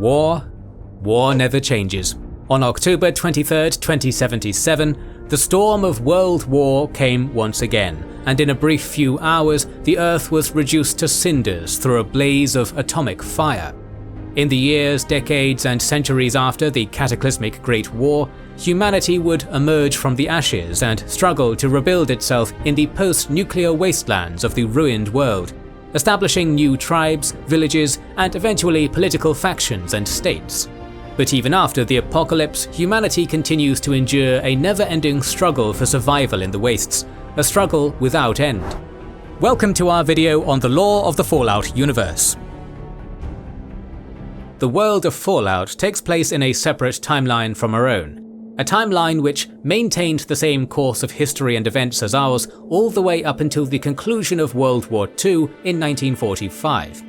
War never changes. On October 23, 2077, the storm of World War came once again, and in a brief few hours, the Earth was reduced to cinders through a blaze of atomic fire. In the years, decades, and centuries after the cataclysmic Great War, humanity would emerge from the ashes and struggle to rebuild itself in the post-nuclear wastelands of the ruined world, establishing new tribes, villages, and eventually political factions and states. But even after the apocalypse, humanity continues to endure a never-ending struggle for survival in the wastes, a struggle without end. Welcome to our video on the lore of the Fallout universe. The world of Fallout takes place in a separate timeline from our own, a timeline which maintained the same course of history and events as ours all the way up until the conclusion of World War II in 1945.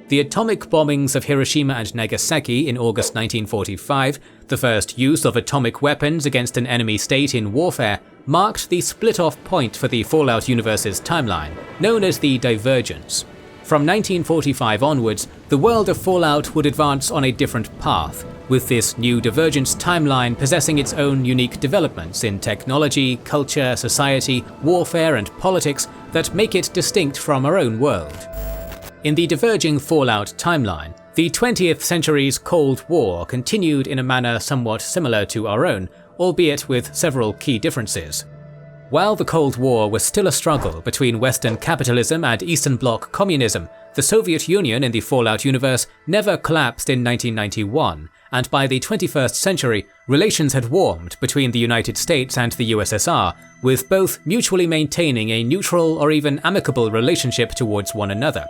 The atomic bombings of Hiroshima and Nagasaki in August 1945, the first use of atomic weapons against an enemy state in warfare, marked the split-off point for the Fallout universe's timeline, known as the Divergence. From 1945 onwards, the world of Fallout would advance on a different path, with this new Divergence timeline possessing its own unique developments in technology, culture, society, warfare, and politics that make it distinct from our own world. In the diverging Fallout timeline, the 20th century's Cold War continued in a manner somewhat similar to our own, albeit with several key differences. While the Cold War was still a struggle between Western capitalism and Eastern Bloc communism, the Soviet Union in the Fallout universe never collapsed in 1991, and by the 21st century, relations had warmed between the United States and the USSR, with both mutually maintaining a neutral or even amicable relationship towards one another.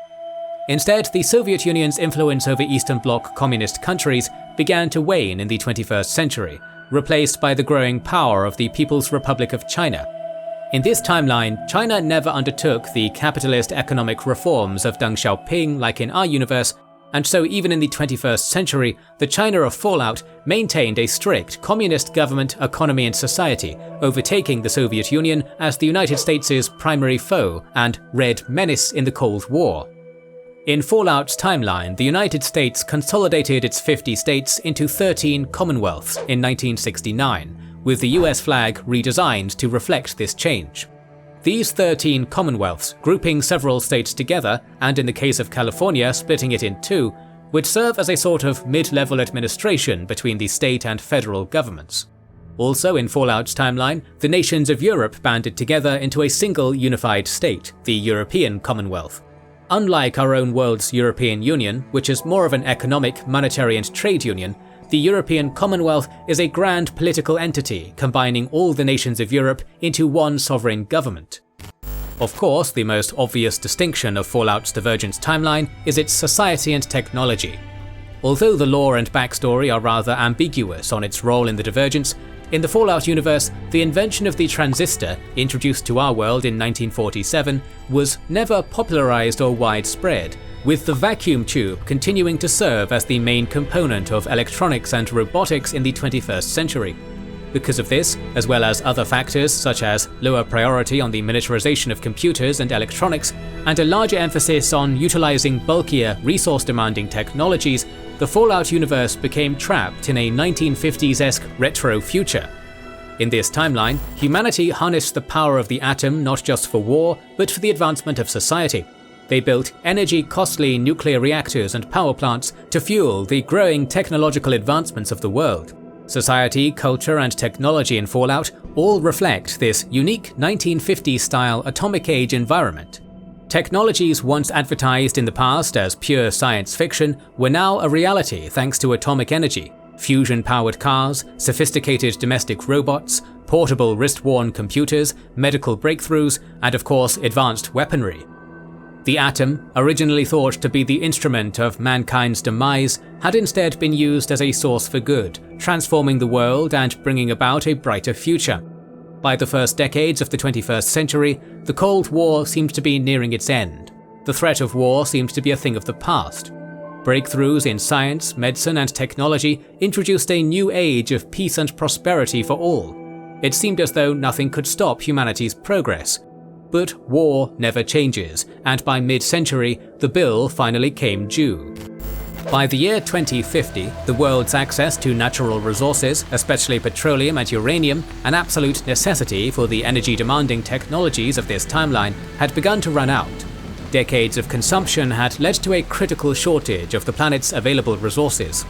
Instead, the Soviet Union's influence over Eastern Bloc communist countries began to wane in the 21st century, replaced by the growing power of the People's Republic of China. In this timeline, China never undertook the capitalist economic reforms of Deng Xiaoping like in our universe, and so even in the 21st century, the China of Fallout maintained a strict communist government, economy, and society, overtaking the Soviet Union as the United States' primary foe and Red Menace in the Cold War. In Fallout's timeline, the United States consolidated its 50 states into 13 Commonwealths in 1969, with the US flag redesigned to reflect this change. These 13 Commonwealths, grouping several states together, and in the case of California splitting it in two, would serve as a sort of mid-level administration between the state and federal governments. Also in Fallout's timeline, the nations of Europe banded together into a single unified state, the European Commonwealth. Unlike our own world's European Union, which is more of an economic, monetary and trade union, the European Commonwealth is a grand political entity combining all the nations of Europe into one sovereign government. Of course, the most obvious distinction of Fallout's Divergence timeline is its society and technology. Although the lore and backstory are rather ambiguous on its role in the Divergence, in the Fallout universe, the invention of the transistor, introduced to our world in 1947, was never popularized or widespread, with the vacuum tube continuing to serve as the main component of electronics and robotics in the 21st century. Because of this, as well as other factors such as lower priority on the militarization of computers and electronics, and a larger emphasis on utilizing bulkier, resource-demanding technologies, the Fallout universe became trapped in a 1950s-esque retro future. In this timeline, humanity harnessed the power of the atom not just for war, but for the advancement of society. They built energy-costly nuclear reactors and power plants to fuel the growing technological advancements of the world. Society, culture, and technology in Fallout all reflect this unique 1950s-style atomic age environment. Technologies once advertised in the past as pure science fiction were now a reality thanks to atomic energy, fusion-powered cars, sophisticated domestic robots, portable wrist-worn computers, medical breakthroughs, and of course advanced weaponry. The atom, originally thought to be the instrument of mankind's demise, had instead been used as a source for good, transforming the world and bringing about a brighter future. By the first decades of the 21st century, the Cold War seemed to be nearing its end. The threat of war seemed to be a thing of the past. Breakthroughs in science, medicine, and technology introduced a new age of peace and prosperity for all. It seemed as though nothing could stop humanity's progress. But war never changes, and by mid-century, the bill finally came due. By the year 2050, the world's access to natural resources, especially petroleum and uranium, an absolute necessity for the energy-demanding technologies of this timeline, had begun to run out. Decades of consumption had led to a critical shortage of the planet's available resources.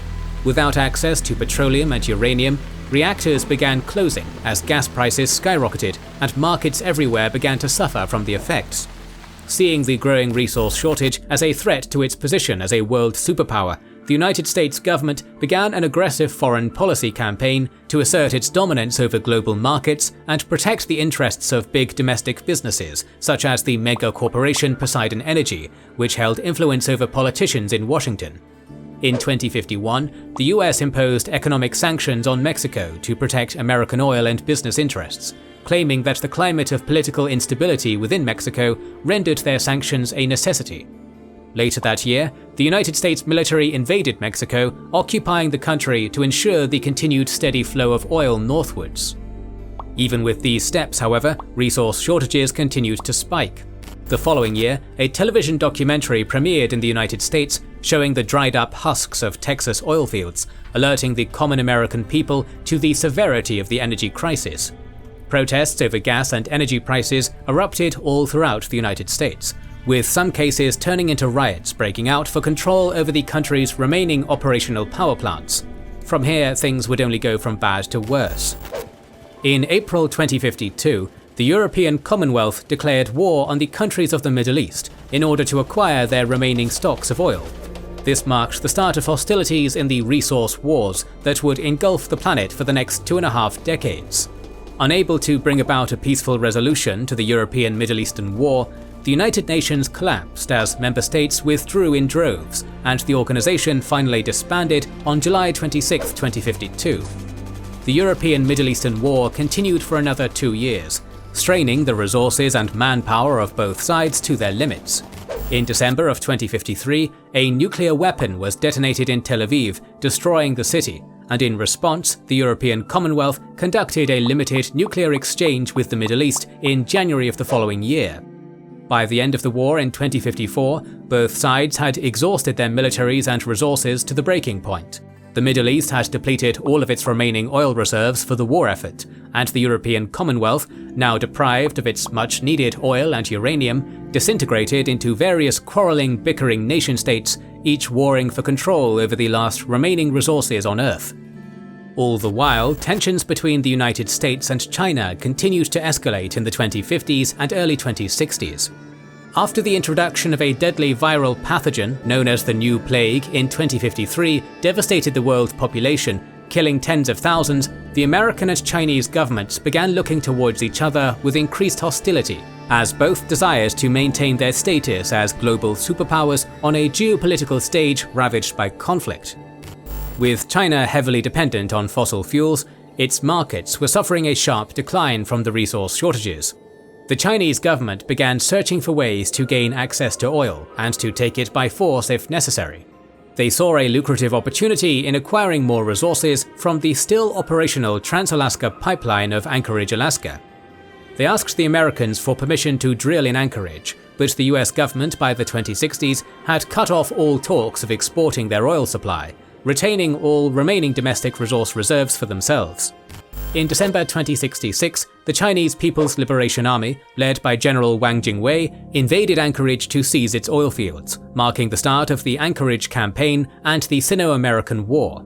Without access to petroleum and uranium, reactors began closing as gas prices skyrocketed and markets everywhere began to suffer from the effects. Seeing the growing resource shortage as a threat to its position as a world superpower, the United States government began an aggressive foreign policy campaign to assert its dominance over global markets and protect the interests of big domestic businesses, such as the mega corporation Poseidon Energy, which held influence over politicians in Washington. In 2051, the US imposed economic sanctions on Mexico to protect American oil and business interests, claiming that the climate of political instability within Mexico rendered their sanctions a necessity. Later that year, the United States military invaded Mexico, occupying the country to ensure the continued steady flow of oil northwards. Even with these steps, however, resource shortages continued to spike. The following year, a television documentary premiered in the United States showing the dried-up husks of Texas oil fields, alerting the common American people to the severity of the energy crisis. Protests over gas and energy prices erupted all throughout the United States, with some cases turning into riots breaking out for control over the country's remaining operational power plants. From here, things would only go from bad to worse. In April 2052, the European Commonwealth declared war on the countries of the Middle East in order to acquire their remaining stocks of oil. This marked the start of hostilities in the resource wars that would engulf the planet for the next 2.5 decades. Unable to bring about a peaceful resolution to the European Middle Eastern War, the United Nations collapsed as member states withdrew in droves, and the organization finally disbanded on July 26, 2052. The European Middle Eastern War continued for another 2 years, straining the resources and manpower of both sides to their limits. In December of 2053, a nuclear weapon was detonated in Tel Aviv, destroying the city, and in response, the European Commonwealth conducted a limited nuclear exchange with the Middle East in January of the following year. By the end of the war in 2054, both sides had exhausted their militaries and resources to the breaking point. The Middle East had depleted all of its remaining oil reserves for the war effort, and the European Commonwealth, now deprived of its much-needed oil and uranium, disintegrated into various quarreling, bickering nation-states, each warring for control over the last remaining resources on Earth. All the while, tensions between the United States and China continued to escalate in the 2050s and early 2060s. After the introduction of a deadly viral pathogen known as the New Plague in 2053 devastated the world population, killing tens of thousands, the American and Chinese governments began looking towards each other with increased hostility, as both desired to maintain their status as global superpowers on a geopolitical stage ravaged by conflict. With China heavily dependent on fossil fuels, its markets were suffering a sharp decline from the resource shortages. The Chinese government began searching for ways to gain access to oil and to take it by force if necessary. They saw a lucrative opportunity in acquiring more resources from the still operational Trans-Alaska Pipeline of Anchorage, Alaska. They asked the Americans for permission to drill in Anchorage, but the US government by the 2060s had cut off all talks of exporting their oil supply, retaining all remaining domestic resource reserves for themselves. In December 2066, the Chinese People's Liberation Army, led by General Wang Jingwei, invaded Anchorage to seize its oil fields, marking the start of the Anchorage Campaign and the Sino-American War.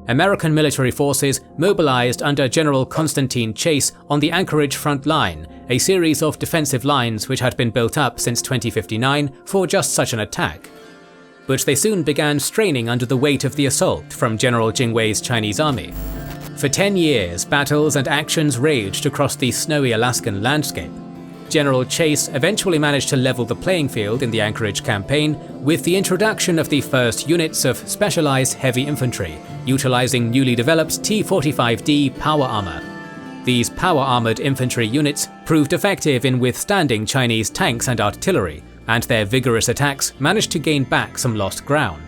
American military forces mobilized under General Constantine Chase on the Anchorage front line, a series of defensive lines which had been built up since 2059 for just such an attack. But they soon began straining under the weight of the assault from General Jingwei's Chinese army. For 10 years, battles and actions raged across the snowy Alaskan landscape. General Chase eventually managed to level the playing field in the Anchorage campaign with the introduction of the first units of specialized heavy infantry, utilizing newly developed T-45D power armor. These power-armored infantry units proved effective in withstanding Chinese tanks and artillery, and their vigorous attacks managed to gain back some lost ground.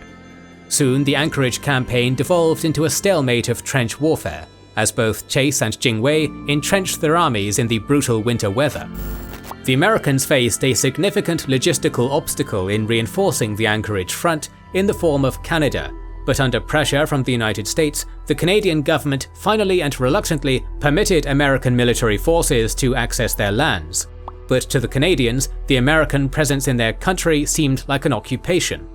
Soon, the Anchorage campaign devolved into a stalemate of trench warfare, as both Chase and Jingwei entrenched their armies in the brutal winter weather. The Americans faced a significant logistical obstacle in reinforcing the Anchorage front, in the form of Canada, but under pressure from the United States, the Canadian government finally and reluctantly permitted American military forces to access their lands. But to the Canadians, the American presence in their country seemed like an occupation.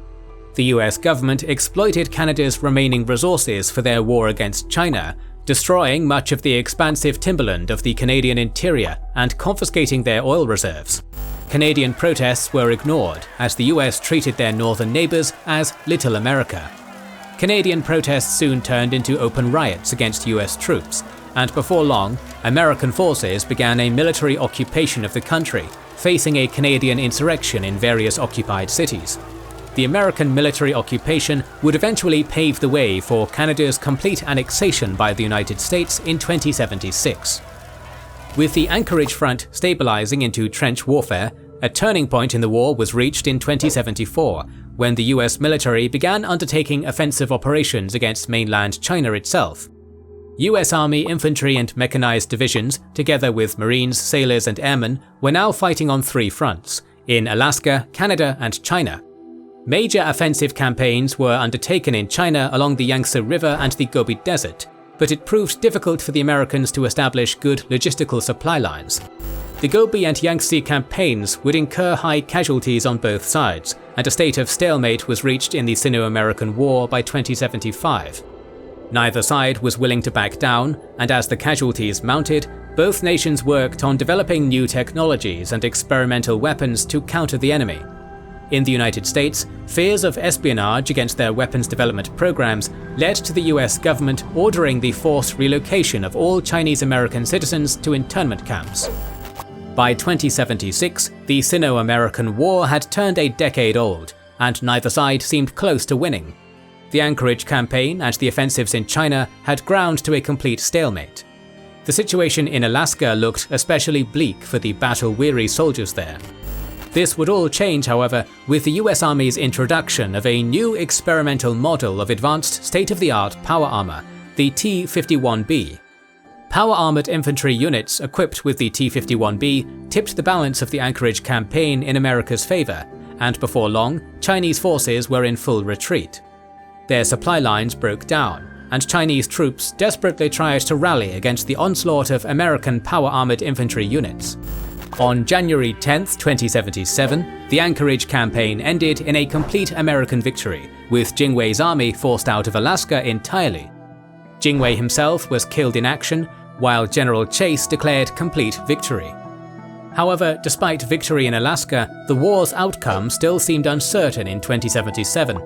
The US government exploited Canada's remaining resources for their war against China, destroying much of the expansive timberland of the Canadian interior and confiscating their oil reserves. Canadian protests were ignored as the US treated their northern neighbours as Little America. Canadian protests soon turned into open riots against US troops, and before long, American forces began a military occupation of the country, facing a Canadian insurrection in various occupied cities. The American military occupation would eventually pave the way for Canada's complete annexation by the United States in 2076. With the Anchorage front stabilizing into trench warfare, a turning point in the war was reached in 2074, when the US military began undertaking offensive operations against mainland China itself. US Army infantry and mechanized divisions, together with Marines, sailors and airmen, were now fighting on 3 fronts, in Alaska, Canada and China. Major offensive campaigns were undertaken in China along the Yangtze River and the Gobi Desert, but it proved difficult for the Americans to establish good logistical supply lines. The Gobi and Yangtze campaigns would incur high casualties on both sides, and a state of stalemate was reached in the Sino-American War by 2075. Neither side was willing to back down, and as the casualties mounted, both nations worked on developing new technologies and experimental weapons to counter the enemy. In the United States, fears of espionage against their weapons development programs led to the US government ordering the forced relocation of all Chinese American citizens to internment camps. By 2076, the Sino-American War had turned a decade old, and neither side seemed close to winning. The Anchorage campaign and the offensives in China had ground to a complete stalemate. The situation in Alaska looked especially bleak for the battle-weary soldiers there. This would all change, however, with the US Army's introduction of a new experimental model of advanced state-of-the-art power armor, the T-51B. Power-armored infantry units equipped with the T-51B tipped the balance of the Anchorage campaign in America's favor, and before long, Chinese forces were in full retreat. Their supply lines broke down, and Chinese troops desperately tried to rally against the onslaught of American power-armored infantry units. On January 10, 2077, the Anchorage campaign ended in a complete American victory, with Jingwei's army forced out of Alaska entirely. Jingwei himself was killed in action, while General Chase declared complete victory. However, despite victory in Alaska, the war's outcome still seemed uncertain in 2077.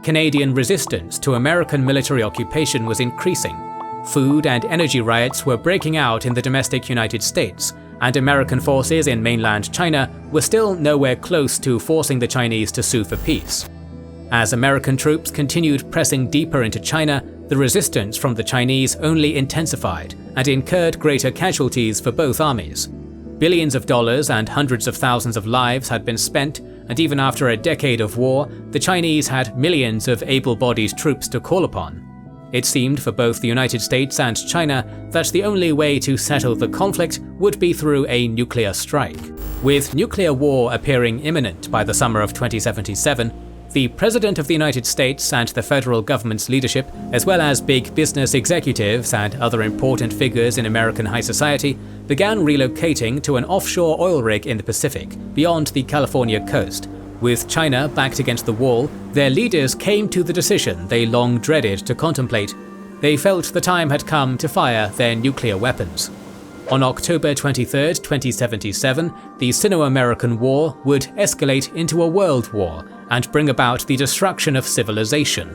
Canadian resistance to American military occupation was increasing. Food and energy riots were breaking out in the domestic United States, and American forces in mainland China were still nowhere close to forcing the Chinese to sue for peace. As American troops continued pressing deeper into China, the resistance from the Chinese only intensified and incurred greater casualties for both armies. Billions of dollars and hundreds of thousands of lives had been spent, and even after a decade of war, the Chinese had millions of able-bodied troops to call upon. It seemed for both the United States and China that the only way to settle the conflict would be through a nuclear strike. With nuclear war appearing imminent by the summer of 2077, the President of the United States and the federal government's leadership, as well as big business executives and other important figures in American high society, began relocating to an offshore oil rig in the Pacific, beyond the California coast. With China backed against the wall, their leaders came to the decision they long dreaded to contemplate. They felt the time had come to fire their nuclear weapons. On October 23, 2077, the Sino-American War would escalate into a world war and bring about the destruction of civilization.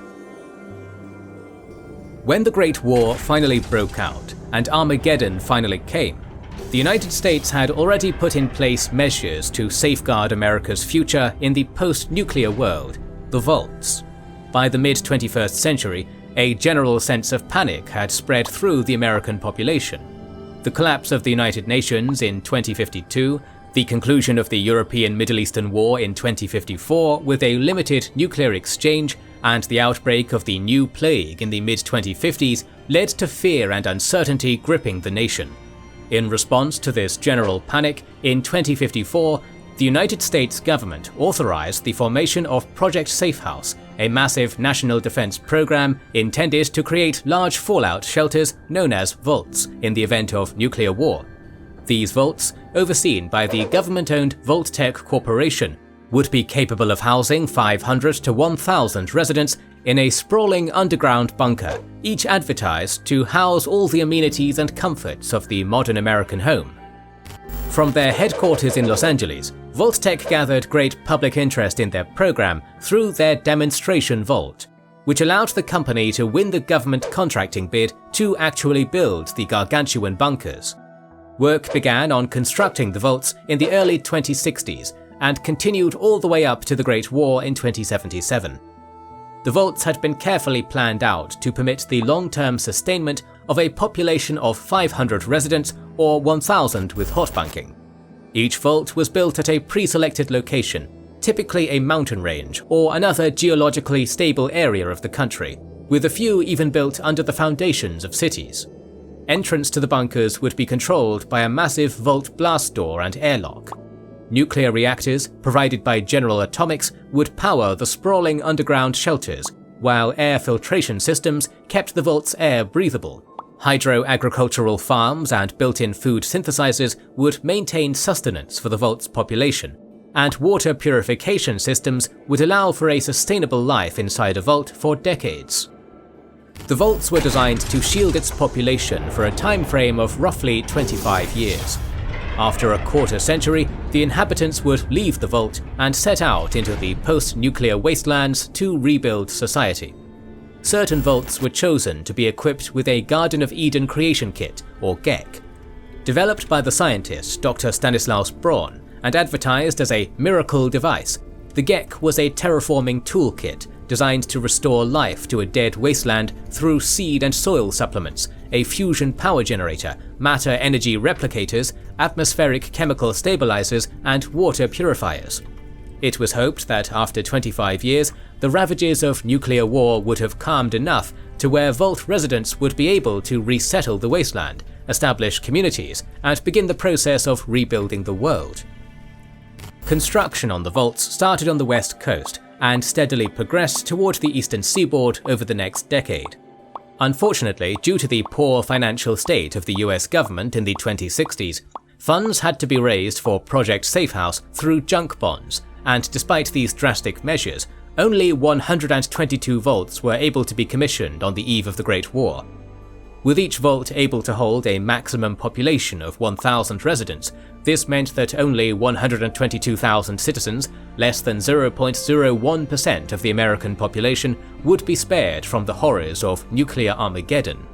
When the Great War finally broke out and Armageddon finally came, the United States had already put in place measures to safeguard America's future in the post-nuclear world, the Vaults. By the mid-21st century, a general sense of panic had spread through the American population. The collapse of the United Nations in 2052, the conclusion of the European-Middle Eastern War in 2054 with a limited nuclear exchange, and the outbreak of the new plague in the mid-2050s led to fear and uncertainty gripping the nation. In response to this general panic, in 2054, the United States government authorized the formation of Project Safehouse, a massive national defense program intended to create large fallout shelters known as vaults in the event of nuclear war. These vaults, overseen by the government-owned Vault-Tec Corporation, would be capable of housing 500 to 1,000 residents in a sprawling underground bunker, each advertised to house all the amenities and comforts of the modern American home. From their headquarters in Los Angeles, Vault-Tec gathered great public interest in their program through their demonstration vault, which allowed the company to win the government contracting bid to actually build the gargantuan bunkers. Work began on constructing the vaults in the early 2060s and continued all the way up to the Great War in 2077. The vaults had been carefully planned out to permit the long-term sustainment of a population of 500 residents or 1,000 with hot bunking. Each vault was built at a pre-selected location, typically a mountain range or another geologically stable area of the country, with a few even built under the foundations of cities. Entrance to the bunkers would be controlled by a massive vault blast door and airlock. Nuclear reactors, provided by General Atomics, would power the sprawling underground shelters, while air filtration systems kept the vault's air breathable. Hydro-agricultural farms and built-in food synthesizers would maintain sustenance for the vault's population, and water purification systems would allow for a sustainable life inside a vault for decades. The vaults were designed to shield its population for a time frame of roughly 25 years. After a quarter century, the inhabitants would leave the vault and set out into the post-nuclear wastelands to rebuild society. Certain vaults were chosen to be equipped with a Garden of Eden creation kit, or GEC. Developed by the scientist Dr. Stanislaus Braun and advertised as a miracle device, the GEC was a terraforming toolkit designed to restore life to a dead wasteland through seed and soil supplements, a fusion power generator, matter energy replicators, atmospheric chemical stabilizers, and water purifiers. It was hoped that after 25 years, the ravages of nuclear war would have calmed enough to where Vault residents would be able to resettle the wasteland, establish communities, and begin the process of rebuilding the world. Construction on the vaults started on the west coast and steadily progressed toward the eastern seaboard over the next decade. Unfortunately, due to the poor financial state of the US government in the 2060s, funds had to be raised for Project Safehouse through junk bonds, and despite these drastic measures, only 122 vaults were able to be commissioned on the eve of the Great War. With each vault able to hold a maximum population of 1,000 residents, this meant that only 122,000 citizens, less than 0.01% of the American population, would be spared from the horrors of nuclear Armageddon.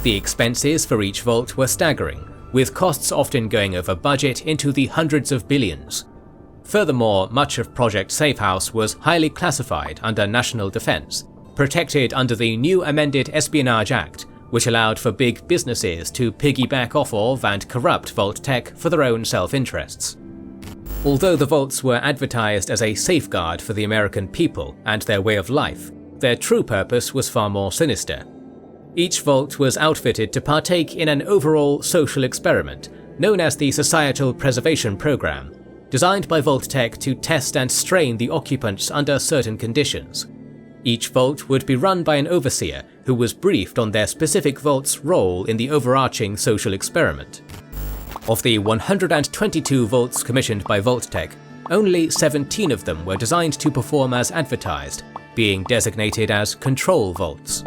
The expenses for each vault were staggering, with costs often going over budget into the hundreds of billions. Furthermore, much of Project Safehouse was highly classified under national defense, protected under the new amended Espionage Act, which allowed for big businesses to piggyback off of and corrupt Vault-Tec for their own self-interests. Although the vaults were advertised as a safeguard for the American people and their way of life, their true purpose was far more sinister. Each vault was outfitted to partake in an overall social experiment known as the Societal Preservation Program, designed by Vault-Tec to test and strain the occupants under certain conditions. Each vault would be run by an overseer who was briefed on their specific vault's role in the overarching social experiment. Of the 122 vaults commissioned by Vault-Tec, only 17 of them were designed to perform as advertised, being designated as control vaults.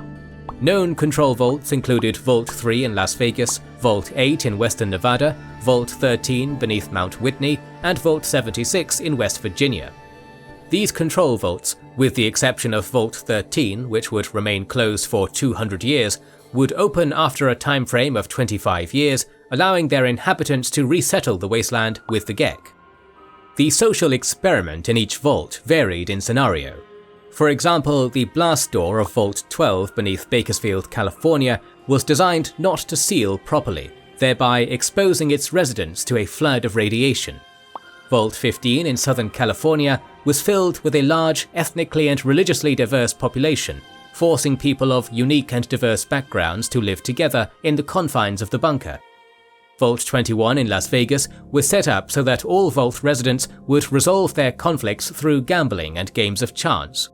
Known control vaults included Vault 3 in Las Vegas, Vault 8 in western Nevada, Vault 13 beneath Mount Whitney, and Vault 76 in West Virginia. These control vaults, with the exception of Vault 13, which would remain closed for 200 years, would open after a time frame of 25 years, allowing their inhabitants to resettle the wasteland with the GEC. The social experiment in each vault varied in scenario. For example, the blast door of Vault 12 beneath Bakersfield, California, was designed not to seal properly, thereby exposing its residents to a flood of radiation. Vault 15 in Southern California was filled with a large, ethnically and religiously diverse population, forcing people of unique and diverse backgrounds to live together in the confines of the bunker. Vault 21 in Las Vegas was set up so that all Vault residents would resolve their conflicts through gambling and games of chance.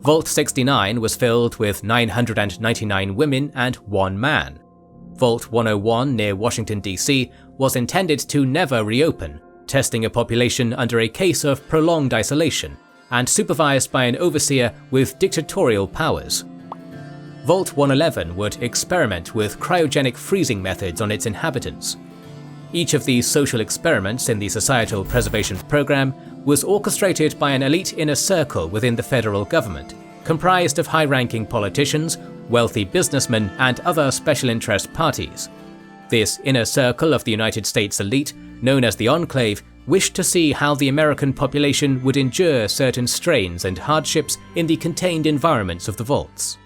Vault 69 was filled with 999 women and 1 man. Vault 101 near Washington, D.C. was intended to never reopen, testing a population under a case of prolonged isolation, and supervised by an overseer with dictatorial powers. Vault 111 would experiment with cryogenic freezing methods on its inhabitants. Each of these social experiments in the Societal Preservation Program was orchestrated by an elite inner circle within the federal government, comprised of high-ranking politicians, wealthy businessmen, and other special interest parties. This inner circle of the United States elite, known as the Enclave, wished to see how the American population would endure certain strains and hardships in the contained environments of the vaults.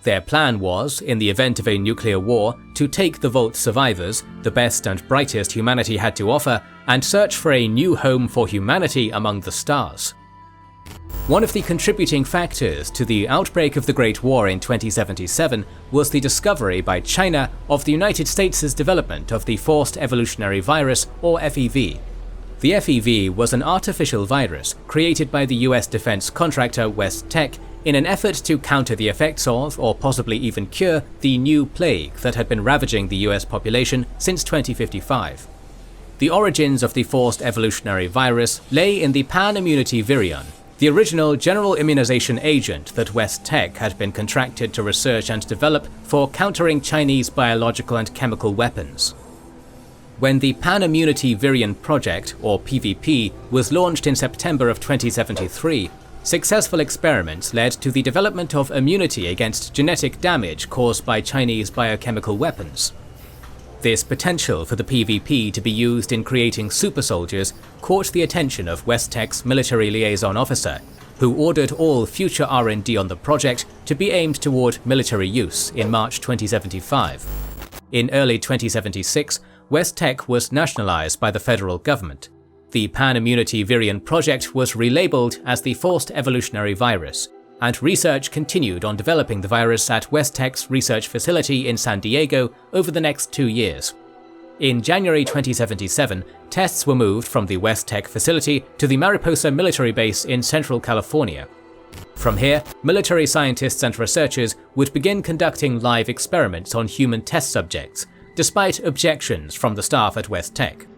Their plan was, in the event of a nuclear war, to take the Vault survivors, the best and brightest humanity had to offer, and search for a new home for humanity among the stars. One of the contributing factors to the outbreak of the Great War in 2077 was the discovery by China of the United States' development of the Forced Evolutionary Virus, or FEV. The FEV was an artificial virus created by the US defense contractor Vault-Tec in an effort to counter the effects of, or possibly even cure, the new plague that had been ravaging the US population since 2055. The origins of the Forced Evolutionary Virus lay in the pan-immunity virion, the original general immunization agent that Vault-Tec had been contracted to research and develop for countering Chinese biological and chemical weapons. When the Pan-Immunity Virion Project, or PVP, was launched in September of 2073, successful experiments led to the development of immunity against genetic damage caused by Chinese biochemical weapons. This potential for the PVP to be used in creating super soldiers caught the attention of Vault-Tec's military liaison officer, who ordered all future R&D on the project to be aimed toward military use in March 2075. In early 2076, Vault-Tec was nationalized by the federal government. The Pan-Immunity Virion Project was relabeled as the Forced Evolutionary Virus, and research continued on developing the virus at Vault-Tec's research facility in San Diego over the next 2 years. In January 2077, tests were moved from the Vault-Tec facility to the Mariposa military base in Central California. From here, military scientists and researchers would begin conducting live experiments on human test subjects, despite objections from the staff at Vault-Tec.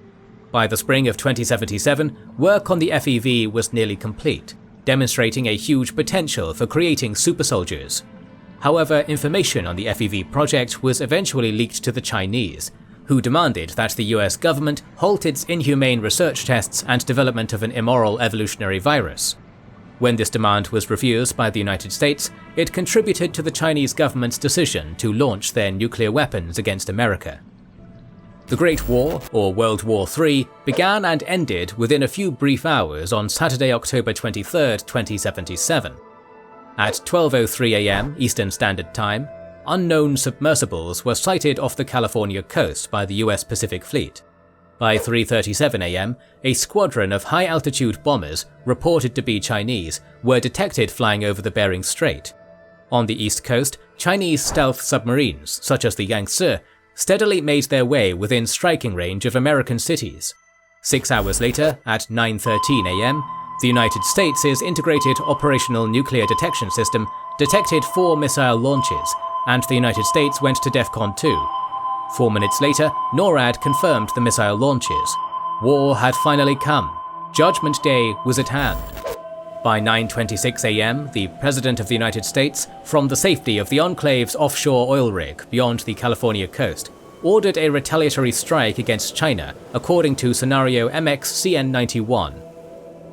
By the spring of 2077, work on the FEV was nearly complete, demonstrating a huge potential for creating super soldiers. However, information on the FEV project was eventually leaked to the Chinese, who demanded that the US government halt its inhumane research tests and development of an immoral evolutionary virus. When this demand was refused by the United States, it contributed to the Chinese government's decision to launch their nuclear weapons against America. The Great War, or World War III, began and ended within a few brief hours on Saturday, October 23, 2077. At 12:03 AM Eastern Standard Time, unknown submersibles were sighted off the California coast by the US Pacific Fleet. By 3:37 AM, a squadron of high-altitude bombers, reported to be Chinese, were detected flying over the Bering Strait. On the east coast, Chinese stealth submarines, such as the Yangtze, steadily made their way within striking range of American cities. 6 hours later, at 9:13 AM, the United States' Integrated Operational Nuclear Detection System detected 4 missile launches, and the United States went to DEFCON 2. 4 minutes later, NORAD confirmed the missile launches. War had finally come. Judgment Day was at hand. By 9:26 AM, the President of the United States, from the safety of the Enclave's offshore oil rig beyond the California coast, ordered a retaliatory strike against China according to scenario MX-CN91.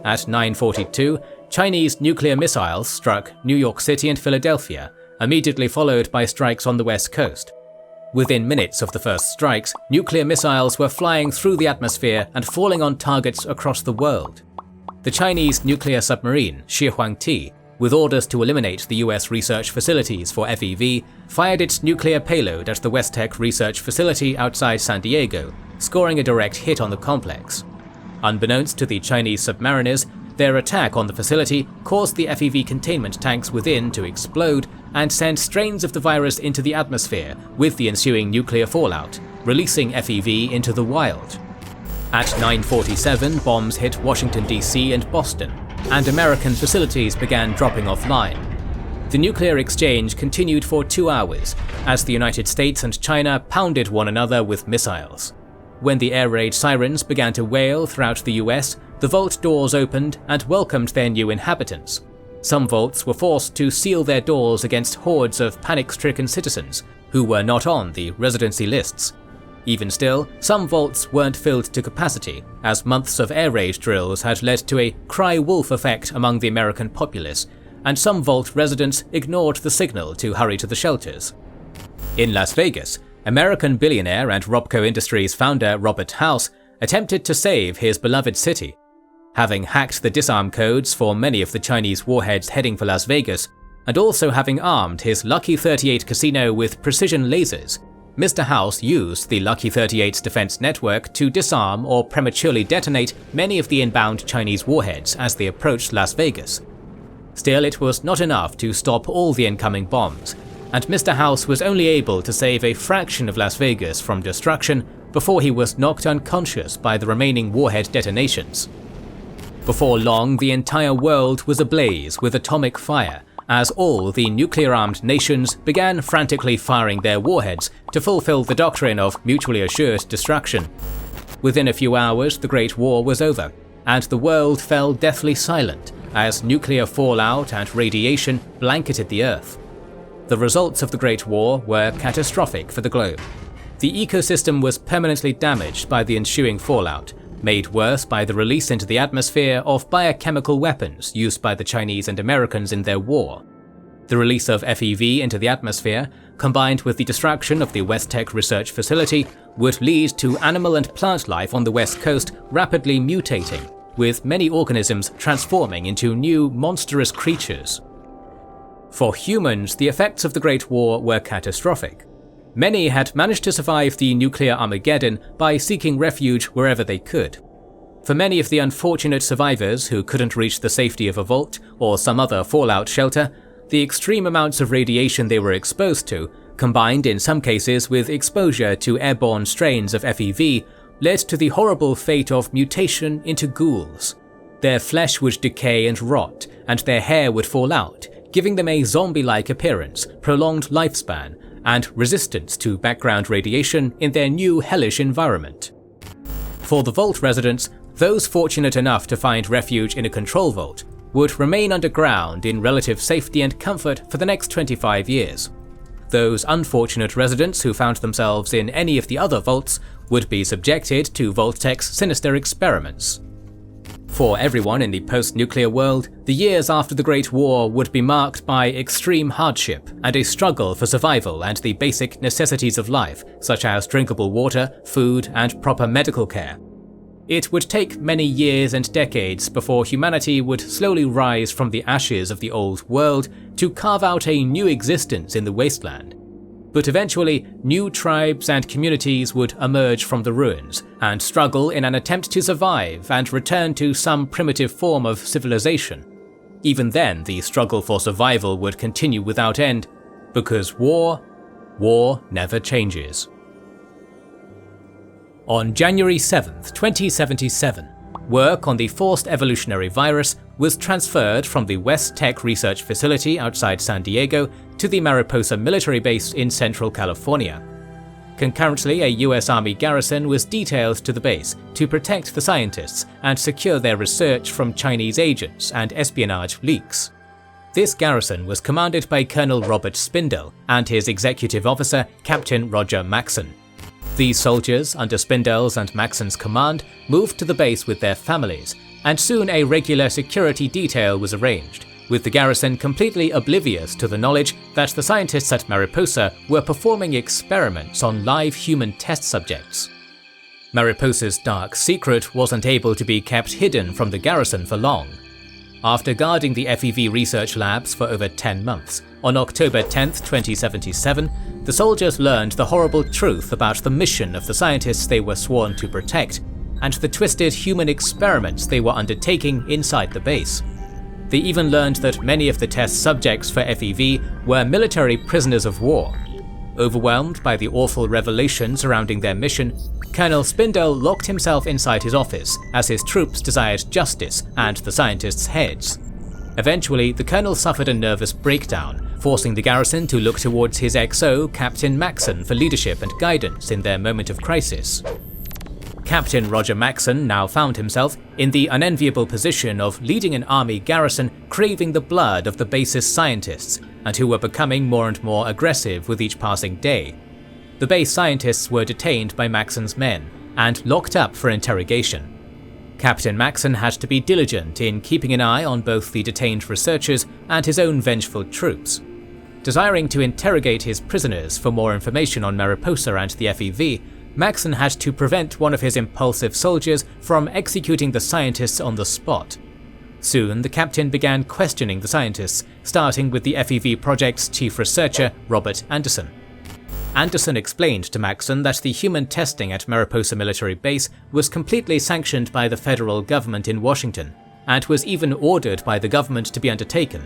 At 9:42, Chinese nuclear missiles struck New York City and Philadelphia, immediately followed by strikes on the west coast. Within minutes of the first strikes, nuclear missiles were flying through the atmosphere and falling on targets across the world. The Chinese nuclear submarine Shihuangti, with orders to eliminate the US research facilities for FEV, fired its nuclear payload at the Vault-Tec research facility outside San Diego, scoring a direct hit on the complex. Unbeknownst to the Chinese submariners, their attack on the facility caused the FEV containment tanks within to explode and send strains of the virus into the atmosphere with the ensuing nuclear fallout, releasing FEV into the wild. At 9:47, bombs hit Washington, D.C. and Boston. and American facilities began dropping offline. The nuclear exchange continued for 2 hours, as the United States and China pounded one another with missiles. When the air raid sirens began to wail throughout the US, the vault doors opened and welcomed their new inhabitants. Some vaults were forced to seal their doors against hordes of panic-stricken citizens who were not on the residency lists. Even still, some vaults weren't filled to capacity, as months of air raid drills had led to a cry wolf effect among the American populace, and some vault residents ignored the signal to hurry to the shelters. In Las Vegas, American billionaire and Robco Industries founder Robert House attempted to save his beloved city. Having hacked the disarm codes for many of the Chinese warheads heading for Las Vegas, and also having armed his Lucky 38 casino with precision lasers, Mr. House used the Lucky 38's defense network to disarm or prematurely detonate many of the inbound Chinese warheads as they approached Las Vegas. Still, it was not enough to stop all the incoming bombs, and Mr. House was only able to save a fraction of Las Vegas from destruction before he was knocked unconscious by the remaining warhead detonations. Before long, the entire world was ablaze with atomic fire, as all the nuclear-armed nations began frantically firing their warheads to fulfill the doctrine of mutually assured destruction. Within a few hours, the Great War was over, and the world fell deathly silent as nuclear fallout and radiation blanketed the Earth. The results of the Great War were catastrophic for the globe. The ecosystem was permanently damaged by the ensuing fallout, made worse by the release into the atmosphere of biochemical weapons used by the Chinese and Americans in their war. The release of FEV into the atmosphere, combined with the destruction of the Vault-Tec research facility, would lead to animal and plant life on the West Coast rapidly mutating, with many organisms transforming into new monstrous creatures. For humans, the effects of the Great War were catastrophic. Many had managed to survive the nuclear Armageddon by seeking refuge wherever they could. For many of the unfortunate survivors who couldn't reach the safety of a vault or some other fallout shelter, the extreme amounts of radiation they were exposed to, combined in some cases with exposure to airborne strains of FEV, led to the horrible fate of mutation into ghouls. Their flesh would decay and rot, and their hair would fall out, giving them a zombie-like appearance, prolonged lifespan, and resistance to background radiation in their new hellish environment. For the vault residents, those fortunate enough to find refuge in a control vault would remain underground in relative safety and comfort for the next 25 years. Those unfortunate residents who found themselves in any of the other vaults would be subjected to Vault-Tec's sinister experiments. For everyone in the post-nuclear world, the years after the Great War would be marked by extreme hardship and a struggle for survival and the basic necessities of life, such as drinkable water, food, and proper medical care. It would take many years and decades before humanity would slowly rise from the ashes of the old world to carve out a new existence in the Wasteland. But eventually, new tribes and communities would emerge from the ruins and struggle in an attempt to survive and return to some primitive form of civilization. Even then, the struggle for survival would continue without end, because war never changes. On January 7th, 2077, work on the Forced Evolutionary Virus was transferred from the Vault-Tec research facility outside San Diego to the Mariposa military base in central California. Concurrently, a US Army garrison was detailed to the base to protect the scientists and secure their research from Chinese agents and espionage leaks. This garrison was commanded by Colonel Robert Spindle and his executive officer, Captain Roger Maxson. These soldiers, under Spindle's and Maxson's command, moved to the base with their families, and soon a regular security detail was arranged, with the garrison completely oblivious to the knowledge that the scientists at Mariposa were performing experiments on live human test subjects. Mariposa's dark secret wasn't able to be kept hidden from the garrison for long. After guarding the FEV research labs for over 10 months, on October 10, 2077, the soldiers learned the horrible truth about the mission of the scientists they were sworn to protect, and the twisted human experiments they were undertaking inside the base. They even learned that many of the test subjects for FEV were military prisoners of war. Overwhelmed by the awful revelation surrounding their mission, Colonel Spindle locked himself inside his office as his troops desired justice and the scientists' heads. Eventually, the colonel suffered a nervous breakdown, forcing the garrison to look towards his XO, Captain Maxson, for leadership and guidance in their moment of crisis. Captain Roger Maxson now found himself in the unenviable position of leading an army garrison craving the blood of the base's scientists, and who were becoming more and more aggressive with each passing day. The base scientists were detained by Maxson's men and locked up for interrogation. Captain Maxson had to be diligent in keeping an eye on both the detained researchers and his own vengeful troops. Desiring to interrogate his prisoners for more information on Mariposa and the FEV, Maxson had to prevent one of his impulsive soldiers from executing the scientists on the spot. Soon, the captain began questioning the scientists, starting with the FEV project's chief researcher, Robert Anderson. Anderson explained to Maxson that the human testing at Mariposa Military Base was completely sanctioned by the federal government in Washington, and was even ordered by the government to be undertaken.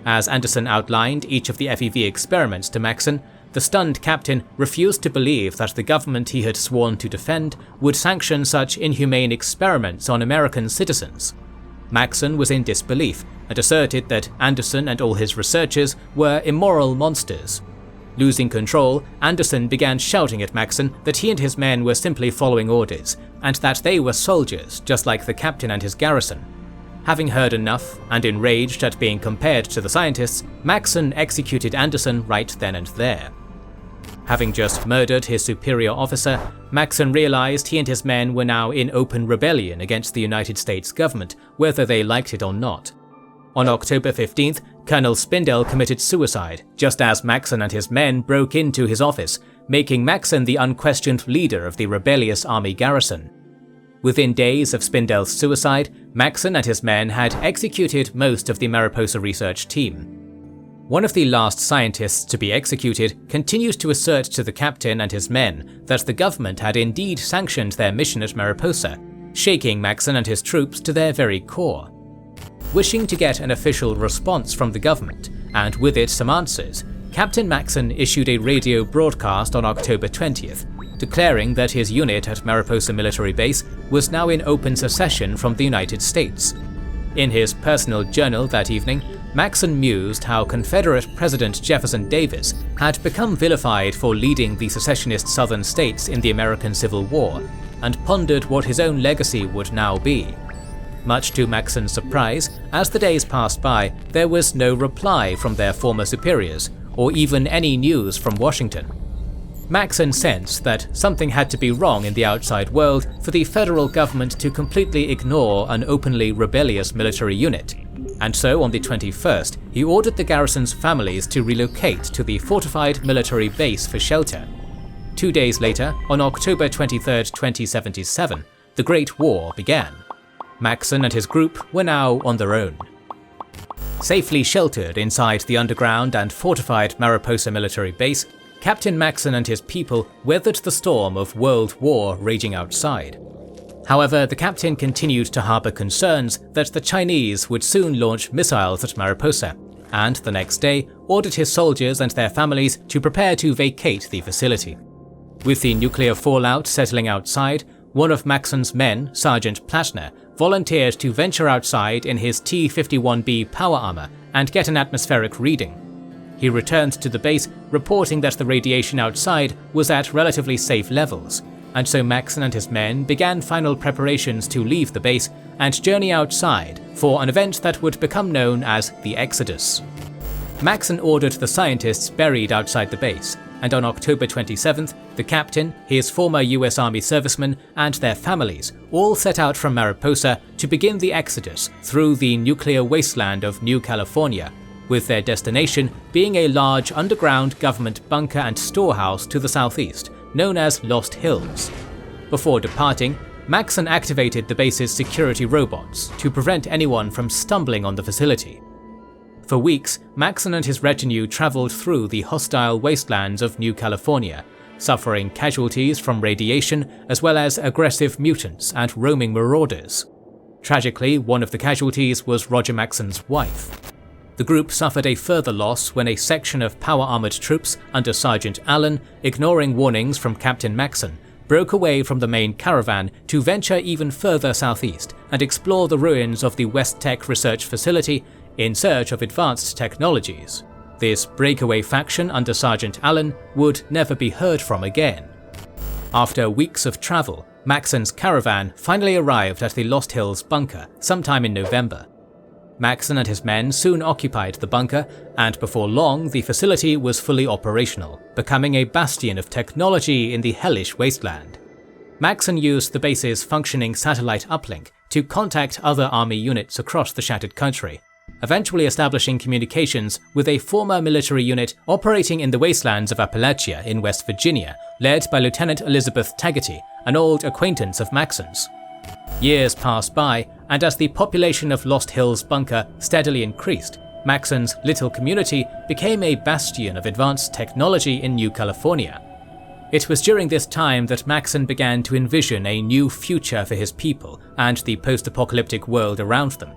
As Anderson outlined each of the FEV experiments to Maxson, the stunned captain refused to believe that the government he had sworn to defend would sanction such inhumane experiments on American citizens. Maxson was in disbelief and asserted that Anderson and all his researchers were immoral monsters. Losing control, Anderson began shouting at Maxson that he and his men were simply following orders, and that they were soldiers just like the captain and his garrison. Having heard enough, and enraged at being compared to the scientists, Maxson executed Anderson right then and there. Having just murdered his superior officer, Maxson realized he and his men were now in open rebellion against the United States government, whether they liked it or not. On October 15th, Colonel Spindle committed suicide, just as Maxson and his men broke into his office, making Maxson the unquestioned leader of the rebellious army garrison. Within days of Spindle's suicide, Maxson and his men had executed most of the Mariposa research team. One of the last scientists to be executed continues to assert to the captain and his men that the government had indeed sanctioned their mission at Mariposa, shaking Maxson and his troops to their very core. Wishing to get an official response from the government, and with it some answers, Captain Maxson issued a radio broadcast on October 20th, declaring that his unit at Mariposa Military Base was now in open secession from the United States. In his personal journal that evening, Maxson mused how Confederate President Jefferson Davis had become vilified for leading the secessionist Southern states in the American Civil War, and pondered what his own legacy would now be. Much to Maxson's surprise, as the days passed by, there was no reply from their former superiors, or even any news from Washington. Maxson sensed that something had to be wrong in the outside world for the federal government to completely ignore an openly rebellious military unit, and so on the 21st, he ordered the garrison's families to relocate to the fortified military base for shelter. 2 days later, on October 23, 2077, the Great War began. Maxson and his group were now on their own. Safely sheltered inside the underground and fortified Mariposa military base, Captain Maxson and his people weathered the storm of World War raging outside. However, the captain continued to harbour concerns that the Chinese would soon launch missiles at Mariposa, and the next day ordered his soldiers and their families to prepare to vacate the facility. With the nuclear fallout settling outside, one of Maxson's men, Sergeant Plattner, volunteered to venture outside in his T-51B power armor and get an atmospheric reading. He returned to the base, reporting that the radiation outside was at relatively safe levels, and so Maxson and his men began final preparations to leave the base and journey outside for an event that would become known as the Exodus. Maxson ordered the scientists buried outside the base, and on October 27th, the captain, his former US Army servicemen, and their families all set out from Mariposa to begin the exodus through the nuclear wasteland of New California, with their destination being a large underground government bunker and storehouse to the southeast, known as Lost Hills. Before departing, Maxson activated the base's security robots to prevent anyone from stumbling on the facility. For weeks, Maxson and his retinue travelled through the hostile wastelands of New California, suffering casualties from radiation as well as aggressive mutants and roaming marauders. Tragically, one of the casualties was Roger Maxson's wife. The group suffered a further loss when a section of power-armoured troops under Sergeant Allen, ignoring warnings from Captain Maxson, broke away from the main caravan to venture even further southeast and explore the ruins of the Vault-Tec research facility in search of advanced technologies. This breakaway faction under Sergeant Allen would never be heard from again. After weeks of travel, Maxson's caravan finally arrived at the Lost Hills bunker sometime in November. Maxson and his men soon occupied the bunker, and before long the facility was fully operational, becoming a bastion of technology in the hellish wasteland. Maxson used the base's functioning satellite uplink to contact other army units across the shattered country, eventually establishing communications with a former military unit operating in the wastelands of Appalachia in West Virginia, led by Lieutenant Elizabeth Taggarty, an old acquaintance of Maxson's. Years passed by, and as the population of Lost Hills bunker steadily increased, Maxson's little community became a bastion of advanced technology in New California. It was during this time that Maxson began to envision a new future for his people and the post-apocalyptic world around them.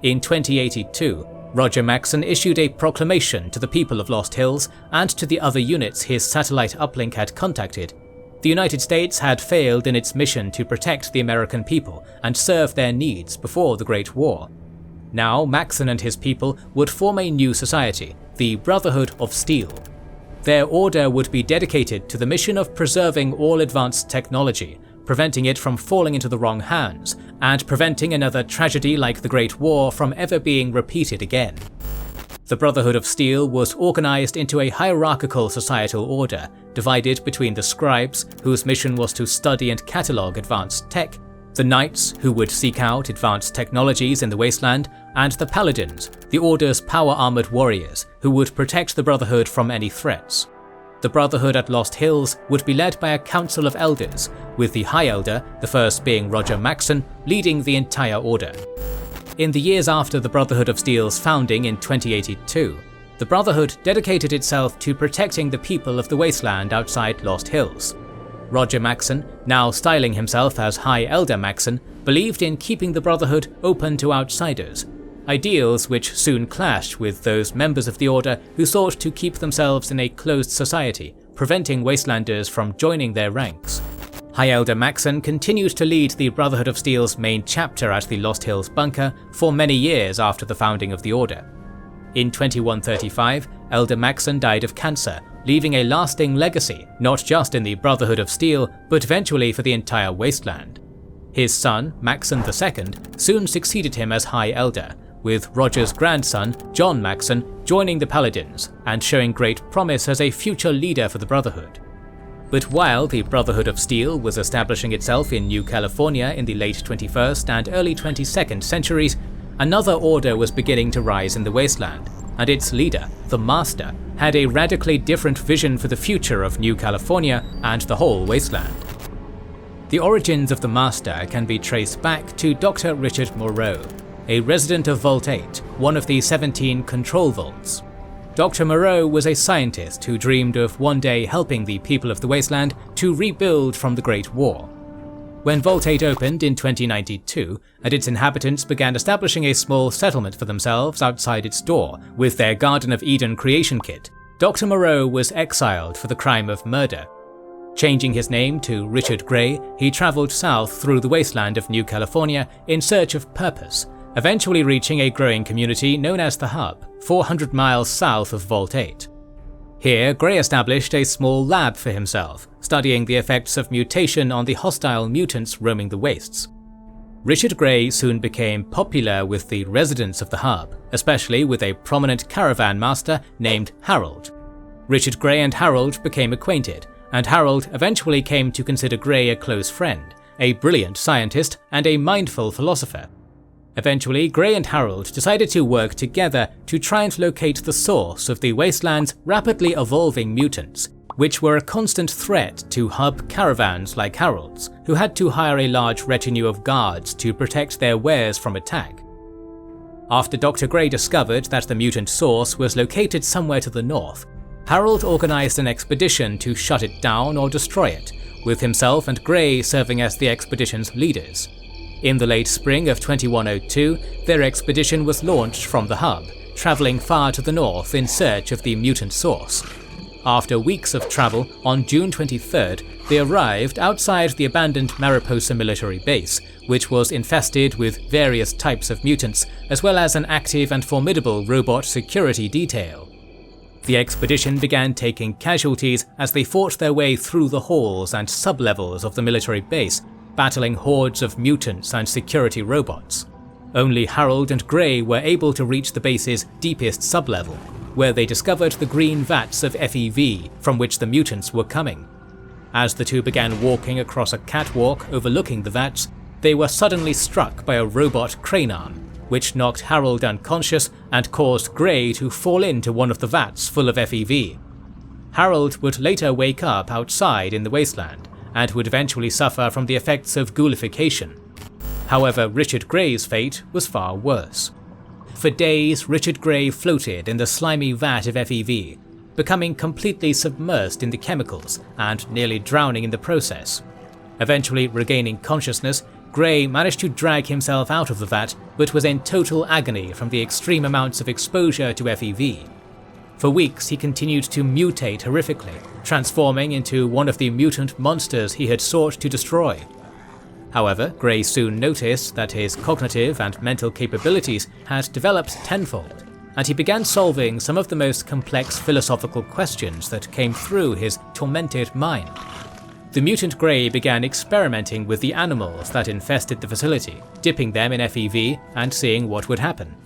In 2082, Roger Maxson issued a proclamation to the people of Lost Hills and to the other units his satellite uplink had contacted. The United States had failed in its mission to protect the American people and serve their needs before the Great War. Now Maxson and his people would form a new society, the Brotherhood of Steel. Their order would be dedicated to the mission of preserving all advanced technology, preventing it from falling into the wrong hands, and preventing another tragedy like the Great War from ever being repeated again. The Brotherhood of Steel was organized into a hierarchical societal order, divided between the scribes, whose mission was to study and catalogue advanced tech, the knights, who would seek out advanced technologies in the wasteland, and the paladins, the order's power-armoured warriors, who would protect the Brotherhood from any threats. The Brotherhood at Lost Hills would be led by a council of elders, with the High Elder, the first being Roger Maxson, leading the entire order. In the years after the Brotherhood of Steel's founding in 2082, the Brotherhood dedicated itself to protecting the people of the wasteland outside Lost Hills. Roger Maxson, now styling himself as High Elder Maxson, believed in keeping the Brotherhood open to outsiders, ideals which soon clashed with those members of the Order who sought to keep themselves in a closed society, preventing Wastelanders from joining their ranks. High Elder Maxson continued to lead the Brotherhood of Steel's main chapter at the Lost Hills bunker for many years after the founding of the Order. In 2135, Elder Maxson died of cancer, leaving a lasting legacy not just in the Brotherhood of Steel, but eventually for the entire wasteland. His son, Maxson II, soon succeeded him as High Elder, with Roger's grandson, John Maxson, joining the Paladins and showing great promise as a future leader for the Brotherhood. But while the Brotherhood of Steel was establishing itself in New California in the late 21st and early 22nd centuries, another order was beginning to rise in the wasteland, and its leader, the Master, had a radically different vision for the future of New California and the whole wasteland. The origins of the Master can be traced back to Dr. Richard Moreau, a resident of Vault 8, one of the 17 control vaults. Dr. Moreau was a scientist who dreamed of one day helping the people of the wasteland to rebuild from the Great War. When Vault 8 opened in 2092, and its inhabitants began establishing a small settlement for themselves outside its door with their Garden of Eden creation kit, Dr. Moreau was exiled for the crime of murder. Changing his name to Richard Gray, he travelled south through the wasteland of New California in search of purpose, eventually reaching a growing community known as the Hub, 400 miles south of Vault 8. Here, Gray established a small lab for himself, studying the effects of mutation on the hostile mutants roaming the wastes. Richard Gray soon became popular with the residents of the Hub, especially with a prominent caravan master named Harold. Richard Gray and Harold became acquainted, and Harold eventually came to consider Gray a close friend, a brilliant scientist, and a mindful philosopher. Eventually, Gray and Harold decided to work together to try and locate the source of the wasteland's rapidly evolving mutants, which were a constant threat to Hub caravans like Harold's, who had to hire a large retinue of guards to protect their wares from attack. After Dr. Gray discovered that the mutant source was located somewhere to the north, Harold organized an expedition to shut it down or destroy it, with himself and Gray serving as the expedition's leaders. In the late spring of 2102, their expedition was launched from the Hub, travelling far to the north in search of the mutant source. After weeks of travel, on June 23rd, they arrived outside the abandoned Mariposa military base, which was infested with various types of mutants, as well as an active and formidable robot security detail. The expedition began taking casualties as they fought their way through the halls and sublevels of the military base, battling hordes of mutants and security robots. Only Harold and Gray were able to reach the base's deepest sublevel, where they discovered the green vats of FEV from which the mutants were coming. As the two began walking across a catwalk overlooking the vats, they were suddenly struck by a robot crane arm, which knocked Harold unconscious and caused Gray to fall into one of the vats full of FEV. Harold would later wake up outside in the Wasteland, and would eventually suffer from the effects of ghoulification. However, Richard Gray's fate was far worse. For days, Richard Gray floated in the slimy vat of FEV, becoming completely submersed in the chemicals and nearly drowning in the process. Eventually regaining consciousness, Gray managed to drag himself out of the vat, but was in total agony from the extreme amounts of exposure to FEV. For weeks he continued to mutate horrifically, transforming into one of the mutant monsters he had sought to destroy. However, Gray soon noticed that his cognitive and mental capabilities had developed tenfold, and he began solving some of the most complex philosophical questions that came through his tormented mind. The mutant Gray began experimenting with the animals that infested the facility, dipping them in FEV and seeing what would happen.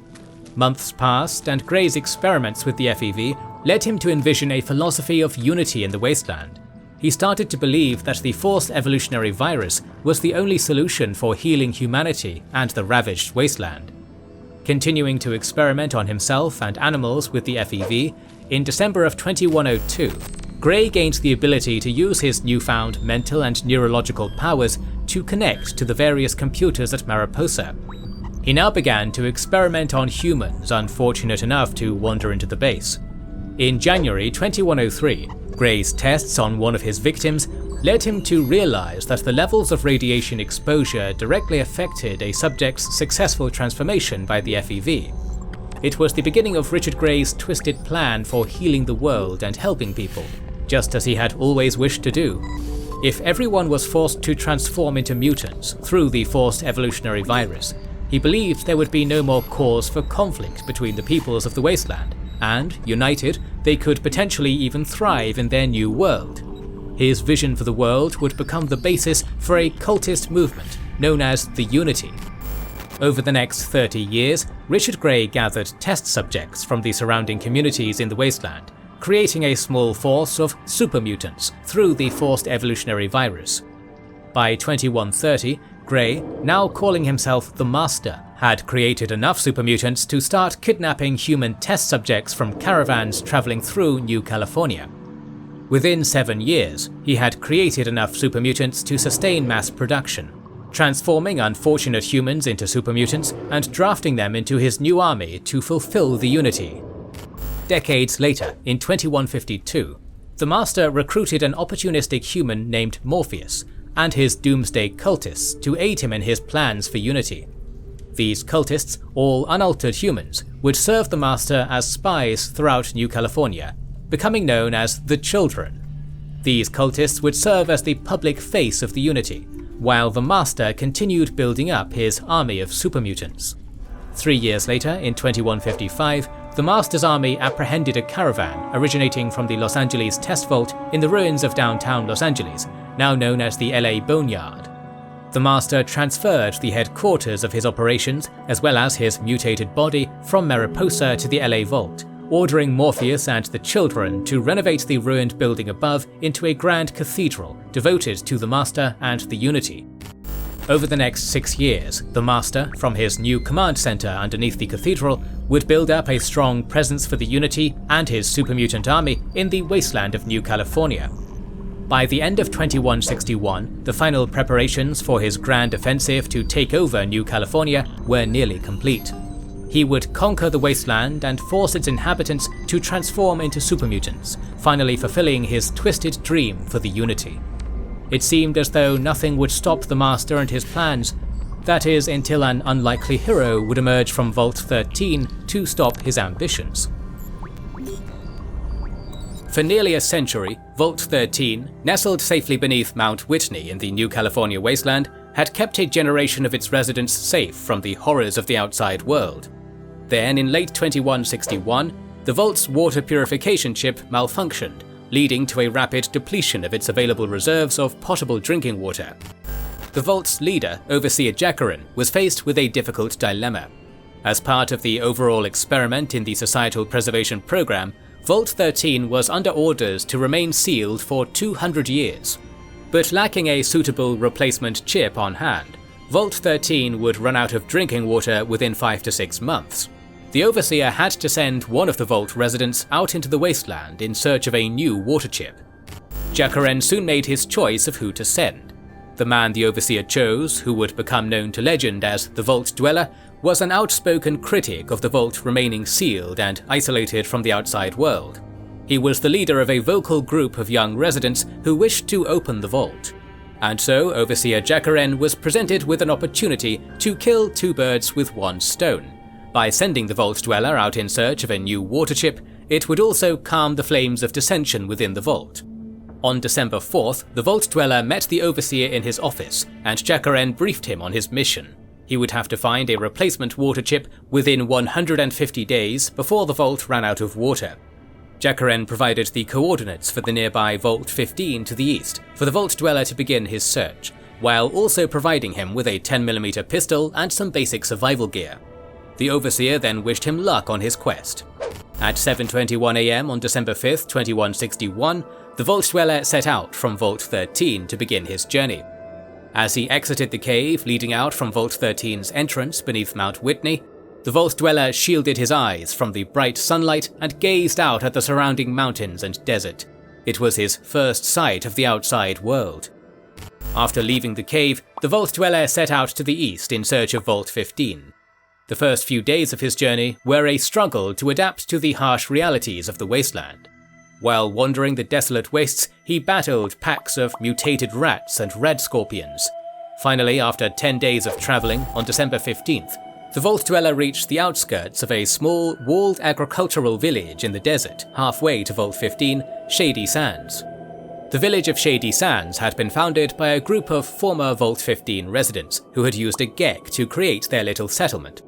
Months passed, and Gray's experiments with the FEV led him to envision a philosophy of unity in the Wasteland. He started to believe that the Forced Evolutionary Virus was the only solution for healing humanity and the ravaged Wasteland. Continuing to experiment on himself and animals with the FEV, in December of 2102, Gray gained the ability to use his newfound mental and neurological powers to connect to the various computers at Mariposa. He now began to experiment on humans unfortunate enough to wander into the base. In January 2103, Gray's tests on one of his victims led him to realize that the levels of radiation exposure directly affected a subject's successful transformation by the FEV. It was the beginning of Richard Gray's twisted plan for healing the world and helping people, just as he had always wished to do. If everyone was forced to transform into mutants through the Forced Evolutionary Virus, he believed there would be no more cause for conflict between the peoples of the Wasteland, and, united, they could potentially even thrive in their new world. His vision for the world would become the basis for a cultist movement known as the Unity. Over the next 30 years, Richard Gray gathered test subjects from the surrounding communities in the Wasteland, creating a small force of Super Mutants through the Forced Evolutionary Virus. By 2130, Gray, now calling himself the Master, had created enough Super Mutants to start kidnapping human test subjects from caravans traveling through New California. Within 7 years, he had created enough Super Mutants to sustain mass production, transforming unfortunate humans into Super Mutants and drafting them into his new army to fulfill the Unity. Decades later, in 2152, the Master recruited an opportunistic human named Morpheus and his doomsday cultists to aid him in his plans for Unity. These cultists, all unaltered humans, would serve the Master as spies throughout New California, becoming known as the Children. These cultists would serve as the public face of the Unity, while the Master continued building up his army of Super Mutants. 3 years later, in 2155, the Master's army apprehended a caravan originating from the Los Angeles Test Vault in the ruins of downtown Los Angeles, now known as the LA Boneyard. The Master transferred the headquarters of his operations, as well as his mutated body, from Mariposa to the LA Vault, ordering Morpheus and the Children to renovate the ruined building above into a grand cathedral devoted to the Master and the Unity. Over the next 6 years, the Master, from his new command center underneath the cathedral, would build up a strong presence for the Unity and his super mutant army in the wasteland of New California. By the end of 2161, the final preparations for his grand offensive to take over New California were nearly complete. He would conquer the wasteland and force its inhabitants to transform into super mutants, finally fulfilling his twisted dream for the Unity. It seemed as though nothing would stop the Master and his plans, That is, until an unlikely hero would emerge from Vault 13 to stop his ambitions. For nearly a century, Vault 13, nestled safely beneath Mount Whitney in the New California Wasteland, had kept a generation of its residents safe from the horrors of the outside world. Then, in late 2161, the Vault's water purification chip malfunctioned, leading to a rapid depletion of its available reserves of potable drinking water. The Vault's leader, Overseer Jackarin, was faced with a difficult dilemma. As part of the overall experiment in the Societal Preservation Program, Vault 13 was under orders to remain sealed for 200 years. But lacking a suitable replacement chip on hand, Vault 13 would run out of drinking water within 5 to 6 months. The Overseer had to send one of the Vault residents out into the wasteland in search of a new water chip. Jackarin soon made his choice of who to send. The man the Overseer chose, who would become known to legend as the Vault Dweller, was an outspoken critic of the Vault remaining sealed and isolated from the outside world. He was the leader of a vocal group of young residents who wished to open the Vault. And so Overseer Jackarin was presented with an opportunity to kill two birds with one stone. By sending the Vault Dweller out in search of a new water chip, it would also calm the flames of dissension within the Vault. On December 4th, the Vault Dweller met the Overseer in his office, and Jackarin briefed him on his mission. He would have to find a replacement water chip within 150 days before the Vault ran out of water. Jackarin provided the coordinates for the nearby Vault 15 to the east for the Vault Dweller to begin his search, while also providing him with a 10mm pistol and some basic survival gear. The Overseer then wished him luck on his quest. At 7:21 AM on December 5th, 2161, the Vault Dweller set out from Vault 13 to begin his journey. As he exited the cave leading out from Vault 13's entrance beneath Mount Whitney, the Vault Dweller shielded his eyes from the bright sunlight and gazed out at the surrounding mountains and desert. It was his first sight of the outside world. After leaving the cave, the Vault Dweller set out to the east in search of Vault 15. The first few days of his journey were a struggle to adapt to the harsh realities of the wasteland. While wandering the desolate wastes, he battled packs of mutated rats and red scorpions. Finally, after 10 days of travelling, on December 15th, the Vault Dweller reached the outskirts of a small, walled agricultural village in the desert, halfway to Vault 15, Shady Sands. The village of Shady Sands had been founded by a group of former Vault 15 residents who had used a GEC to create their little settlement.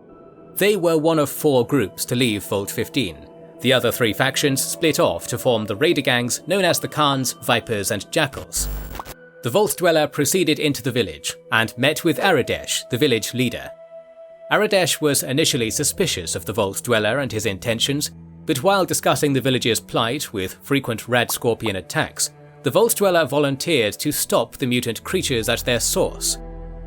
They were one of 4 groups to leave Vault 15. The other 3 factions split off to form the raider gangs known as the Khans, Vipers, and Jackals. The Vault Dweller proceeded into the village and met with Aradesh, the village leader. Aradesh was initially suspicious of the Vault Dweller and his intentions, but while discussing the village's plight with frequent red scorpion attacks, the Vault Dweller volunteered to stop the mutant creatures at their source.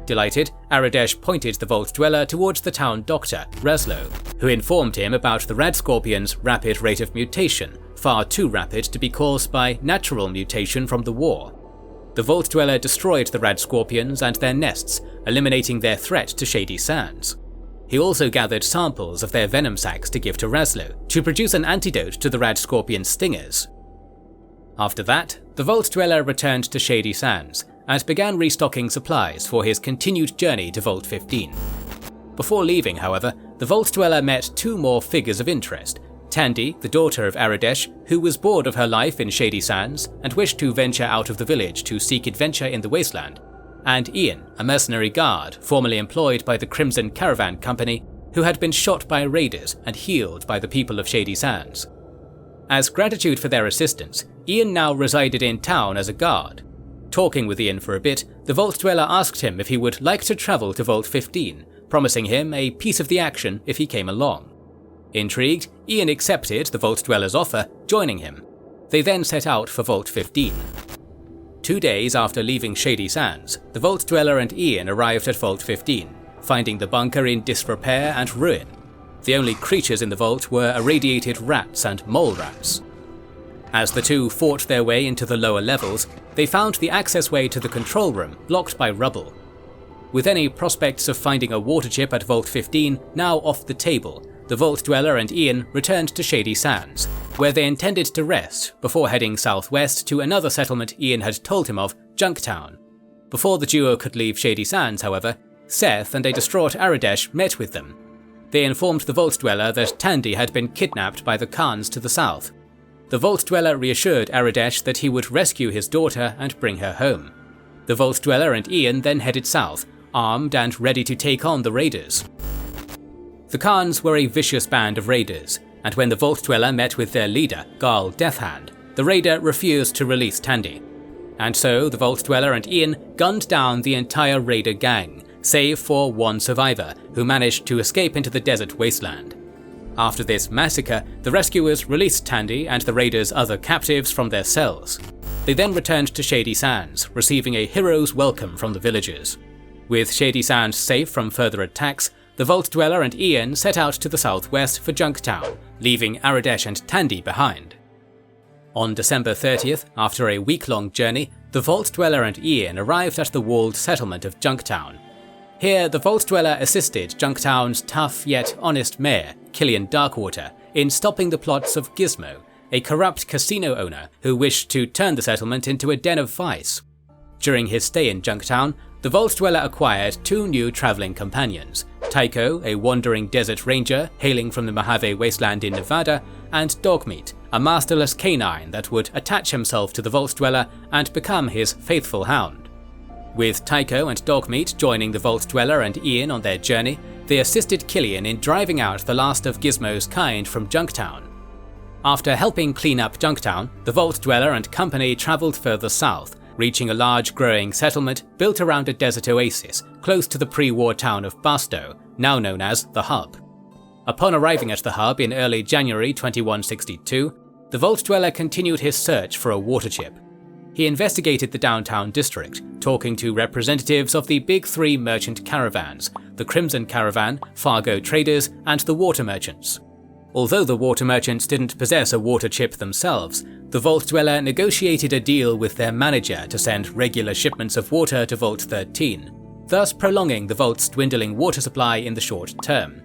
Delighted, Aradesh pointed the Vault Dweller towards the town doctor, Reslo, who informed him about the red scorpion's rapid rate of mutation, far too rapid to be caused by natural mutation from the war. The Vault Dweller destroyed the red scorpions and their nests, eliminating their threat to Shady Sands. He also gathered samples of their venom sacs to give to Reslo, to produce an antidote to the red scorpion stingers. After that, the Vault Dweller returned to Shady Sands, and began restocking supplies for his continued journey to Vault 15. Before leaving, however, the Vault Dweller met 2 more figures of interest: Tandy, the daughter of Aradesh, who was bored of her life in Shady Sands and wished to venture out of the village to seek adventure in the wasteland, and Ian, a mercenary guard formerly employed by the Crimson Caravan Company, who had been shot by raiders and healed by the people of Shady Sands. As gratitude for their assistance, Ian now resided in town as a guard. Talking with Ian for a bit, the Vault Dweller asked him if he would like to travel to Vault 15, promising him a piece of the action if he came along. Intrigued, Ian accepted the Vault Dweller's offer, joining him. They then set out for Vault 15. 2 days after leaving Shady Sands, the Vault Dweller and Ian arrived at Vault 15, finding the bunker in disrepair and ruin. The only creatures in the vault were irradiated rats and mole rats. As the two fought their way into the lower levels, they found the accessway to the control room blocked by rubble. With any prospects of finding a water chip at Vault 15 now off the table, the Vault Dweller and Ian returned to Shady Sands, where they intended to rest before heading southwest to another settlement Ian had told him of, Junktown. Before the duo could leave Shady Sands, however, Seth and a distraught Aradesh met with them. They informed the Vault Dweller that Tandy had been kidnapped by the Khans to the south. The Vault Dweller reassured Aradesh that he would rescue his daughter and bring her home. The Vault Dweller and Ian then headed south, armed and ready to take on the raiders. The Khans were a vicious band of raiders, and when the Vault Dweller met with their leader, Garl Deathhand, the raider refused to release Tandy. And so the Vault Dweller and Ian gunned down the entire raider gang, save for one survivor, who managed to escape into the desert wasteland. After this massacre, the rescuers released Tandy and the raiders' other captives from their cells. They then returned to Shady Sands, receiving a hero's welcome from the villagers. With Shady Sands safe from further attacks, the Vault Dweller and Ian set out to the southwest for Junktown, leaving Aradesh and Tandy behind. On December 30th, after a week-long journey, the Vault Dweller and Ian arrived at the walled settlement of Junktown. Here, the Vault Dweller assisted Junktown's tough yet honest mayor, Killian Darkwater, in stopping the plots of Gizmo, a corrupt casino owner who wished to turn the settlement into a den of vice. During his stay in Junktown, the Vault Dweller acquired two new traveling companions, Tycho, a wandering desert ranger hailing from the Mojave Wasteland in Nevada, and Dogmeat, a masterless canine that would attach himself to the Vault Dweller and become his faithful hound. With Tycho and Dogmeat joining the Vault Dweller and Ian on their journey, they assisted Killian in driving out the last of Gizmo's kind from Junktown. After helping clean up Junktown, the Vault Dweller and company travelled further south, reaching a large growing settlement built around a desert oasis close to the pre-war town of Barstow, now known as The Hub. Upon arriving at The Hub in early January 2162, the Vault Dweller continued his search for a water chip. He investigated the downtown district, talking to representatives of the big three merchant caravans, the Crimson Caravan, Fargo Traders, and the Water Merchants. Although the Water Merchants didn't possess a water chip themselves, the Vault Dweller negotiated a deal with their manager to send regular shipments of water to Vault 13, thus prolonging the Vault's dwindling water supply in the short term.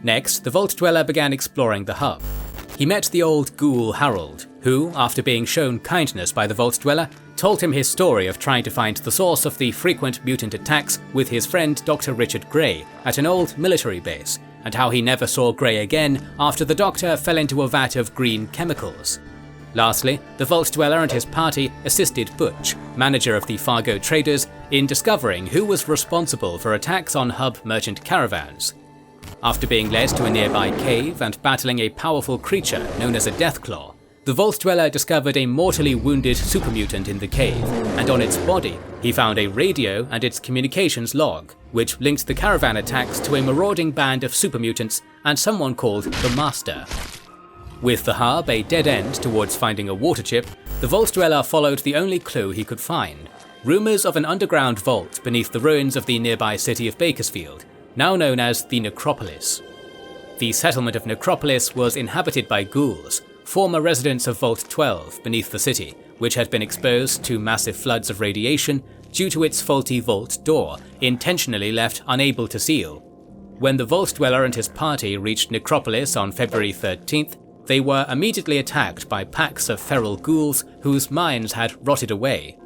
Next, the Vault Dweller began exploring the hub. He met the old ghoul Harold, who, after being shown kindness by the Vault Dweller, told him his story of trying to find the source of the frequent mutant attacks with his friend Dr. Richard Gray at an old military base, and how he never saw Gray again after the Doctor fell into a vat of green chemicals. Lastly, the Vault Dweller and his party assisted Butch, manager of the Fargo Traders, in discovering who was responsible for attacks on hub merchant caravans. After being led to a nearby cave and battling a powerful creature known as a Deathclaw, the Vault Dweller discovered a mortally wounded super mutant in the cave, and on its body he found a radio and its communications log, which linked the caravan attacks to a marauding band of super mutants and someone called the Master. With the hub a dead end towards finding a water chip, the Vault Dweller followed the only clue he could find: rumours of an underground vault beneath the ruins of the nearby city of Bakersfield, now known as the Necropolis. The settlement of Necropolis was inhabited by ghouls, former residents of Vault 12 beneath the city, which had been exposed to massive floods of radiation due to its faulty vault door, intentionally left unable to seal. When the Vault Dweller and his party reached Necropolis on February 13th, they were immediately attacked by packs of feral ghouls whose minds had rotted away.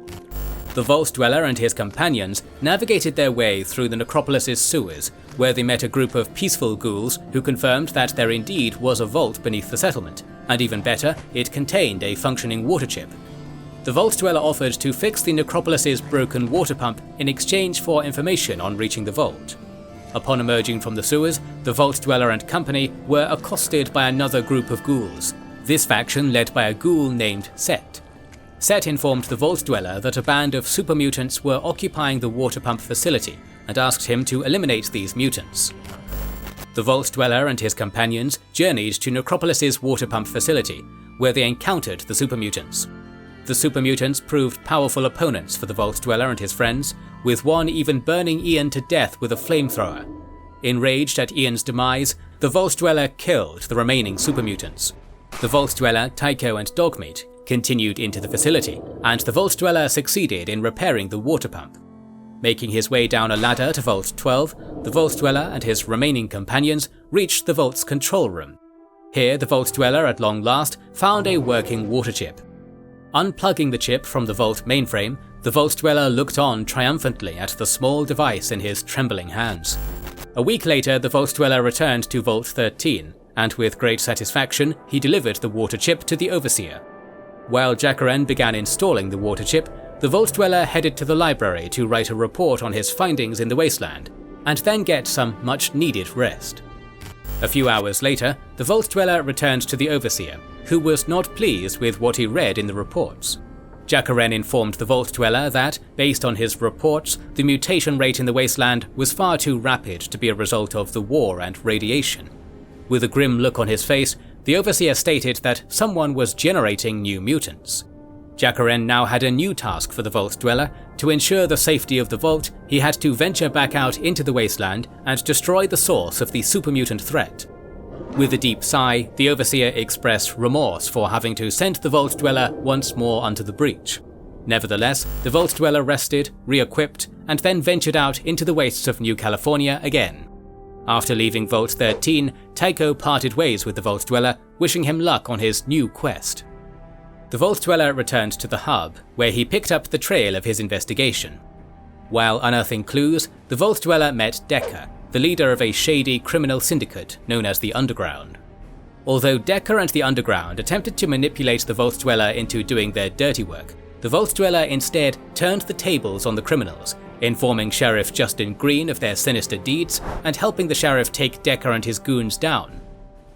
The Vault Dweller and his companions navigated their way through the Necropolis's sewers, where they met a group of peaceful ghouls who confirmed that there indeed was a vault beneath the settlement, and even better, it contained a functioning water chip. The Vault Dweller offered to fix the Necropolis's broken water pump in exchange for information on reaching the vault. Upon emerging from the sewers, the Vault Dweller and company were accosted by another group of ghouls, this faction led by a ghoul named Set. Set informed the Vault Dweller that a band of super mutants were occupying the water pump facility and asked him to eliminate these mutants. The Vault Dweller and his companions journeyed to Necropolis's water pump facility, where they encountered the super mutants. The super mutants proved powerful opponents for the Vault Dweller and his friends, with one even burning Ian to death with a flamethrower. Enraged at Ian's demise, the Vault Dweller killed the remaining super mutants. The Vault Dweller, Tycho and Dogmeat continued into the facility, and the Vault Dweller succeeded in repairing the water pump. Making his way down a ladder to Vault 12, the Vault Dweller and his remaining companions reached the Vault's control room. Here, the Vault Dweller at long last found a working water chip. Unplugging the chip from the Vault mainframe, The Vault Dweller looked on triumphantly at the small device in his trembling hands. A week later, the Vault Dweller returned to Vault 13, and with great satisfaction, he delivered the water chip to the Overseer. While Jacaren began installing the water chip, the Vault Dweller headed to the library to write a report on his findings in the Wasteland, and then get some much-needed rest. A few hours later, the Vault Dweller returned to the Overseer, who was not pleased with what he read in the reports. Jacaren informed the Vault Dweller that, based on his reports, the mutation rate in the Wasteland was far too rapid to be a result of the war and radiation. With a grim look on his face, the Overseer stated that someone was generating new mutants. Jacaren now had a new task for the Vault Dweller. To ensure the safety of the Vault, he had to venture back out into the Wasteland and destroy the source of the super mutant threat. With a deep sigh, the Overseer expressed remorse for having to send the Vault Dweller once more onto the breach. Nevertheless, the Vault Dweller rested, re-equipped, and then ventured out into the wastes of New California again. After leaving Vault 13, Tycho parted ways with the Vault Dweller, wishing him luck on his new quest. The Vault Dweller returned to the hub, where he picked up the trail of his investigation. While unearthing clues, the Vault Dweller met Decker, the leader of a shady criminal syndicate known as the Underground. Although Decker and the Underground attempted to manipulate the Vault Dweller into doing their dirty work, the Vault Dweller instead turned the tables on the criminals, informing Sheriff Justin Green of their sinister deeds and helping the sheriff take Decker and his goons down.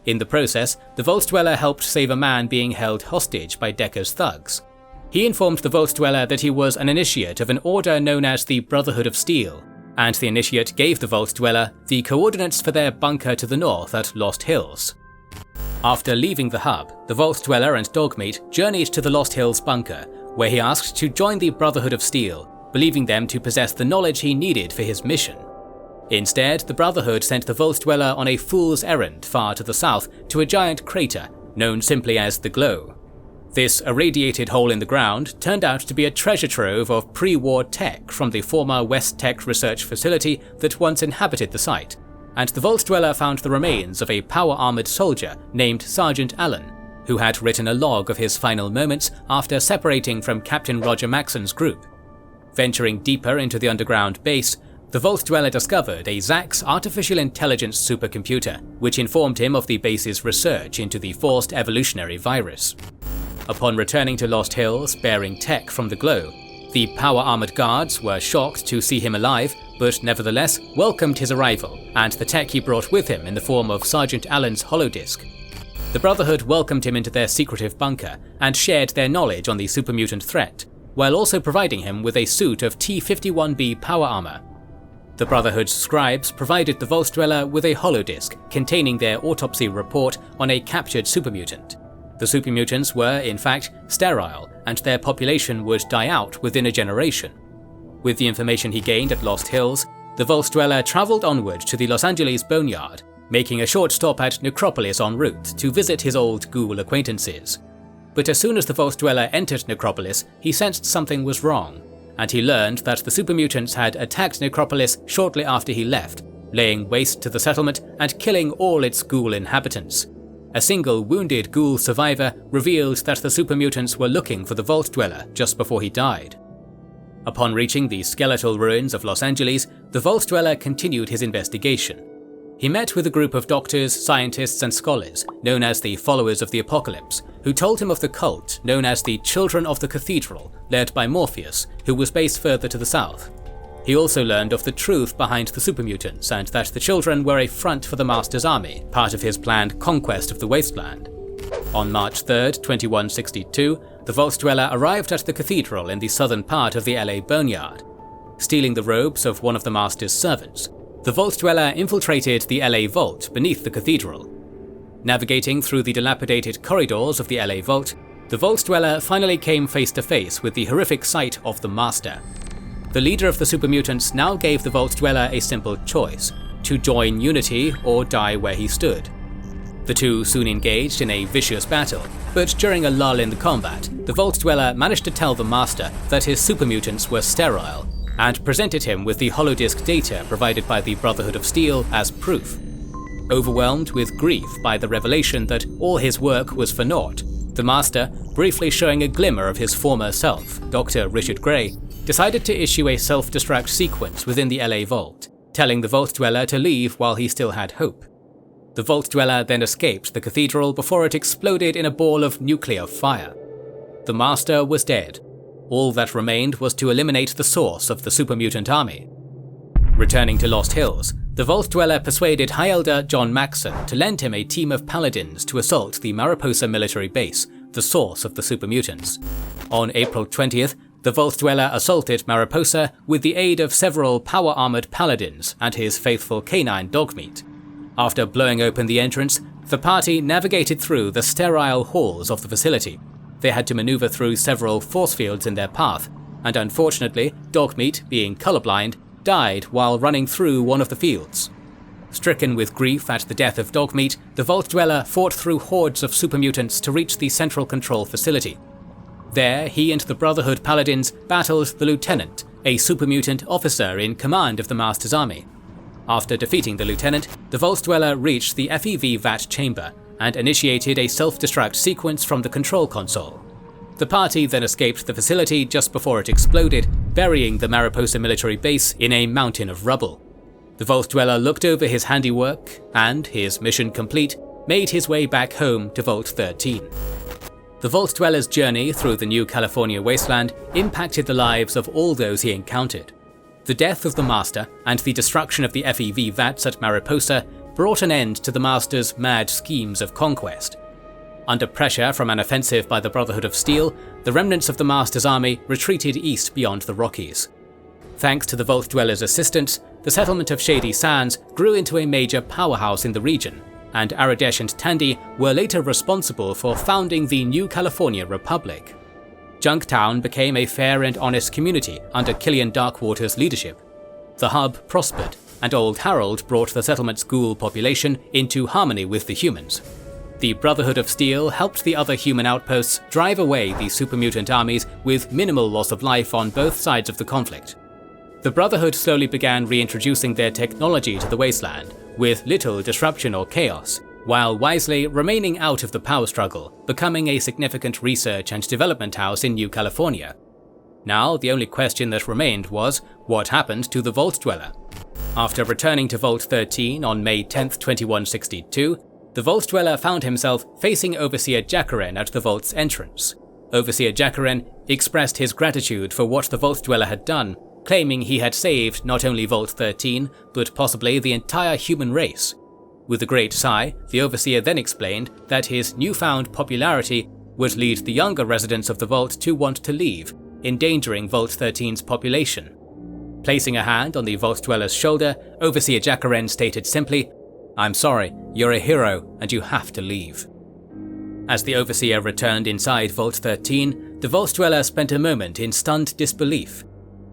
In the process, the Vault Dweller helped save a man being held hostage by Decker's thugs. He informed the Vault Dweller that he was an initiate of an order known as the Brotherhood of Steel, and the initiate gave the Vault Dweller the coordinates for their bunker to the north at Lost Hills. After leaving the hub, the Vault Dweller and Dogmeat journeyed to the Lost Hills bunker, where he asked to join the Brotherhood of Steel, believing them to possess the knowledge he needed for his mission. Instead, the Brotherhood sent the Vault Dweller on a fool's errand far to the south to a giant crater known simply as the Glow. This irradiated hole in the ground turned out to be a treasure trove of pre-war tech from the former West-Tec research facility that once inhabited the site, and the Vault Dweller found the remains of a power-armored soldier named Sergeant Allen, who had written a log of his final moments after separating from Captain Roger Maxon's group. Venturing deeper into the underground base, the Vault Dweller discovered a Zax artificial intelligence supercomputer, which informed him of the base's research into the Forced Evolutionary Virus. Upon returning to Lost Hills bearing tech from the Glow, the power-armored guards were shocked to see him alive, but nevertheless welcomed his arrival and the tech he brought with him in the form of Sergeant Allen's holodisk. The Brotherhood welcomed him into their secretive bunker and shared their knowledge on the super mutant threat, while also providing him with a suit of T-51B power armor. The Brotherhood's scribes provided the Vault Dweller with a holodisk containing their autopsy report on a captured super mutant. The super mutants were, in fact, sterile, and their population would die out within a generation. With the information he gained at Lost Hills, the Vault Dweller travelled onward to the Los Angeles Boneyard, making a short stop at Necropolis en route to visit his old ghoul acquaintances. But as soon as the Vault Dweller entered Necropolis, he sensed something was wrong, and he learned that the super mutants had attacked Necropolis shortly after he left, laying waste to the settlement and killing all its ghoul inhabitants. A single wounded ghoul survivor revealed that the super mutants were looking for the Vault Dweller just before he died. Upon reaching the skeletal ruins of Los Angeles, the Vault Dweller continued his investigation. He met with a group of doctors, scientists, and scholars known as the Followers of the Apocalypse, who told him of the cult known as the Children of the Cathedral, led by Morpheus, who was based further to the south. He also learned of the truth behind the super mutants and that the children were a front for the Master's army, part of his planned conquest of the Wasteland. On March 3, 2162, the Vault Dweller arrived at the cathedral in the southern part of the LA Boneyard. Stealing the robes of one of the Master's servants, the Vault Dweller infiltrated the LA Vault beneath the cathedral. Navigating through the dilapidated corridors of the LA Vault, the Vault Dweller finally came face to face with the horrific sight of the Master. The leader of the super mutants now gave the Vault Dweller a simple choice: to join Unity or die where he stood. The two soon engaged in a vicious battle, but during a lull in the combat, the Vault Dweller managed to tell the Master that his super mutants were sterile, and presented him with the holodisk data provided by the Brotherhood of Steel as proof. Overwhelmed with grief by the revelation that all his work was for naught, the Master, briefly showing a glimmer of his former self, Dr. Richard Gray, decided to issue a self-destruct sequence within the LA Vault, telling the Vault Dweller to leave while he still had hope. The Vault Dweller then escaped the cathedral before it exploded in a ball of nuclear fire. The Master was dead. All that remained was to eliminate the source of the Super Mutant army. Returning to Lost Hills, the Vault Dweller persuaded High Elder John Maxson to lend him a team of paladins to assault the Mariposa military base, the source of the Super Mutants. On April 20th, the Vault Dweller assaulted Mariposa with the aid of several power-armored paladins and his faithful canine Dogmeat. After blowing open the entrance, the party navigated through the sterile halls of the facility. They had to maneuver through several force fields in their path, and unfortunately, Dogmeat, being colorblind, died while running through one of the fields. Stricken with grief at the death of Dogmeat, the Vault Dweller fought through hordes of super mutants to reach the central control facility. There, he and the Brotherhood paladins battled the Lieutenant, a super mutant officer in command of the Master's army. After defeating the Lieutenant, the Vault Dweller reached the FEV VAT chamber and initiated a self-destruct sequence from the control console. The party then escaped the facility just before it exploded, burying the Mariposa military base in a mountain of rubble. The Vault Dweller looked over his handiwork and, his mission complete, made his way back home to Vault 13. The Vault Dweller's journey through the New California Wasteland impacted the lives of all those he encountered. The death of the Master and the destruction of the FEV VATs at Mariposa brought an end to the Master's mad schemes of conquest. Under pressure from an offensive by the Brotherhood of Steel, the remnants of the Master's army retreated east beyond the Rockies. Thanks to the Vault Dweller's assistance, the settlement of Shady Sands grew into a major powerhouse in the region, and Aradesh and Tandy were later responsible for founding the New California Republic. Junktown became a fair and honest community under Killian Darkwater's leadership. The hub prospered, and Old Harold brought the settlement's ghoul population into harmony with the humans. The Brotherhood of Steel helped the other human outposts drive away the super mutant armies with minimal loss of life on both sides of the conflict. The Brotherhood slowly began reintroducing their technology to the Wasteland, with little disruption or chaos, while wisely remaining out of the power struggle, becoming a significant research and development house in New California. Now, the only question that remained was, what happened to the Vault Dweller? After returning to Vault 13 on May 10, 2162, the Vault Dweller found himself facing Overseer Jacaren at the Vault's entrance. Overseer Jacaren expressed his gratitude for what the Vault Dweller had done, claiming he had saved not only Vault 13, but possibly the entire human race. With a great sigh, the Overseer then explained that his newfound popularity would lead the younger residents of the Vault to want to leave, endangering Vault 13's population. Placing a hand on the Vault Dweller's shoulder, Overseer Jacaren stated simply, "I'm sorry, you're a hero and you have to leave." As the Overseer returned inside Vault 13, the Vault Dweller spent a moment in stunned disbelief.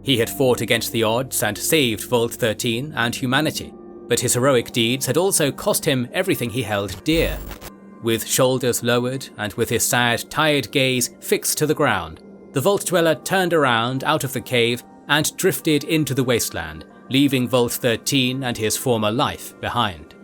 He had fought against the odds and saved Vault 13 and humanity, but his heroic deeds had also cost him everything he held dear. With shoulders lowered and with his sad, tired gaze fixed to the ground, the Vault Dweller turned around out of the cave and drifted into the Wasteland, leaving Vault 13 and his former life behind.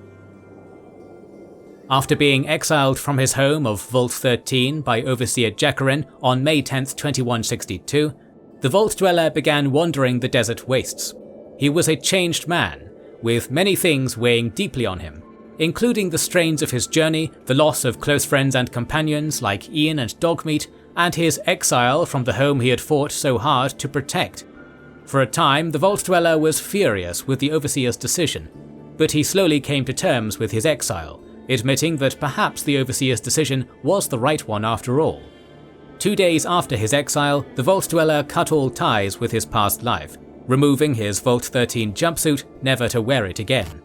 After being exiled from his home of Vault 13 by Overseer Jacaren on May 10, 2162, the Vault Dweller began wandering the desert wastes. He was a changed man, with many things weighing deeply on him, including the strains of his journey, the loss of close friends and companions like Ian and Dogmeat, and his exile from the home he had fought so hard to protect. For a time, the Vault Dweller was furious with the Overseer's decision, but he slowly came to terms with his exile, admitting that perhaps the Overseer's decision was the right one after all. 2 days after his exile, the Vault Dweller cut all ties with his past life, removing his Vault 13 jumpsuit never to wear it again.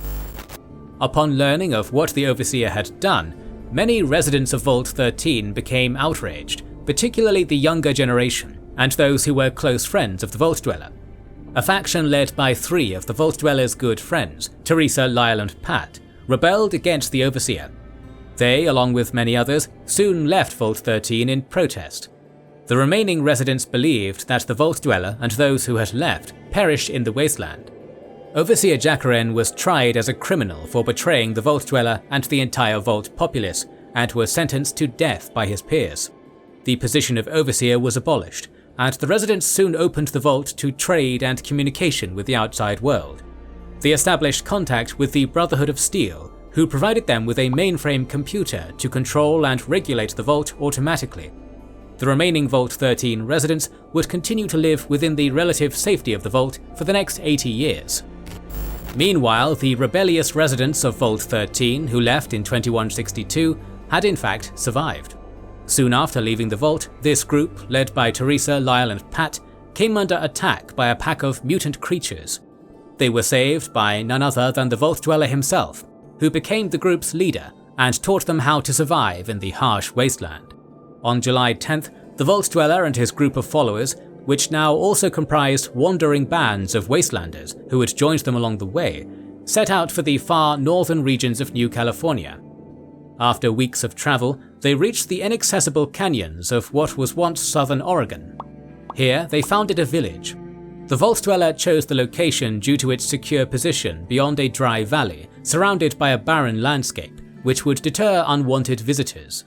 Upon learning of what the Overseer had done, many residents of Vault 13 became outraged, particularly the younger generation and those who were close friends of the Vault Dweller. A faction led by 3 of the Vault Dweller's good friends, Teresa, Lyle and Pat, rebelled against the Overseer. They, along with many others, soon left Vault 13 in protest. The remaining residents believed that the Vault Dweller and those who had left perished in the Wasteland. Overseer Jacaren was tried as a criminal for betraying the Vault Dweller and the entire Vault populace, and was sentenced to death by his peers. The position of Overseer was abolished, and the residents soon opened the vault to trade and communication with the outside world. They established contact with the Brotherhood of Steel, who provided them with a mainframe computer to control and regulate the vault automatically. The remaining Vault-13 residents would continue to live within the relative safety of the vault for the next 80 years. Meanwhile, the rebellious residents of Vault-13 who left in 2162 had in fact survived. Soon after leaving the vault, this group, led by Teresa, Lyle and Pat, came under attack by a pack of mutant creatures. They were saved by none other than the Vault Dweller himself, who became the group's leader and taught them how to survive in the harsh wasteland. On July 10th, the Vault Dweller and his group of followers, which now also comprised wandering bands of Wastelanders who had joined them along the way, set out for the far northern regions of New California. After weeks of travel, they reached the inaccessible canyons of what was once southern Oregon. Here, they founded a village. The Vault Dweller chose the location due to its secure position beyond a dry valley, surrounded by a barren landscape, which would deter unwanted visitors.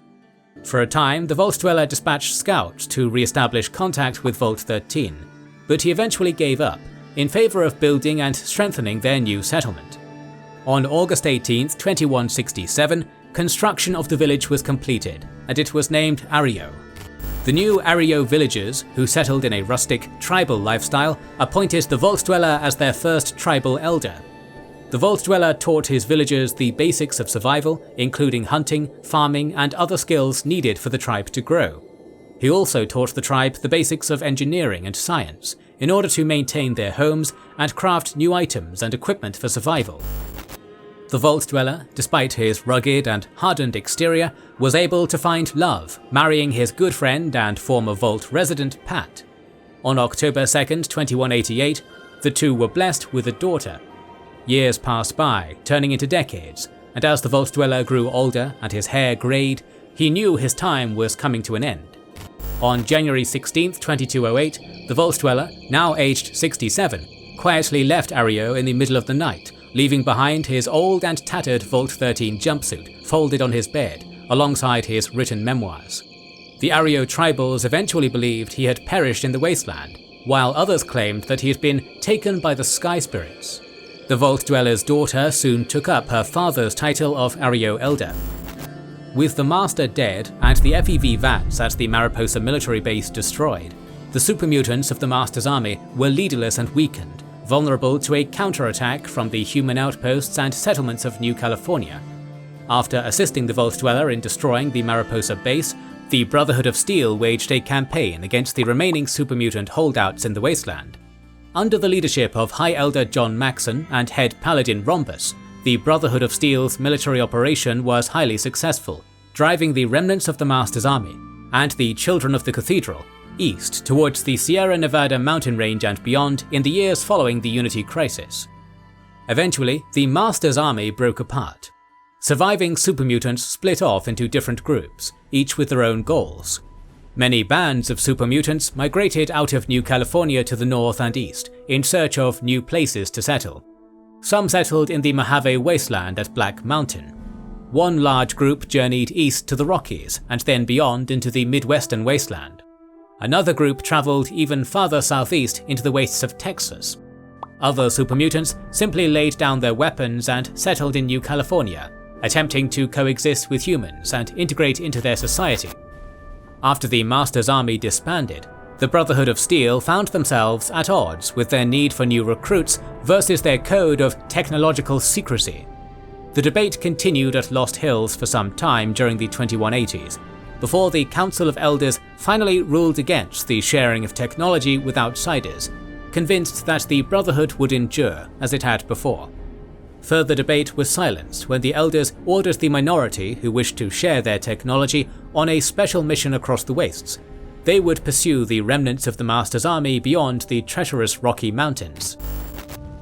For a time, the Vault Dweller dispatched scouts to re-establish contact with Vault-13, but he eventually gave up, in favor of building and strengthening their new settlement. On August 18, 2167, construction of the village was completed, and it was named Arrio. The new Arrio villagers, who settled in a rustic, tribal lifestyle, appointed the Vault Dweller as their first tribal elder. The Vault Dweller taught his villagers the basics of survival, including hunting, farming, and other skills needed for the tribe to grow. He also taught the tribe the basics of engineering and science, in order to maintain their homes and craft new items and equipment for survival. The Vault Dweller, despite his rugged and hardened exterior, was able to find love, marrying his good friend and former Vault resident Pat. On October 2nd, 2188, the two were blessed with a daughter. Years passed by, turning into decades, and as the Vault Dweller grew older and his hair greyed, he knew his time was coming to an end. On January 16, 2208, the Vault Dweller, now aged 67, quietly left Arrio in the middle of the night, leaving behind his old and tattered Vault-13 jumpsuit folded on his bed, alongside his written memoirs. The Arrio tribals eventually believed he had perished in the wasteland, while others claimed that he had been taken by the sky spirits. The Vault Dweller's daughter soon took up her father's title of Arrio Elder. With the Master dead and the FEV vats at the Mariposa military base destroyed, the Super Mutants of the Master's army were leaderless and weakened, vulnerable to a counterattack from the human outposts and settlements of New California. After assisting the Vault Dweller in destroying the Mariposa base, the Brotherhood of Steel waged a campaign against the remaining Super Mutant holdouts in the Wasteland. Under the leadership of High Elder John Maxon and Head Paladin Rhombus, the Brotherhood of Steel's military operation was highly successful, driving the remnants of the Master's army and the Children of the Cathedral east towards the Sierra Nevada mountain range and beyond in the years following the Unity Crisis. Eventually, the Master's army broke apart. Surviving Super Mutants split off into different groups, each with their own goals. Many bands of Super Mutants migrated out of New California to the north and east in search of new places to settle. Some settled in the Mojave Wasteland at Black Mountain. One large group journeyed east to the Rockies and then beyond into the Midwestern Wasteland. Another group traveled even farther southeast into the wastes of Texas. Other Super Mutants simply laid down their weapons and settled in New California, attempting to coexist with humans and integrate into their society. After the Master's army disbanded, the Brotherhood of Steel found themselves at odds with their need for new recruits versus their code of technological secrecy. The debate continued at Lost Hills for some time during the 2180s, before the Council of Elders finally ruled against the sharing of technology with outsiders, convinced that the Brotherhood would endure as it had before. Further debate was silenced when the Elders ordered the minority who wished to share their technology on a special mission across the wastes. They would pursue the remnants of the Master's army beyond the treacherous Rocky Mountains.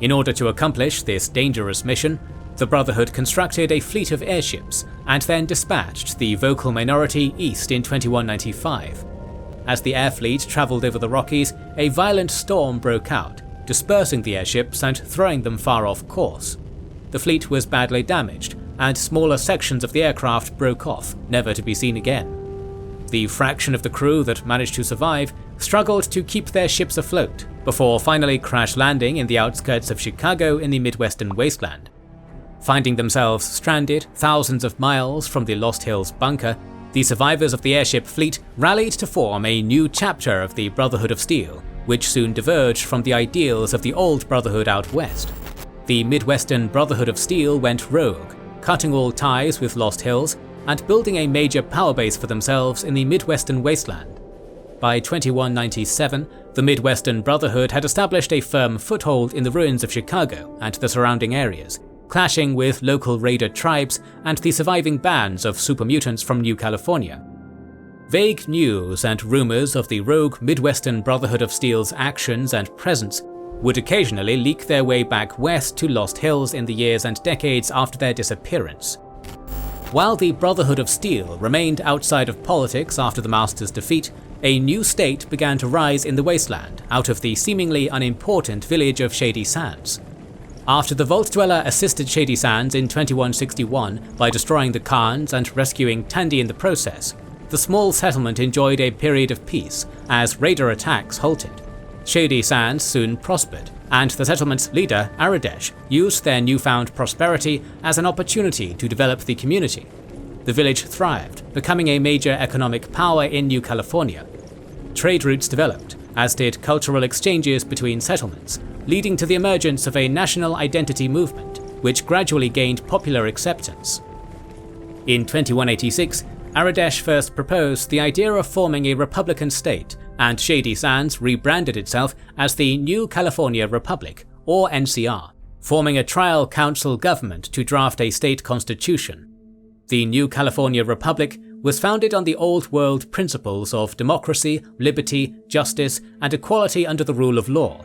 In order to accomplish this dangerous mission, the Brotherhood constructed a fleet of airships and then dispatched the vocal minority east in 2195. As the air fleet travelled over the Rockies, a violent storm broke out, dispersing the airships and throwing them far off course. The fleet was badly damaged, and smaller sections of the aircraft broke off, never to be seen again. The fraction of the crew that managed to survive struggled to keep their ships afloat before finally crash landing in the outskirts of Chicago in the Midwestern Wasteland. Finding themselves stranded thousands of miles from the Lost Hills bunker, the survivors of the airship fleet rallied to form a new chapter of the Brotherhood of Steel, which soon diverged from the ideals of the old Brotherhood out west. The Midwestern Brotherhood of Steel went rogue, cutting all ties with Lost Hills and building a major power base for themselves in the Midwestern Wasteland. By 2197, the Midwestern Brotherhood had established a firm foothold in the ruins of Chicago and the surrounding areas, clashing with local raider tribes and the surviving bands of Super Mutants from New California. Vague news and rumors of the rogue Midwestern Brotherhood of Steel's actions and presence would occasionally leak their way back west to Lost Hills in the years and decades after their disappearance. While the Brotherhood of Steel remained outside of politics after the Masters' defeat, a new state began to rise in the Wasteland out of the seemingly unimportant village of Shady Sands. After the Vault Dweller assisted Shady Sands in 2161 by destroying the Khans and rescuing Tandy in the process, the small settlement enjoyed a period of peace as raider attacks halted. Shady Sands soon prospered, and the settlement's leader, Aradesh, used their newfound prosperity as an opportunity to develop the community. The village thrived, becoming a major economic power in New California. Trade routes developed, as did cultural exchanges between settlements, leading to the emergence of a national identity movement, which gradually gained popular acceptance. In 2186, Aradesh first proposed the idea of forming a republican state, and Shady Sands rebranded itself as the New California Republic, or NCR, forming a trial council government to draft a state constitution. The New California Republic was founded on the old world principles of democracy, liberty, justice, and equality under the rule of law.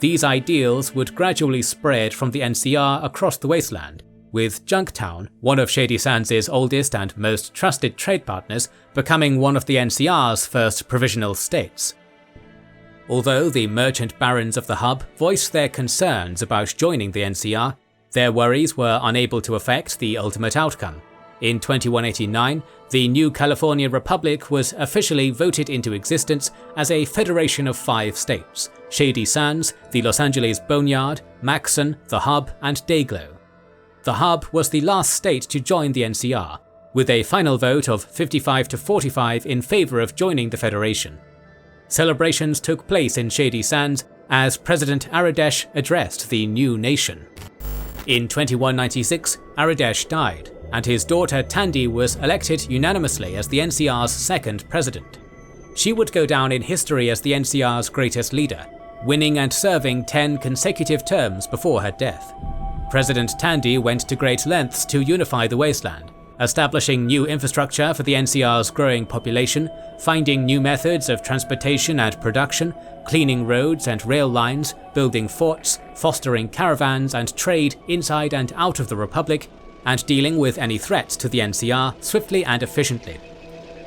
These ideals would gradually spread from the NCR across the Wasteland, with Junktown, one of Shady Sands' oldest and most trusted trade partners, becoming one of the NCR's first provisional states. Although the merchant barons of the hub voiced their concerns about joining the NCR, their worries were unable to affect the ultimate outcome. In 2189, the New California Republic was officially voted into existence as a federation of 5 states: Shady Sands, the Los Angeles Boneyard, Maxon, the Hub, and Dayglow. The Hub was the last state to join the NCR, with a final vote of 55 to 45 in favor of joining the Federation. Celebrations took place in Shady Sands as President Aradesh addressed the new nation. In 2196, Aradesh died, and his daughter Tandy was elected unanimously as the NCR's second president. She would go down in history as the NCR's greatest leader, winning and serving 10 consecutive terms before her death. President Tandy went to great lengths to unify the Wasteland, establishing new infrastructure for the NCR's growing population, finding new methods of transportation and production, cleaning roads and rail lines, building forts, fostering caravans and trade inside and out of the Republic, and dealing with any threats to the NCR swiftly and efficiently.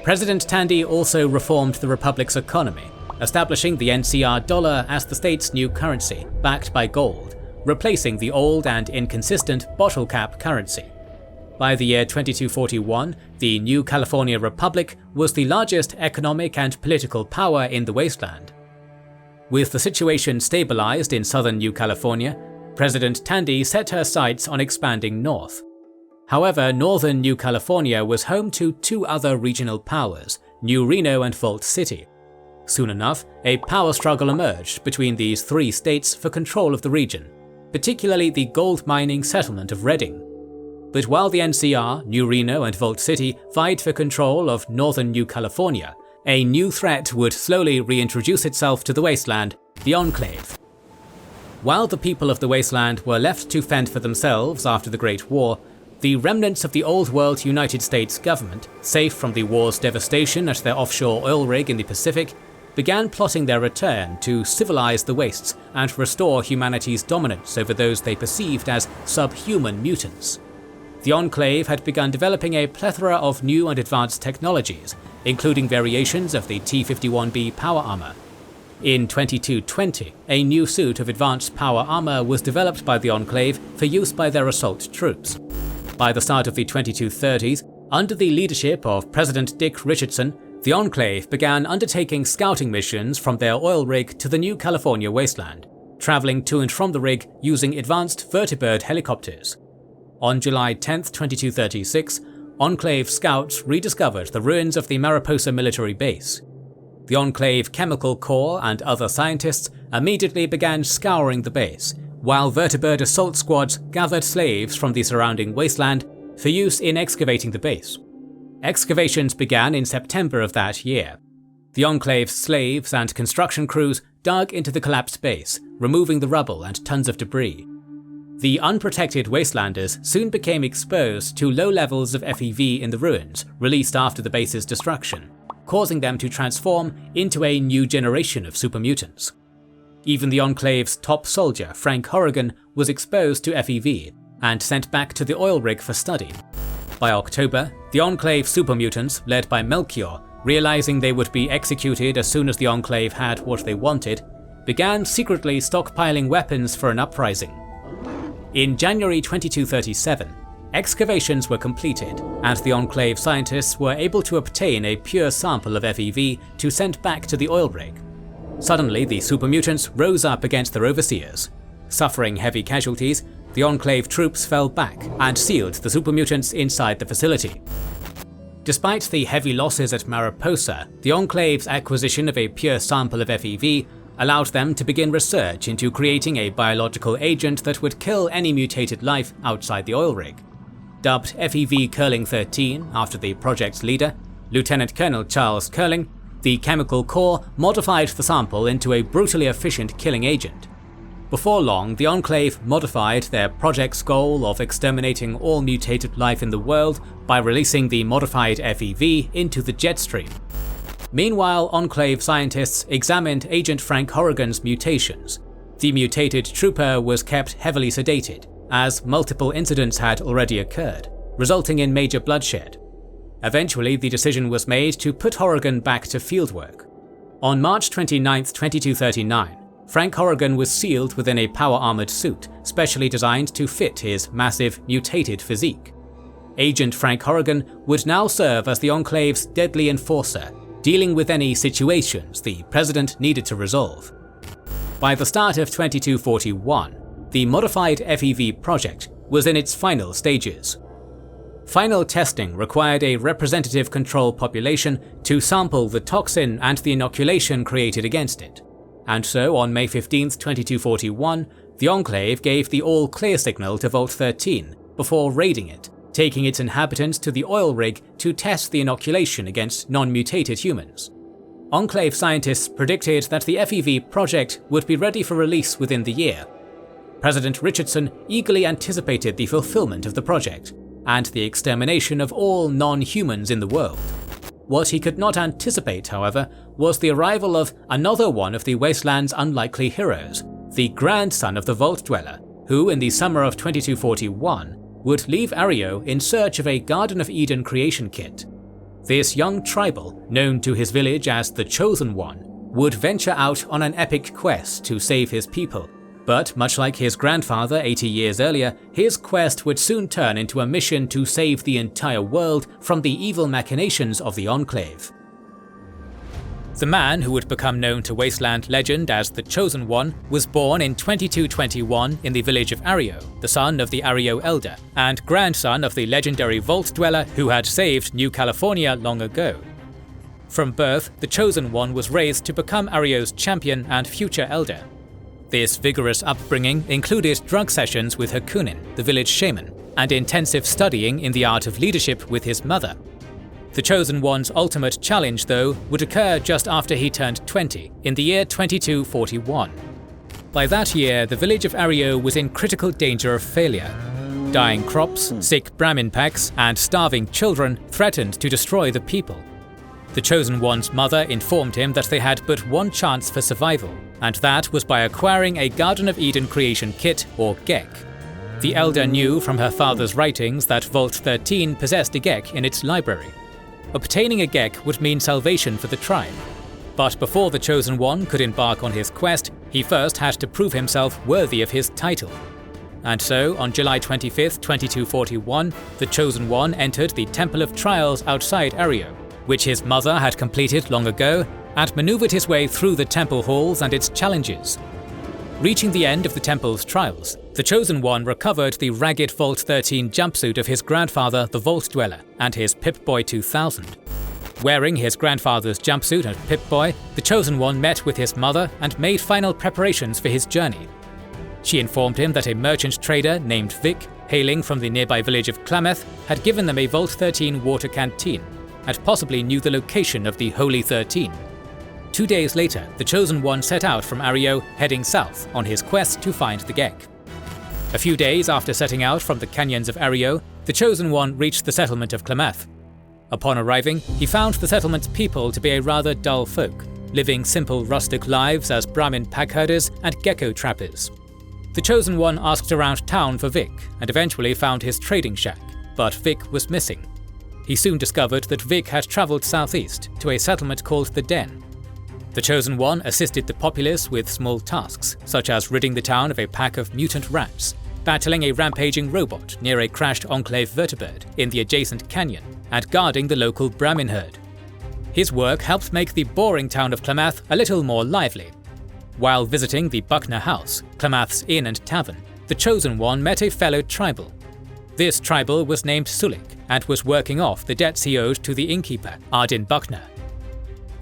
President Tandy also reformed the Republic's economy, establishing the NCR dollar as the state's new currency, backed by gold, replacing the old and inconsistent bottle cap currency. By the year 2241, the New California Republic was the largest economic and political power in the Wasteland. With the situation stabilized in southern New California, President Tandy set her sights on expanding north. However, northern New California was home to 2 other regional powers, New Reno and Vault City. Soon enough, a power struggle emerged between these 3 states for control of the region, particularly the gold mining settlement of Redding. But while the NCR, New Reno, and Vault City vied for control of northern New California, a new threat would slowly reintroduce itself to the Wasteland, the Enclave. While the people of the Wasteland were left to fend for themselves after the Great War, the remnants of the Old World United States government, safe from the war's devastation at their offshore oil rig in the Pacific, began plotting their return to civilize the wastes and restore humanity's dominance over those they perceived as subhuman mutants. The Enclave had begun developing a plethora of new and advanced technologies, including variations of the T-51B power armor. In 2220, a new suit of advanced power armor was developed by the Enclave for use by their assault troops. By the start of the 2230s, under the leadership of President Dick Richardson, The Enclave began undertaking scouting missions from their oil rig to the new California Wasteland, traveling to and from the rig using advanced vertibird helicopters. On July 10, 2236, Enclave scouts rediscovered the ruins of the Mariposa military base. The Enclave Chemical Corps and other scientists immediately began scouring the base, while vertibird assault squads gathered slaves from the surrounding wasteland for use in excavating the base. Excavations began in September of that year. The Enclave's slaves and construction crews dug into the collapsed base, removing the rubble and tons of debris. The unprotected wastelanders soon became exposed to low levels of FEV in the ruins released after the base's destruction, causing them to transform into a new generation of super mutants. Even the Enclave's top soldier, Frank Horrigan, was exposed to FEV and sent back to the oil rig for study. By October, the Enclave super mutants, led by Melchior, realizing they would be executed as soon as the Enclave had what they wanted, began secretly stockpiling weapons for an uprising. In January 2237, excavations were completed, and the Enclave scientists were able to obtain a pure sample of FEV to send back to the oil rig. Suddenly, the super mutants rose up against their overseers. Suffering heavy casualties, the Enclave troops fell back and sealed the super mutants inside the facility. Despite the heavy losses at Mariposa, the Enclave's acquisition of a pure sample of FEV allowed them to begin research into creating a biological agent that would kill any mutated life outside the oil rig. Dubbed FEV Curling 13 after the project's leader, Lieutenant Colonel Charles Curling, the Chemical Corps modified the sample into a brutally efficient killing agent. Before long, the Enclave modified their project's goal of exterminating all mutated life in the world by releasing the modified FEV into the jet stream. Meanwhile, Enclave scientists examined Agent Frank Horrigan's mutations. The mutated trooper was kept heavily sedated, as multiple incidents had already occurred, resulting in major bloodshed. Eventually, the decision was made to put Horrigan back to fieldwork. On March 29, 2239, Frank Horrigan was sealed within a power-armored suit, specially designed to fit his massive, mutated physique. Agent Frank Horrigan would now serve as the Enclave's deadly enforcer, dealing with any situations the President needed to resolve. By the start of 2241, the modified FEV project was in its final stages. Final testing required a representative control population to sample the toxin and the inoculation created against it. And so, on May 15, 2241, the Enclave gave the all-clear signal to Vault-13 before raiding it, taking its inhabitants to the oil rig to test the inoculation against non-mutated humans. Enclave scientists predicted that the FEV project would be ready for release within the year. President Richardson eagerly anticipated the fulfillment of the project, and the extermination of all non-humans in the world. What he could not anticipate, however, was the arrival of another one of the Wasteland's unlikely heroes, the grandson of the Vault Dweller, who in the summer of 2241 would leave Ario in search of a Garden of Eden creation kit. This young tribal, known to his village as the Chosen One, would venture out on an epic quest to save his people. But much like his grandfather 80 years earlier, his quest would soon turn into a mission to save the entire world from the evil machinations of the Enclave. The man who would become known to Wasteland legend as the Chosen One was born in 2221 in the village of Ario, the son of the Ario Elder, and grandson of the legendary Vault Dweller who had saved New California long ago. From birth, the Chosen One was raised to become Ario's champion and future elder. This vigorous upbringing included drug sessions with Hakunin, the village shaman, and intensive studying in the art of leadership with his mother. The Chosen One's ultimate challenge, though, would occur just after he turned 20, in the year 2241. By that year, the village of Ario was in critical danger of failure. Dying crops, sick Brahmin packs, and starving children threatened to destroy the people. The Chosen One's mother informed him that they had but one chance for survival, and that was by acquiring a Garden of Eden creation kit, or GECK. The Elder knew from her father's writings that Vault-13 possessed a GECK in its library. Obtaining a GECK would mean salvation for the tribe. But before the Chosen One could embark on his quest, he first had to prove himself worthy of his title. And so, on July 25, 2241, the Chosen One entered the Temple of Trials outside Ario, which his mother had completed long ago, and maneuvered his way through the temple halls and its challenges. Reaching the end of the temple's trials, the Chosen One recovered the ragged Vault-13 jumpsuit of his grandfather, the Vault Dweller, and his Pip-Boy 2000. Wearing his grandfather's jumpsuit and Pip-Boy, the Chosen One met with his mother and made final preparations for his journey. She informed him that a merchant trader named Vic, hailing from the nearby village of Klamath, had given them a Vault-13 water canteen, and possibly knew the location of the Holy 13. 2 days later, the Chosen One set out from Ario, heading south on his quest to find the Gek. A few days after setting out from the canyons of Ario, the Chosen One reached the settlement of Klamath. Upon arriving, he found the settlement's people to be a rather dull folk, living simple rustic lives as Brahmin packherders and gecko trappers. The Chosen One asked around town for Vic and eventually found his trading shack, but Vic was missing. He soon discovered that Vic had travelled southeast to a settlement called the Den. The Chosen One assisted the populace with small tasks, such as ridding the town of a pack of mutant rats, battling a rampaging robot near a crashed Enclave vertibird in the adjacent canyon, and guarding the local Brahmin herd. His work helped make the boring town of Klamath a little more lively. While visiting the Buckner House, Klamath's inn and tavern, the Chosen One met a fellow tribal. This tribal was named Sulik and was working off the debts he owed to the innkeeper, Ardin Buckner.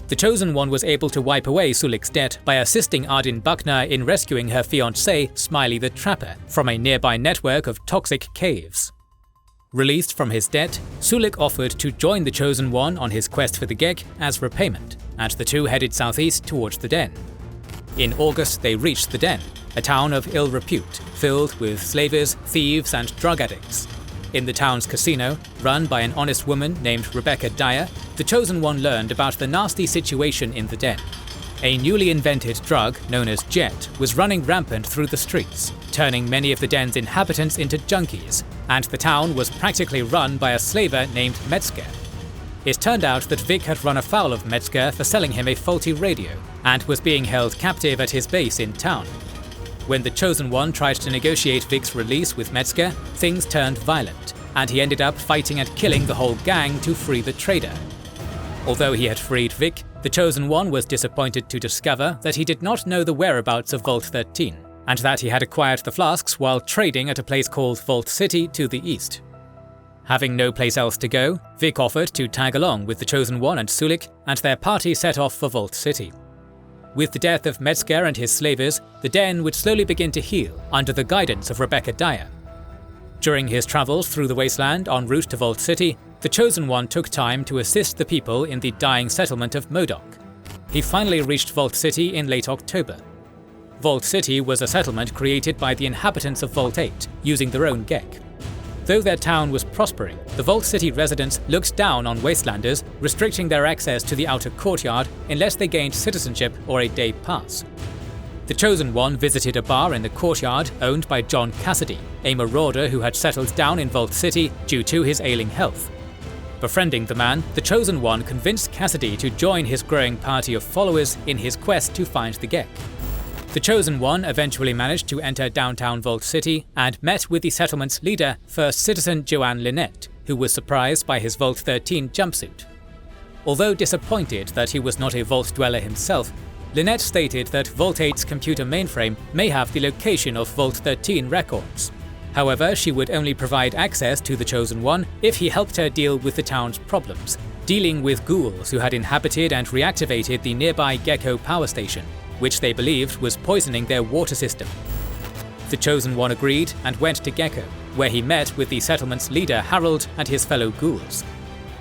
The Chosen One was able to wipe away Sulik's debt by assisting Ardin Buckner in rescuing her fiancé, Smiley the Trapper, from a nearby network of toxic caves. Released from his debt, Sulik offered to join the Chosen One on his quest for the Gek as repayment, and the two headed southeast towards the Den. In August, they reached the Den, a town of ill repute, filled with slavers, thieves, and drug addicts. In the town's casino, run by an honest woman named Rebecca Dyer, the Chosen One learned about the nasty situation in the Den. A newly invented drug known as Jet was running rampant through the streets, turning many of the Den's inhabitants into junkies, and the town was practically run by a slaver named Metzger. It turned out that Vic had run afoul of Metzger for selling him a faulty radio, and was being held captive at his base in town. When the Chosen One tried to negotiate Vic's release with Metzger, things turned violent, and he ended up fighting and killing the whole gang to free the trader. Although he had freed Vic, the Chosen One was disappointed to discover that he did not know the whereabouts of Vault-13, and that he had acquired the flasks while trading at a place called Vault City to the east. Having no place else to go, Vic offered to tag along with the Chosen One and Sulik, and their party set off for Vault City. With the death of Metzger and his slavers, the Den would slowly begin to heal under the guidance of Rebecca Dyer. During his travels through the Wasteland en route to Vault City, the Chosen One took time to assist the people in the dying settlement of Modoc. He finally reached Vault City in late October. Vault City was a settlement created by the inhabitants of Vault 8, using their own Gek. Though their town was prospering, the Vault City residents looked down on Wastelanders, restricting their access to the outer courtyard unless they gained citizenship or a day pass. The Chosen One visited a bar in the courtyard owned by John Cassidy, a marauder who had settled down in Vault City due to his ailing health. Befriending the man, the Chosen One convinced Cassidy to join his growing party of followers in his quest to find the Gek. The Chosen One eventually managed to enter downtown Vault City and met with the settlement's leader, First Citizen Joanne Lynette, who was surprised by his Vault-13 jumpsuit. Although disappointed that he was not a Vault Dweller himself, Lynette stated that Vault 8's computer mainframe may have the location of Vault-13 records. However, she would only provide access to the Chosen One if he helped her deal with the town's problems, dealing with ghouls who had inhabited and reactivated the nearby Gecko power station, which they believed was poisoning their water system. The Chosen One agreed and went to Gecko, where he met with the settlement's leader Harold and his fellow ghouls.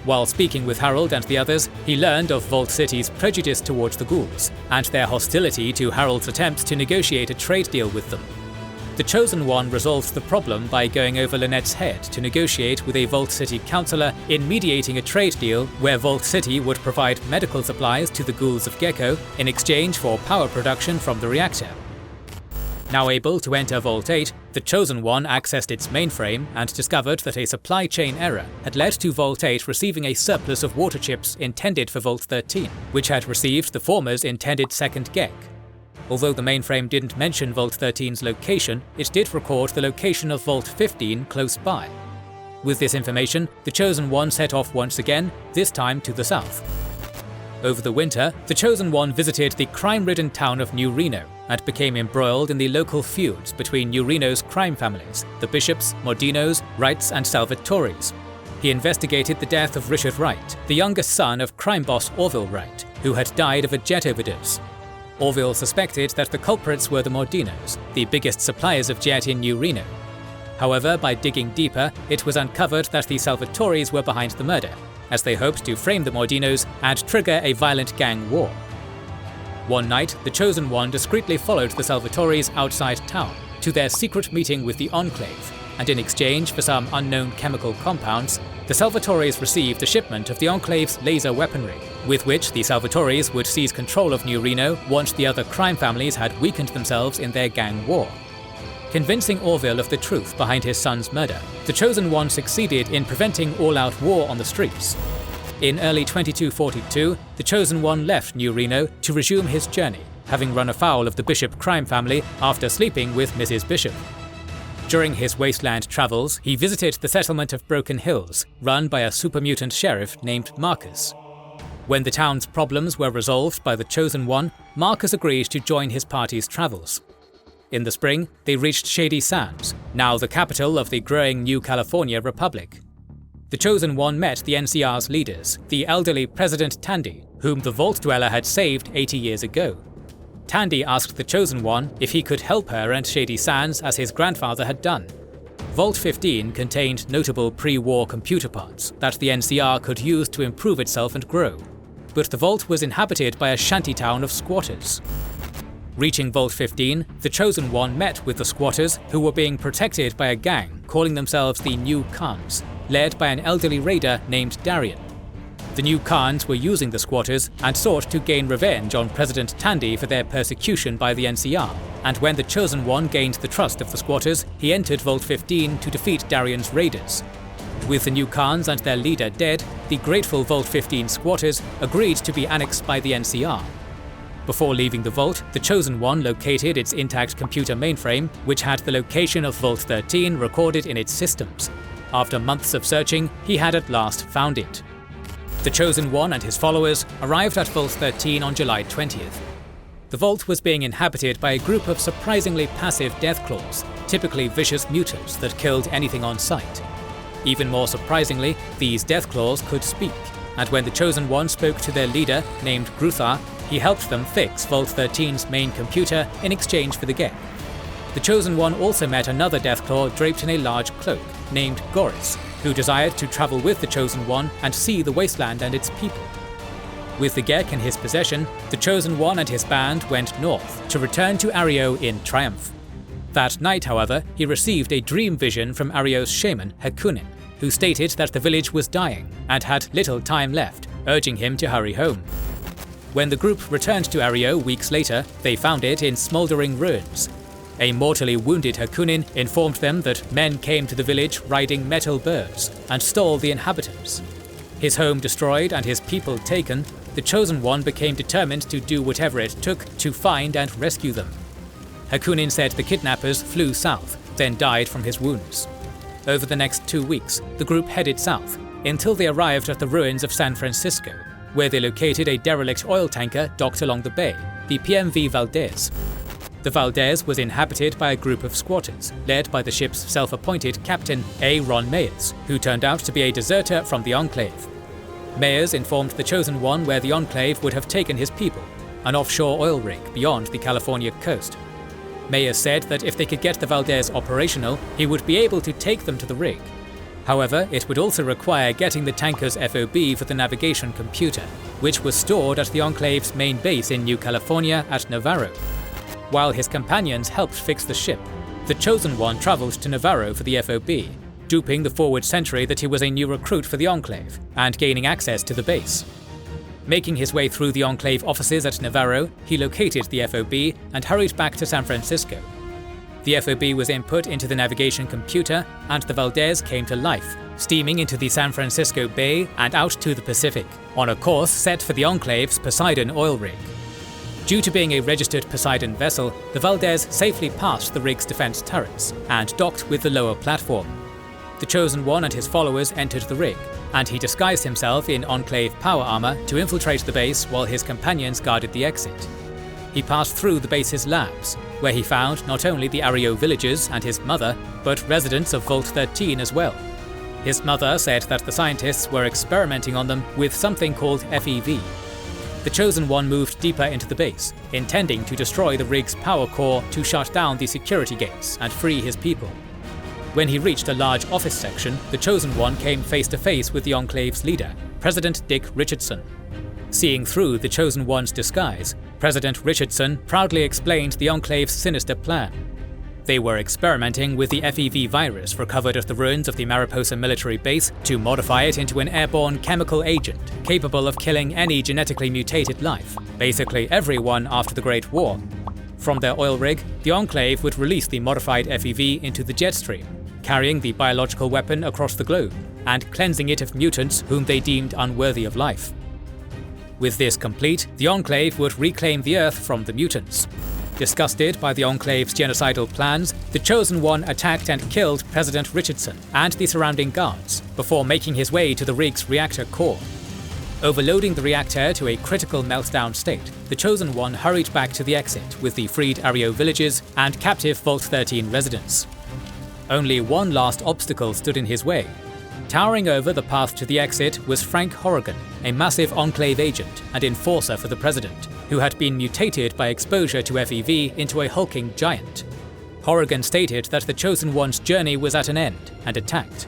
While speaking with Harold and the others, he learned of Vault City's prejudice towards the ghouls, and their hostility to Harold's attempts to negotiate a trade deal with them. The Chosen One resolved the problem by going over Lynette's head to negotiate with a Vault City councillor in mediating a trade deal where Vault City would provide medical supplies to the ghouls of Gecko in exchange for power production from the reactor. Now able to enter Vault 8, the Chosen One accessed its mainframe and discovered that a supply chain error had led to Vault 8 receiving a surplus of water chips intended for Vault 13, which had received the former's intended second Gek. Although the mainframe didn't mention Vault 13's location, it did record the location of Vault 15 close by. With this information, the Chosen One set off once again, this time to the south. Over the winter, the Chosen One visited the crime-ridden town of New Reno and became embroiled in the local feuds between New Reno's crime families, the Bishops, Mordinos, Wrights and Salvatoris. He investigated the death of Richard Wright, the youngest son of crime boss Orville Wright, who had died of a jet overdose. Orville suspected that the culprits were the Mordinos, the biggest suppliers of jet in New Reno. However, by digging deeper, it was uncovered that the Salvatoris were behind the murder, as they hoped to frame the Mordinos and trigger a violent gang war. One night, the Chosen One discreetly followed the Salvatoris outside town to their secret meeting with the Enclave, and in exchange for some unknown chemical compounds, the Salvatoris received a shipment of the Enclave's laser weaponry, with which the Salvatoris would seize control of New Reno once the other crime families had weakened themselves in their gang war. Convincing Orville of the truth behind his son's murder, the Chosen One succeeded in preventing all-out war on the streets. In early 2242, the Chosen One left New Reno to resume his journey, having run afoul of the Bishop crime family after sleeping with Mrs. Bishop. During his Wasteland travels, he visited the settlement of Broken Hills, run by a super mutant sheriff named Marcus. When the town's problems were resolved by the Chosen One, Marcus agreed to join his party's travels. In the spring, they reached Shady Sands, now the capital of the growing New California Republic. The Chosen One met the NCR's leaders, the elderly President Tandy, whom the Vault Dweller had saved 80 years ago. Tandy asked the Chosen One if he could help her and Shady Sands as his grandfather had done. Vault 15 contained notable pre-war computer parts that the NCR could use to improve itself and grow, but the vault was inhabited by a shantytown of squatters. Reaching Vault 15, the Chosen One met with the squatters, who were being protected by a gang calling themselves the New Khans, led by an elderly raider named Darien. The New Khans were using the squatters and sought to gain revenge on President Tandy for their persecution by the NCR, and when the Chosen One gained the trust of the squatters, he entered Vault 15 to defeat Darien's raiders. With the New Khans and their leader dead, the grateful Vault 15 squatters agreed to be annexed by the NCR. Before leaving the vault, the Chosen One located its intact computer mainframe, which had the location of Vault 13 recorded in its systems. After months of searching, he had at last found it. The Chosen One and his followers arrived at Vault 13 on July 20th. The vault was being inhabited by a group of surprisingly passive Deathclaws, typically vicious mutants that killed anything on sight. Even more surprisingly, these Deathclaws could speak, and when the Chosen One spoke to their leader, named Gruthar, he helped them fix Vault 13's main computer in exchange for the game. The Chosen One also met another Deathclaw draped in a large cloak, named Goris, who desired to travel with the Chosen One and see the Wasteland and its people. With the Gek in his possession, the Chosen One and his band went north to return to Ario in triumph. That night, however, he received a dream vision from Ario's shaman, Hakunin, who stated that the village was dying and had little time left, urging him to hurry home. When the group returned to Ario weeks later, they found it in smouldering ruins. A mortally wounded Hakunin informed them that men came to the village riding metal birds and stole the inhabitants. His home destroyed and his people taken, the Chosen One became determined to do whatever it took to find and rescue them. Hakunin said the kidnappers flew south, then died from his wounds. Over the next 2 weeks, the group headed south, until they arrived at the ruins of San Francisco, where they located a derelict oil tanker docked along the bay, the PMV Valdez. The Valdez was inhabited by a group of squatters, led by the ship's self-appointed captain A. Ron Meyers, who turned out to be a deserter from the Enclave. Meyers informed the Chosen One where the Enclave would have taken his people, an offshore oil rig beyond the California coast. Meyers said that if they could get the Valdez operational, he would be able to take them to the rig. However, it would also require getting the tanker's FOB for the navigation computer, which was stored at the Enclave's main base in New California at Navarro. While his companions helped fix the ship, the Chosen One traveled to Navarro for the FOB, duping the forward sentry that he was a new recruit for the Enclave, and gaining access to the base. Making his way through the Enclave offices at Navarro, he located the FOB and hurried back to San Francisco. The FOB was input into the navigation computer, and the Valdez came to life, steaming into the San Francisco Bay and out to the Pacific, on a course set for the Enclave's Poseidon oil rig. Due to being a registered Poseidon vessel, the Valdez safely passed the rig's defense turrets and docked with the lower platform. the Chosen One and his followers entered the rig, and he disguised himself in Enclave power armor to infiltrate the base while his companions guarded the exit. He passed through the base's labs, where he found not only the Ario villagers and his mother, but residents of Vault-13 as well. His mother said that the scientists were experimenting on them with something called FEV. The Chosen One moved deeper into the base, intending to destroy the rig's power core to shut down the security gates and free his people. When he reached a large office section, the Chosen One came face to face with the Enclave's leader, President Dick Richardson. Seeing through the Chosen One's disguise, President Richardson proudly explained the Enclave's sinister plan. They were experimenting with the FEV virus recovered at the ruins of the Mariposa military base to modify it into an airborne chemical agent capable of killing any genetically mutated life, basically everyone after the Great War. From their oil rig, the Enclave would release the modified FEV into the jet stream, carrying the biological weapon across the globe, and cleansing it of mutants whom they deemed unworthy of life. With this complete, the Enclave would reclaim the Earth from the mutants. Disgusted by the Enclave's genocidal plans, the Chosen One attacked and killed President Richardson and the surrounding guards, before making his way to the rig's reactor core. Overloading the reactor to a critical meltdown state, the Chosen One hurried back to the exit with the freed Ario villagers and captive Vault-13 residents. Only one last obstacle stood in his way. Towering over the path to the exit was Frank Horrigan, a massive Enclave agent and enforcer for the President, who had been mutated by exposure to FEV into a hulking giant. Horrigan stated that the Chosen One's journey was at an end and attacked.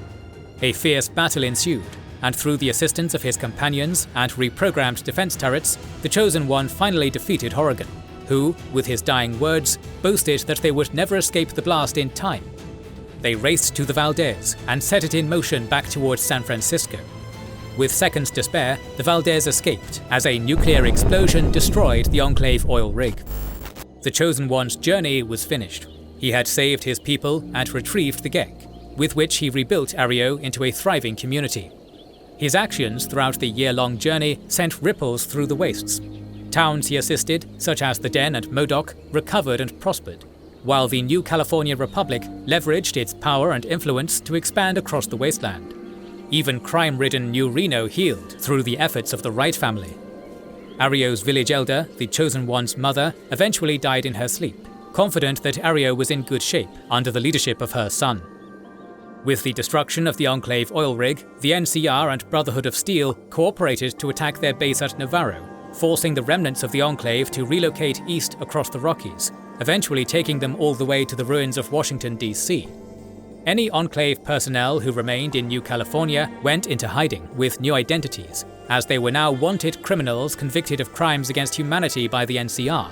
A fierce battle ensued, and through the assistance of his companions and reprogrammed defense turrets, the Chosen One finally defeated Horrigan, who, with his dying words, boasted that they would never escape the blast in time. They raced to the Valdez and set it in motion back towards San Francisco. With seconds to spare, the Valdez escaped as a nuclear explosion destroyed the Enclave oil rig. The Chosen One's journey was finished. He had saved his people and retrieved the Gek, with which he rebuilt Ario into a thriving community. His actions throughout the year-long journey sent ripples through the wastes. Towns he assisted, such as the Den and Modoc, recovered and prospered, while the New California Republic leveraged its power and influence to expand across the wasteland. Even crime-ridden New Reno healed through the efforts of the Wright family. Ario's village elder, the Chosen One's mother, eventually died in her sleep, confident that Ario was in good shape under the leadership of her son. With the destruction of the Enclave oil rig, the NCR and Brotherhood of Steel cooperated to attack their base at Navarro, forcing the remnants of the Enclave to relocate east across the Rockies, eventually taking them all the way to the ruins of Washington, D.C. Any Enclave personnel who remained in New California went into hiding with new identities, as they were now wanted criminals convicted of crimes against humanity by the NCR.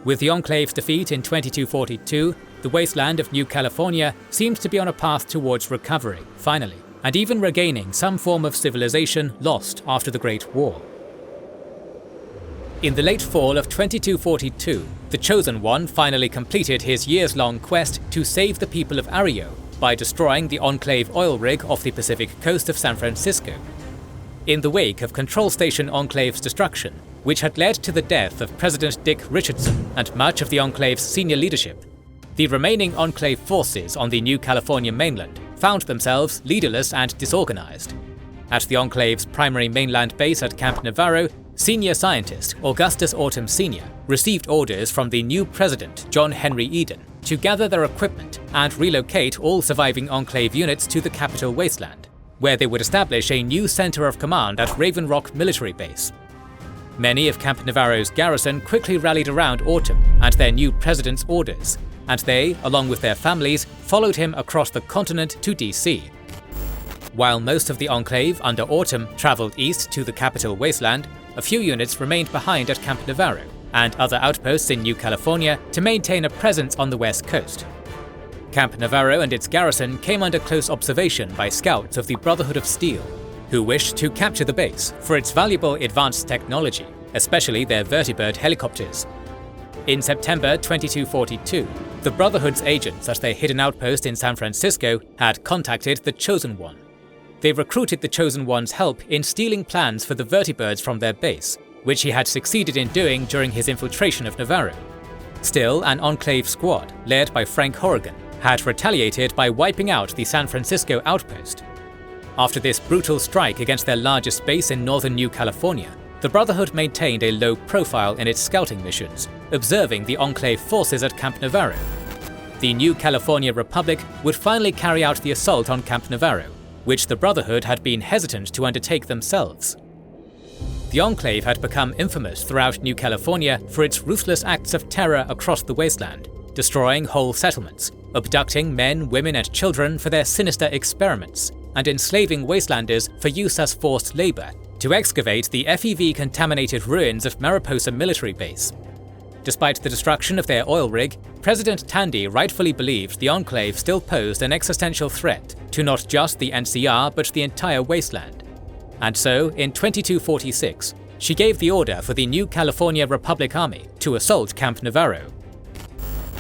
With the Enclave's defeat in 2242, the wasteland of New California seemed to be on a path towards recovery, finally, and even regaining some form of civilization lost after the Great War. In the late fall of 2242, the Chosen One finally completed his years-long quest to save the people of Ario by destroying the Enclave oil rig off the Pacific coast of San Francisco. In the wake of Control Station Enclave's destruction, which had led to the death of President Dick Richardson and much of the Enclave's senior leadership, the remaining Enclave forces on the New California mainland found themselves leaderless and disorganized. At the Enclave's primary mainland base at Camp Navarro, senior scientist Augustus Autumn Sr. received orders from the new president, John Henry Eden, to gather their equipment and relocate all surviving Enclave units to the capital Wasteland, where they would establish a new center of command at Raven Rock Military Base. Many of Camp Navarro's garrison quickly rallied around Autumn and their new president's orders, and they, along with their families, followed him across the continent to DC. While most of the Enclave under Autumn traveled east to the capital Wasteland, a few units remained behind at Camp Navarro and other outposts in New California to maintain a presence on the west coast. Camp Navarro and its garrison came under close observation by scouts of the Brotherhood of Steel, who wished to capture the base for its valuable advanced technology, especially their vertibird helicopters. In September 2242, the Brotherhood's agents at their hidden outpost in San Francisco had contacted the Chosen One. They recruited the Chosen One's help in stealing plans for the vertibirds from their base, which he had succeeded in doing during his infiltration of Navarro. Still, an Enclave squad, led by Frank Horrigan, had retaliated by wiping out the San Francisco outpost. After this brutal strike against their largest base in northern New California, the Brotherhood maintained a low profile in its scouting missions, observing the Enclave forces at Camp Navarro. The New California Republic would finally carry out the assault on Camp Navarro, which the Brotherhood had been hesitant to undertake themselves. The Enclave had become infamous throughout New California for its ruthless acts of terror across the Wasteland, destroying whole settlements, abducting men, women, and children for their sinister experiments, and enslaving Wastelanders for use as forced labor to excavate the FEV-contaminated ruins of Mariposa military base. Despite the destruction of their oil rig, President Tandy rightfully believed the Enclave still posed an existential threat to not just the NCR but the entire Wasteland. And so, in 2246, she gave the order for the New California Republic Army to assault Camp Navarro.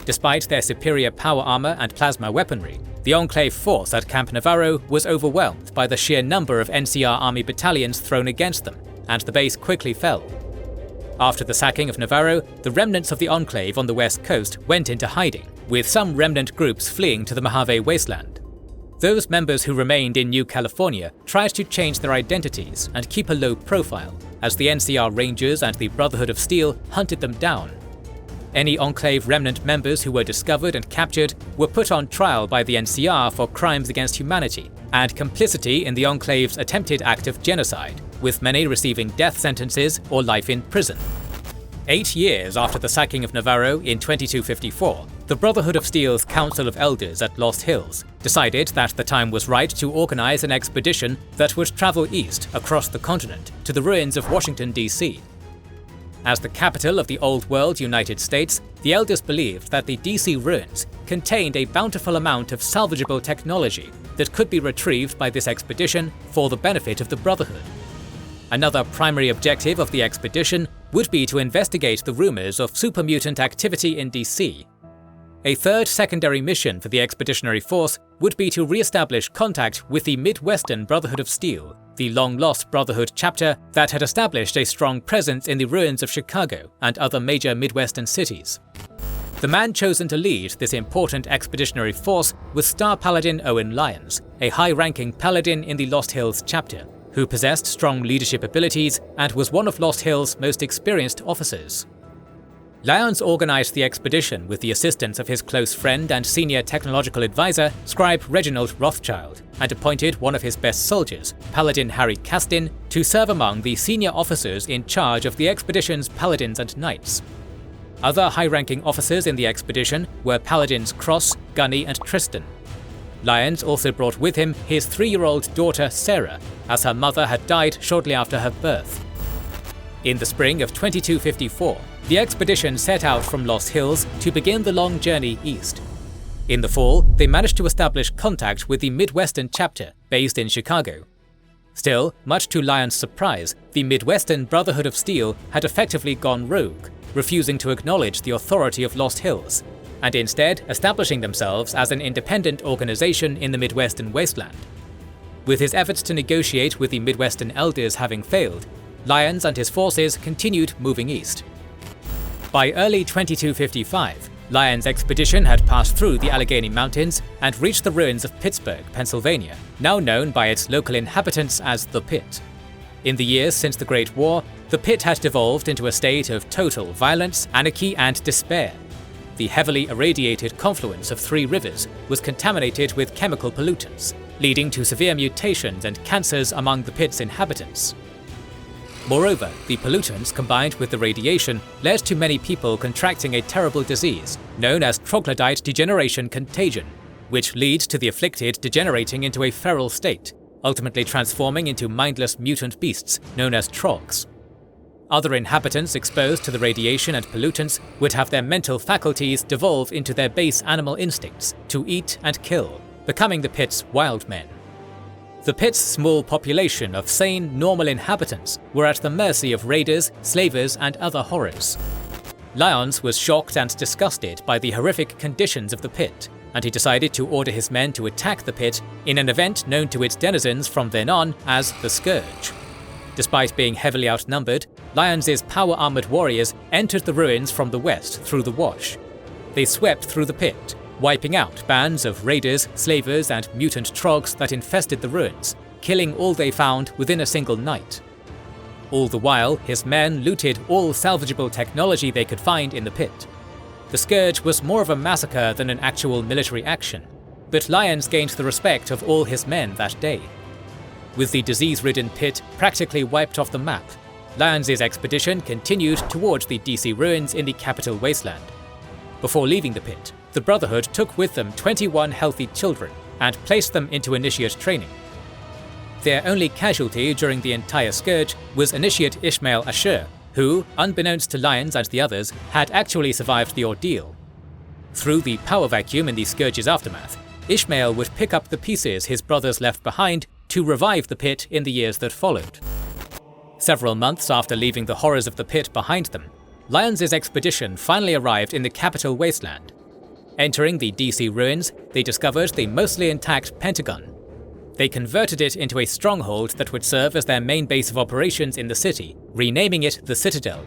Despite their superior power armor and plasma weaponry, the Enclave force at Camp Navarro was overwhelmed by the sheer number of NCR Army battalions thrown against them, and the base quickly fell. After the sacking of Navarro, the remnants of the Enclave on the west coast went into hiding, with some remnant groups fleeing to the Mojave Wasteland. Those members who remained in New California tried to change their identities and keep a low profile, as the NCR Rangers and the Brotherhood of Steel hunted them down. Any Enclave remnant members who were discovered and captured were put on trial by the NCR for crimes against humanity and complicity in the Enclave's attempted act of genocide, with many receiving death sentences or life in prison. 8 years after the sacking of Navarro in 2254, the Brotherhood of Steel's Council of Elders at Lost Hills decided that the time was right to organize an expedition that would travel east across the continent to the ruins of Washington, D.C. As the capital of the Old World United States, the Elders believed that the D.C. ruins contained a bountiful amount of salvageable technology that could be retrieved by this expedition for the benefit of the Brotherhood. Another primary objective of the expedition would be to investigate the rumors of super mutant activity in DC. A third secondary mission for the expeditionary force would be to re-establish contact with the Midwestern Brotherhood of Steel, the long-lost Brotherhood chapter that had established a strong presence in the ruins of Chicago and other major Midwestern cities. The man chosen to lead this important expeditionary force was Star Paladin Owen Lyons, a high-ranking paladin in the Lost Hills chapter, who possessed strong leadership abilities and was one of Lost Hills' most experienced officers. Lyons organized the expedition with the assistance of his close friend and senior technological advisor, Scribe Reginald Rothschild, and appointed one of his best soldiers, Paladin Harry Castin, to serve among the senior officers in charge of the expedition's paladins and knights. Other high-ranking officers in the expedition were Paladins Cross, Gunny, and Tristan. Lyons also brought with him his 3-year-old daughter Sarah, as her mother had died shortly after her birth. In the spring of 2254, the expedition set out from Lost Hills to begin the long journey east. In the fall, they managed to establish contact with the Midwestern chapter, based in Chicago. Still, much to Lyons' surprise, the Midwestern Brotherhood of Steel had effectively gone rogue, refusing to acknowledge the authority of Lost Hills, and instead establishing themselves as an independent organization in the Midwestern Wasteland. With his efforts to negotiate with the Midwestern Elders having failed, Lyons and his forces continued moving east. By early 2255, Lyons' expedition had passed through the Allegheny Mountains and reached the ruins of Pittsburgh, Pennsylvania, now known by its local inhabitants as the Pit. In the years since the Great War, the Pit had devolved into a state of total violence, anarchy, and despair. The heavily irradiated confluence of 3 rivers was contaminated with chemical pollutants, leading to severe mutations and cancers among the Pit's inhabitants. Moreover, the pollutants combined with the radiation led to many people contracting a terrible disease known as troglodyte degeneration contagion, which leads to the afflicted degenerating into a feral state, ultimately transforming into mindless mutant beasts known as trogs. Other inhabitants exposed to the radiation and pollutants would have their mental faculties devolve into their base animal instincts to eat and kill, becoming the Pit's wild men. The Pit's small population of sane, normal inhabitants were at the mercy of raiders, slavers, and other horrors. Lyons was shocked and disgusted by the horrific conditions of the Pit, and he decided to order his men to attack the Pit in an event known to its denizens from then on as the Scourge. Despite being heavily outnumbered, Lyons' power-armored warriors entered the ruins from the west through the Wash. They swept through the Pit, wiping out bands of raiders, slavers, and mutant trogs that infested the ruins, killing all they found within a single night. All the while, his men looted all salvageable technology they could find in the pit. The Scourge was more of a massacre than an actual military action, but Lyons gained the respect of all his men that day. With the disease-ridden pit practically wiped off the map, Lyons' expedition continued towards the DC ruins in the capital Wasteland. Before leaving the pit, the Brotherhood took with them 21 healthy children and placed them into initiate training. Their only casualty during the entire Scourge was Initiate Ishmael Ashur, who, unbeknownst to Lyons and the others, had actually survived the ordeal. Through the power vacuum in the Scourge's aftermath, Ishmael would pick up the pieces his brothers left behind to revive the pit in the years that followed. Several months after leaving the horrors of the pit behind them, Lyons' expedition finally arrived in the capital Wasteland. Entering the DC ruins, they discovered the mostly intact Pentagon. They converted it into a stronghold that would serve as their main base of operations in the city, renaming it the Citadel.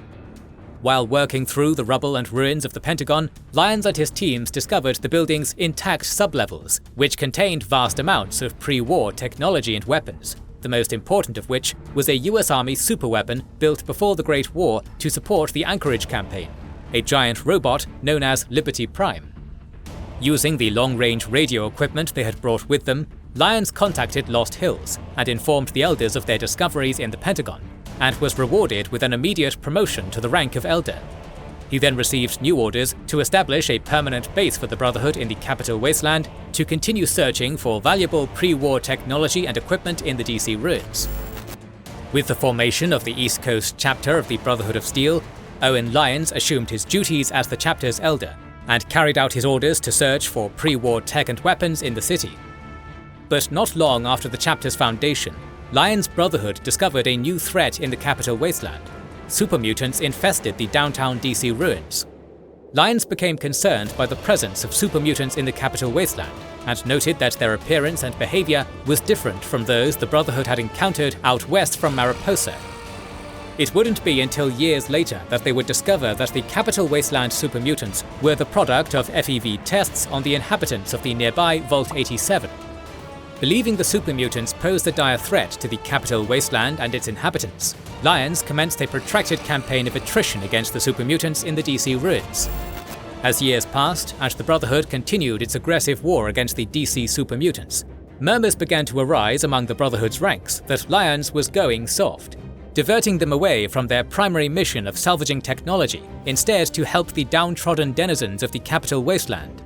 While working through the rubble and ruins of the Pentagon, Lyons and his teams discovered the building's intact sublevels, which contained vast amounts of pre-war technology and weapons, the most important of which was a US Army superweapon built before the Great War to support the Anchorage campaign, a giant robot known as Liberty Prime. Using the long-range radio equipment they had brought with them, Lyons contacted Lost Hills and informed the Elders of their discoveries in the Pentagon, and was rewarded with an immediate promotion to the rank of Elder. He then received new orders to establish a permanent base for the Brotherhood in the capital Wasteland to continue searching for valuable pre-war technology and equipment in the DC ruins. With the formation of the East Coast chapter of the Brotherhood of Steel, Owen Lyons assumed his duties as the chapter's Elder, and carried out his orders to search for pre-war tech and weapons in the city. But not long after the chapter's foundation, Lyons' Brotherhood discovered a new threat in the capital Wasteland. Super Mutants infested the downtown DC ruins. Lyons became concerned by the presence of Super Mutants in the capital Wasteland, and noted that their appearance and behavior was different from those the Brotherhood had encountered out west from Mariposa. It wouldn't be until years later that they would discover that the capital Wasteland Super Mutants were the product of FEV tests on the inhabitants of the nearby Vault-87. Believing the Super Mutants posed a dire threat to the capital Wasteland and its inhabitants, Lyons commenced a protracted campaign of attrition against the Super Mutants in the DC ruins. As years passed and the Brotherhood continued its aggressive war against the DC Super Mutants, murmurs began to arise among the Brotherhood's ranks that Lyons was going soft, diverting them away from their primary mission of salvaging technology, instead to help the downtrodden denizens of the capital Wasteland.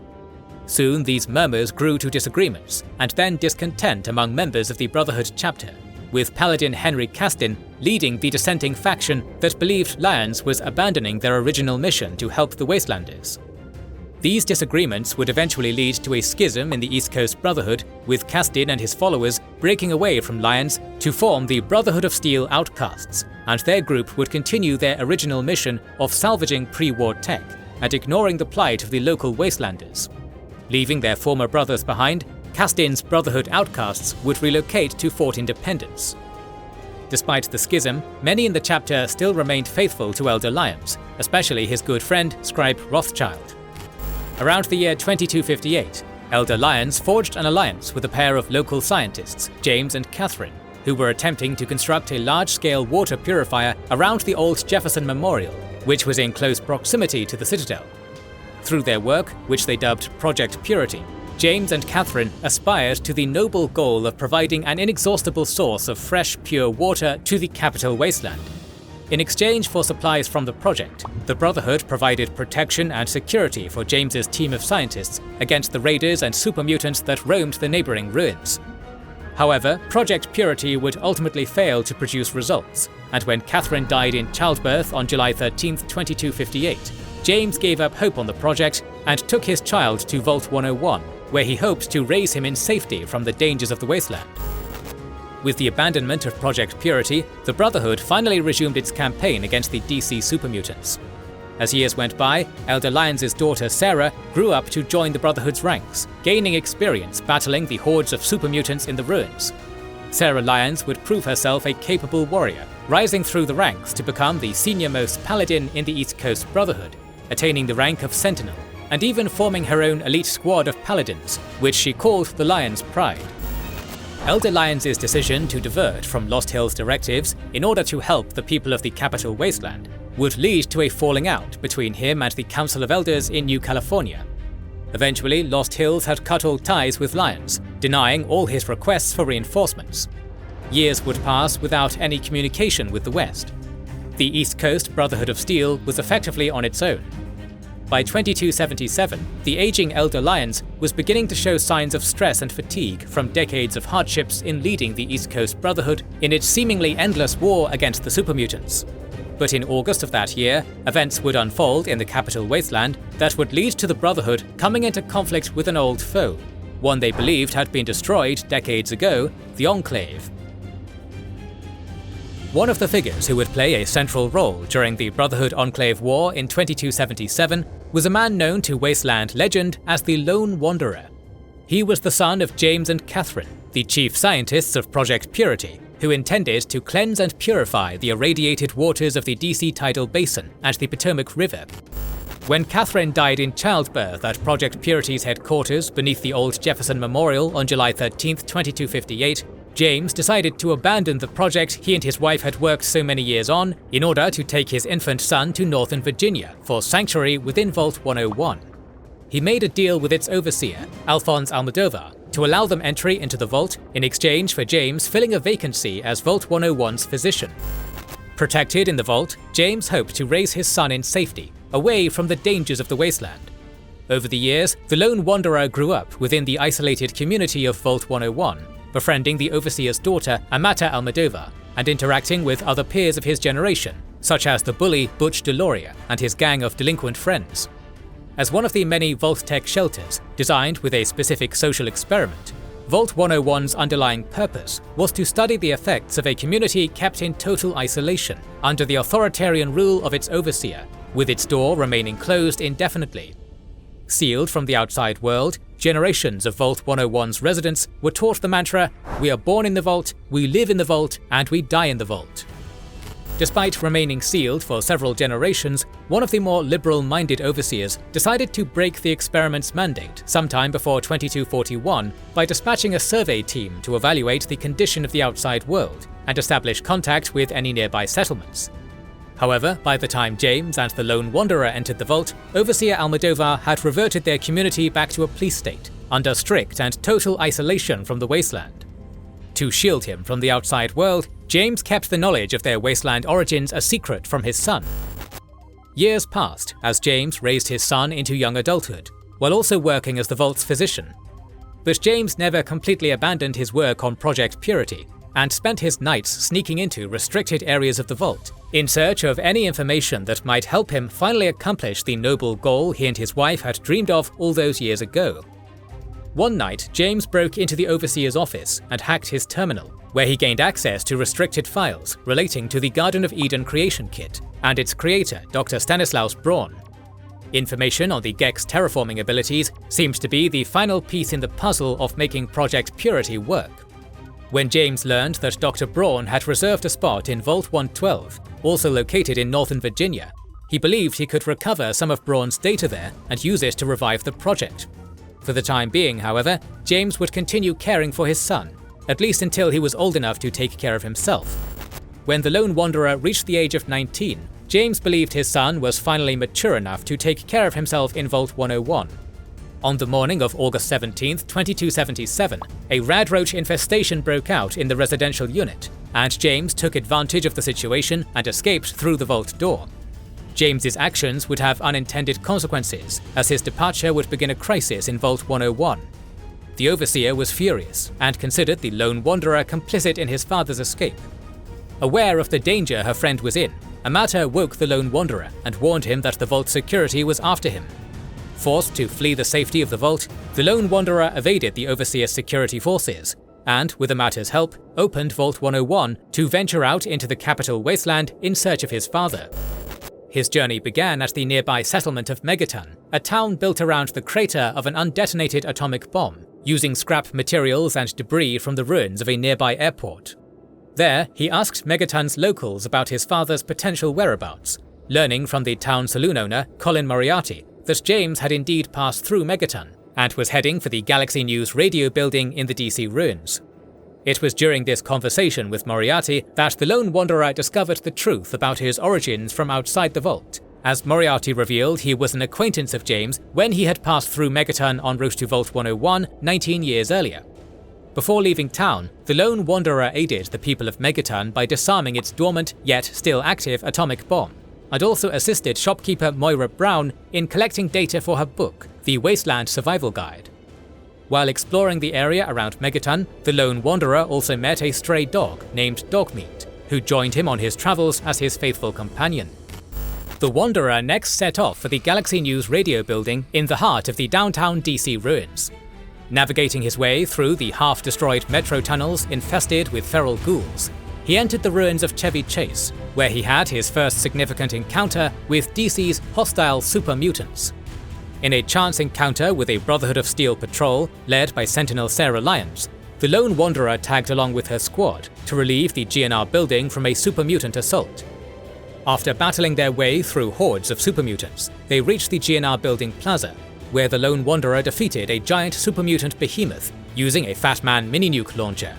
Soon these murmurs grew to disagreements, and then discontent among members of the Brotherhood chapter, with Paladin Henry Castin leading the dissenting faction that believed Lyons was abandoning their original mission to help the Wastelanders. These disagreements would eventually lead to a schism in the East Coast Brotherhood, with Castin and his followers breaking away from Lyons to form the Brotherhood of Steel Outcasts, and their group would continue their original mission of salvaging pre-war tech and ignoring the plight of the local Wastelanders. Leaving their former brothers behind, Castin's Brotherhood outcasts would relocate to Fort Independence. Despite the schism, many in the chapter still remained faithful to Elder Lyons, especially his good friend, Scribe Rothschild. Around the year 2258, Elder Lyons forged an alliance with a pair of local scientists, James and Catherine, who were attempting to construct a large-scale water purifier around the old Jefferson Memorial, which was in close proximity to the Citadel. Through their work, which they dubbed Project Purity, James and Catherine aspired to the noble goal of providing an inexhaustible source of fresh, pure water to the capital Wasteland. In exchange for supplies from the project, the Brotherhood provided protection and security for James's team of scientists against the raiders and super mutants that roamed the neighboring ruins. However, Project Purity would ultimately fail to produce results, and when Catherine died in childbirth on July 13, 2258, James gave up hope on the project and took his child to Vault 101, where he hoped to raise him in safety from the dangers of the Wasteland. With the abandonment of Project Purity, the Brotherhood finally resumed its campaign against the DC Super Mutants. As years went by, Elder Lyons' daughter Sarah grew up to join the Brotherhood's ranks, gaining experience battling the hordes of super mutants in the ruins. Sarah Lyons would prove herself a capable warrior, rising through the ranks to become the senior-most paladin in the East Coast Brotherhood, attaining the rank of Sentinel. and even forming her own elite squad of paladins, which she called the Lion's Pride. Elder Lyons' decision to divert from Lost Hills' directives in order to help the people of the capital Wasteland would lead to a falling out between him and the Council of Elders in New California. Eventually, Lost Hills had cut all ties with Lyons, denying all his requests for reinforcements. Years would pass without any communication with the West. The East Coast Brotherhood of Steel was effectively on its own. By 2277, the aging Elder Lyons was beginning to show signs of stress and fatigue from decades of hardships in leading the East Coast Brotherhood in its seemingly endless war against the Super Mutants. But in August of that year, events would unfold in the capital Wasteland that would lead to the Brotherhood coming into conflict with an old foe, one they believed had been destroyed decades ago, the Enclave. One of the figures who would play a central role during the Brotherhood-Enclave War in 2277 was a man known to Wasteland legend as the Lone Wanderer. He was the son of James and Catherine, the chief scientists of Project Purity, who intended to cleanse and purify the irradiated waters of the DC Tidal Basin and the Potomac River. When Catherine died in childbirth at Project Purity's headquarters beneath the old Jefferson Memorial on July 13, 2258, James decided to abandon the project he and his wife had worked so many years on in order to take his infant son to Northern Virginia for sanctuary within Vault 101. He made a deal with its overseer, Alphonse Almodovar, to allow them entry into the vault in exchange for James filling a vacancy as Vault 101's physician. Protected in the vault, James hoped to raise his son in safety, away from the dangers of the Wasteland. Over the years, the Lone Wanderer grew up within the isolated community of Vault 101, befriending the overseer's daughter, Amata Almodovar, and interacting with other peers of his generation, such as the bully Butch Deloria and his gang of delinquent friends. As one of the many Vault-Tec shelters designed with a specific social experiment, Vault 101's underlying purpose was to study the effects of a community kept in total isolation under the authoritarian rule of its overseer, with its door remaining closed indefinitely. Sealed from the outside world, generations of Vault 101's residents were taught the mantra, "We are born in the vault, we live in the vault, and we die in the vault." Despite remaining sealed for several generations, one of the more liberal-minded overseers decided to break the experiment's mandate sometime before 2241 by dispatching a survey team to evaluate the condition of the outside world and establish contact with any nearby settlements. However, by the time James and the Lone Wanderer entered the vault, Overseer Almodovar had reverted their community back to a police state, under strict and total isolation from the Wasteland. To shield him from the outside world, James kept the knowledge of their Wasteland origins a secret from his son. Years passed as James raised his son into young adulthood, while also working as the Vault's physician. But James never completely abandoned his work on Project Purity, and spent his nights sneaking into restricted areas of the Vault, in search of any information that might help him finally accomplish the noble goal he and his wife had dreamed of all those years ago. One night, James broke into the Overseer's office and hacked his terminal, where he gained access to restricted files relating to the Garden of Eden creation kit and its creator, Dr. Stanislaus Braun. Information on the Gex terraforming abilities seemed to be the final piece in the puzzle of making Project Purity work. When James learned that Dr. Braun had reserved a spot in Vault 112, also located in Northern Virginia, he believed he could recover some of Braun's data there and use it to revive the project. For the time being, however, James would continue caring for his son, at least until he was old enough to take care of himself. When the Lone Wanderer reached the age of 19, James believed his son was finally mature enough to take care of himself in Vault 101. On the morning of August 17, 2277, a radroach infestation broke out in the residential unit, and James took advantage of the situation and escaped through the vault door. James's actions would have unintended consequences, as his departure would begin a crisis in Vault 101. The Overseer was furious, and considered the Lone Wanderer complicit in his father's escape. Aware of the danger her friend was in, Amata woke the Lone Wanderer and warned him that the Vault's security was after him. Forced to flee the safety of the Vault, the Lone Wanderer evaded the Overseer's security forces, and, with Amata's help, opened Vault 101 to venture out into the capital Wasteland in search of his father. His journey began at the nearby settlement of Megaton, a town built around the crater of an undetonated atomic bomb, using scrap materials and debris from the ruins of a nearby airport. There, he asked Megaton's locals about his father's potential whereabouts, learning from the town saloon owner, Colin Moriarty, that James had indeed passed through Megaton, and was heading for the Galaxy News radio building in the DC ruins. It was during this conversation with Moriarty that the Lone Wanderer discovered the truth about his origins from outside the vault, as Moriarty revealed he was an acquaintance of James when he had passed through Megaton en route to Vault 101 19 years earlier. Before leaving town, the Lone Wanderer aided the people of Megaton by disarming its dormant yet still active atomic bomb, and also assisted shopkeeper Moira Brown in collecting data for her book, The Wasteland Survival Guide. While exploring the area around Megaton, the Lone Wanderer also met a stray dog named Dogmeat, who joined him on his travels as his faithful companion. The Wanderer next set off for the Galaxy News radio building in the heart of the downtown DC ruins. Navigating his way through the half-destroyed metro tunnels infested with feral ghouls, he entered the ruins of Chevy Chase, where he had his first significant encounter with DC's hostile Super Mutants. In a chance encounter with a Brotherhood of Steel patrol led by Sentinel Sarah Lyons, the Lone Wanderer tagged along with her squad to relieve the GNR building from a Super Mutant assault. After battling their way through hordes of Super Mutants, they reached the GNR building plaza, where the Lone Wanderer defeated a giant Super Mutant behemoth using a Fat Man mini-nuke launcher.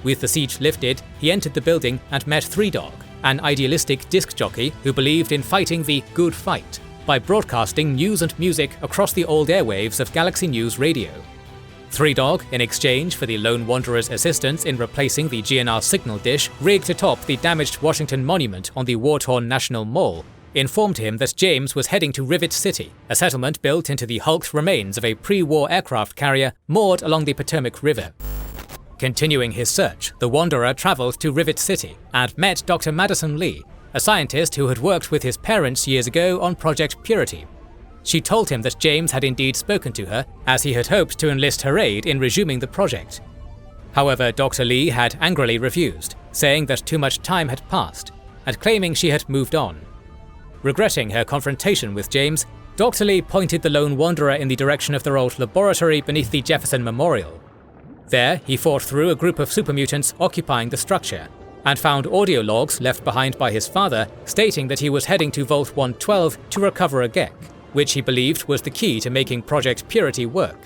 With the siege lifted, he entered the building and met Three Dog, an idealistic disc jockey who believed in fighting the good fight by broadcasting news and music across the old airwaves of Galaxy News Radio. Three Dog, in exchange for the Lone Wanderer's assistance in replacing the GNR signal dish rigged atop the damaged Washington Monument on the war-torn National Mall, informed him that James was heading to Rivet City, a settlement built into the hulked remains of a pre-war aircraft carrier moored along the Potomac River. Continuing his search, the Wanderer travelled to Rivet City and met Dr. Madison Lee, a scientist who had worked with his parents years ago on Project Purity. She told him that James had indeed spoken to her, as he had hoped to enlist her aid in resuming the project. However, Dr. Lee had angrily refused, saying that too much time had passed, and claiming she had moved on. Regretting her confrontation with James, Dr. Lee pointed the Lone Wanderer in the direction of their old laboratory beneath the Jefferson Memorial. There, he fought through a group of super mutants occupying the structure, and found audio logs left behind by his father stating that he was heading to Vault 112 to recover a Gek, which he believed was the key to making Project Purity work.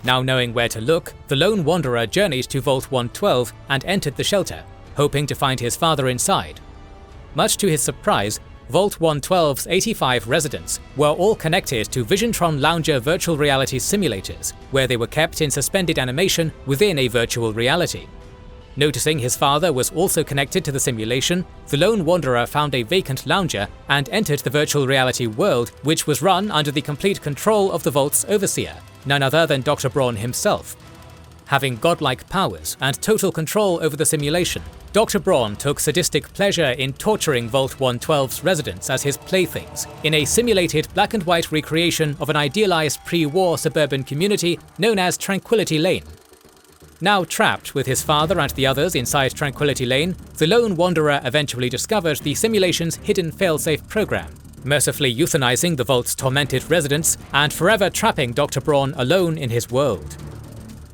Now knowing where to look, the Lone Wanderer journeyed to Vault 112 and entered the shelter, hoping to find his father inside. Much to his surprise, Vault 112's 85 residents were all connected to Visiontron Lounger virtual reality simulators, where they were kept in suspended animation within a virtual reality. Noticing his father was also connected to the simulation, the Lone Wanderer found a vacant lounger and entered the virtual reality world, which was run under the complete control of the Vault's overseer, none other than Dr. Braun himself. Having godlike powers and total control over the simulation, Dr. Braun took sadistic pleasure in torturing Vault 112's residents as his playthings, in a simulated black and white recreation of an idealized pre-war suburban community known as Tranquility Lane. Now trapped with his father and the others inside Tranquility Lane, the Lone Wanderer eventually discovered the simulation's hidden failsafe program, mercifully euthanizing the Vault's tormented residents and forever trapping Dr. Braun alone in his world.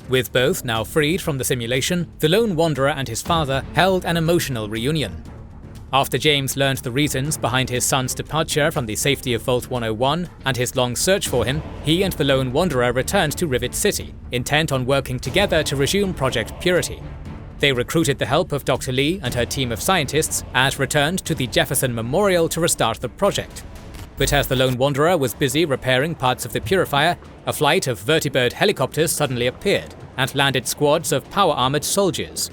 With both now freed from the simulation, the Lone Wanderer and his father held an emotional reunion. After James learned the reasons behind his son's departure from the safety of Vault 101 and his long search for him, he and the Lone Wanderer returned to Rivet City, intent on working together to resume Project Purity. They recruited the help of Dr. Lee and her team of scientists and returned to the Jefferson Memorial to restart the project. But as the Lone Wanderer was busy repairing parts of the purifier, a flight of vertibird helicopters suddenly appeared and landed squads of power-armored soldiers.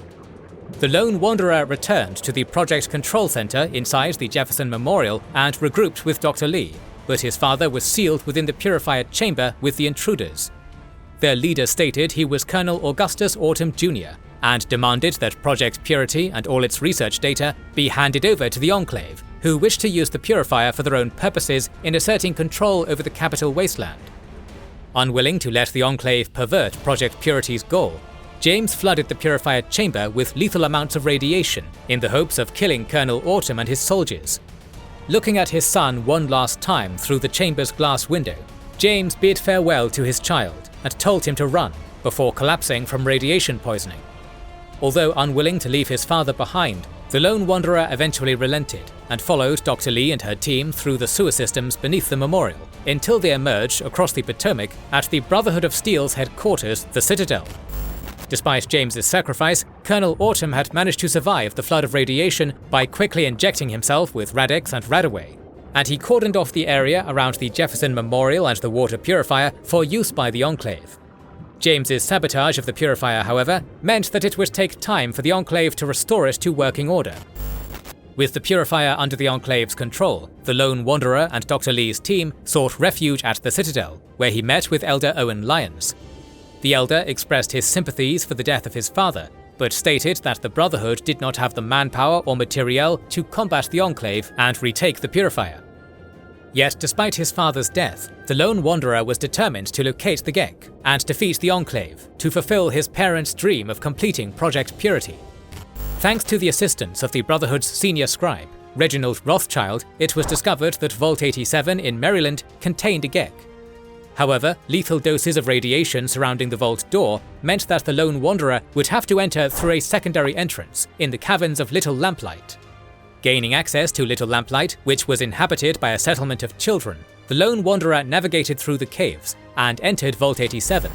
The Lone Wanderer returned to the Project Control Center inside the Jefferson Memorial and regrouped with Dr. Lee, but his father was sealed within the purifier chamber with the intruders. Their leader stated he was Colonel Augustus Autumn Jr., and demanded that Project Purity and all its research data be handed over to the Enclave, who wished to use the purifier for their own purposes in asserting control over the capital Wasteland. Unwilling to let the Enclave pervert Project Purity's goal, James flooded the purifier chamber with lethal amounts of radiation in the hopes of killing Colonel Autumn and his soldiers. Looking at his son one last time through the chamber's glass window, James bid farewell to his child and told him to run before collapsing from radiation poisoning. Although unwilling to leave his father behind, The Lone Wanderer eventually relented and followed Dr. Lee and her team through the sewer systems beneath the memorial until they emerged across the Potomac at the Brotherhood of Steel's headquarters, the Citadel. Despite James's sacrifice, Colonel Autumn had managed to survive the flood of radiation by quickly injecting himself with Radix and Radaway, and he cordoned off the area around the Jefferson Memorial and the water purifier for use by the Enclave. James's sabotage of the purifier, however, meant that it would take time for the Enclave to restore it to working order. With the purifier under the Enclave's control, the Lone Wanderer and Dr. Lee's team sought refuge at the Citadel, where he met with Elder Owen Lyons. The Elder expressed his sympathies for the death of his father, but stated that the Brotherhood did not have the manpower or materiel to combat the Enclave and retake the purifier. Yet despite his father's death, the Lone Wanderer was determined to locate the Gek and defeat the Enclave to fulfill his parents' dream of completing Project Purity. Thanks to the assistance of the Brotherhood's senior scribe, Reginald Rothschild, it was discovered that Vault 87 in Maryland contained a Gek. However, lethal doses of radiation surrounding the vault door meant that the Lone Wanderer would have to enter through a secondary entrance in the caverns of Little Lamplight. Gaining access to Little Lamplight, which was inhabited by a settlement of children, the Lone Wanderer navigated through the caves and entered Vault 87.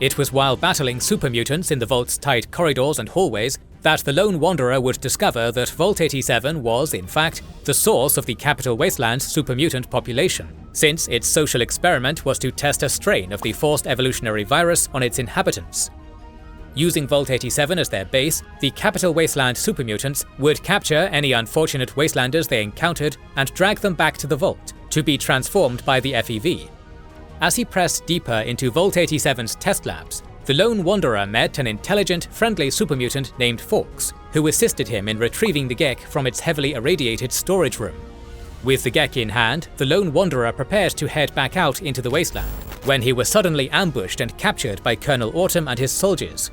It was while battling Super Mutants in the vault's tight corridors and hallways that the Lone Wanderer would discover that Vault 87 was, in fact, the source of the capital Wasteland's Super Mutant population, since its social experiment was to test a strain of the Forced Evolutionary Virus on its inhabitants. Using Vault 87 as their base, the capital Wasteland Super Mutants would capture any unfortunate Wastelanders they encountered and drag them back to the Vault, to be transformed by the FEV. As he pressed deeper into Vault 87's test labs, the Lone Wanderer met an intelligent, friendly super mutant named Fawkes, who assisted him in retrieving the Gek from its heavily irradiated storage room. With the Gek in hand, the Lone Wanderer prepared to head back out into the Wasteland, when he was suddenly ambushed and captured by Colonel Autumn and his soldiers.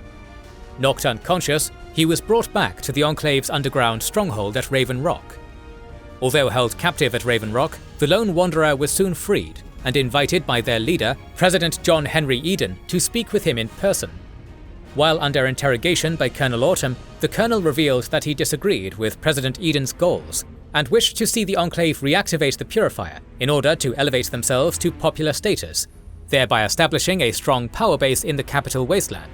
Knocked unconscious, he was brought back to the Enclave's underground stronghold at Raven Rock. Although held captive at Raven Rock, the Lone Wanderer was soon freed and invited by their leader, President John Henry Eden, to speak with him in person. While under interrogation by Colonel Autumn, the colonel revealed that he disagreed with President Eden's goals and wished to see the Enclave reactivate the Purifier in order to elevate themselves to popular status, thereby establishing a strong power base in the capital Wasteland.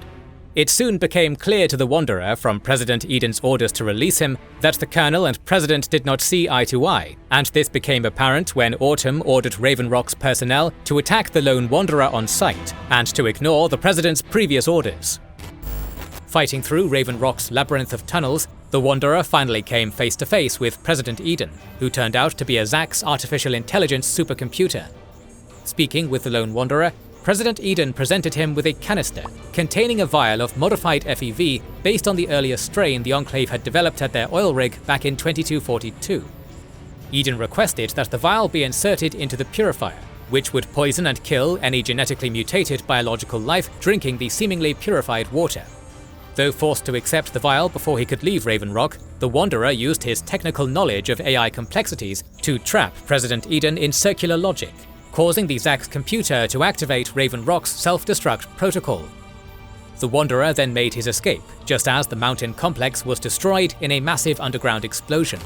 It soon became clear to the Wanderer from President Eden's orders to release him that the Colonel and President did not see eye to eye, and this became apparent when Autumn ordered Raven Rock's personnel to attack the Lone Wanderer on sight and to ignore the President's previous orders. Fighting through Raven Rock's labyrinth of tunnels, the Wanderer finally came face to face with President Eden, who turned out to be a Zax artificial intelligence supercomputer. Speaking with the Lone Wanderer, President Eden presented him with a canister containing a vial of modified FEV based on the earlier strain the Enclave had developed at their oil rig back in 2242. Eden requested that the vial be inserted into the purifier, which would poison and kill any genetically mutated biological life drinking the seemingly purified water. Though forced to accept the vial before he could leave Raven Rock, the Wanderer used his technical knowledge of AI complexities to trap President Eden in circular logic, causing the Zax computer to activate Raven Rock's self-destruct protocol. The Wanderer then made his escape, just as the mountain complex was destroyed in a massive underground explosion.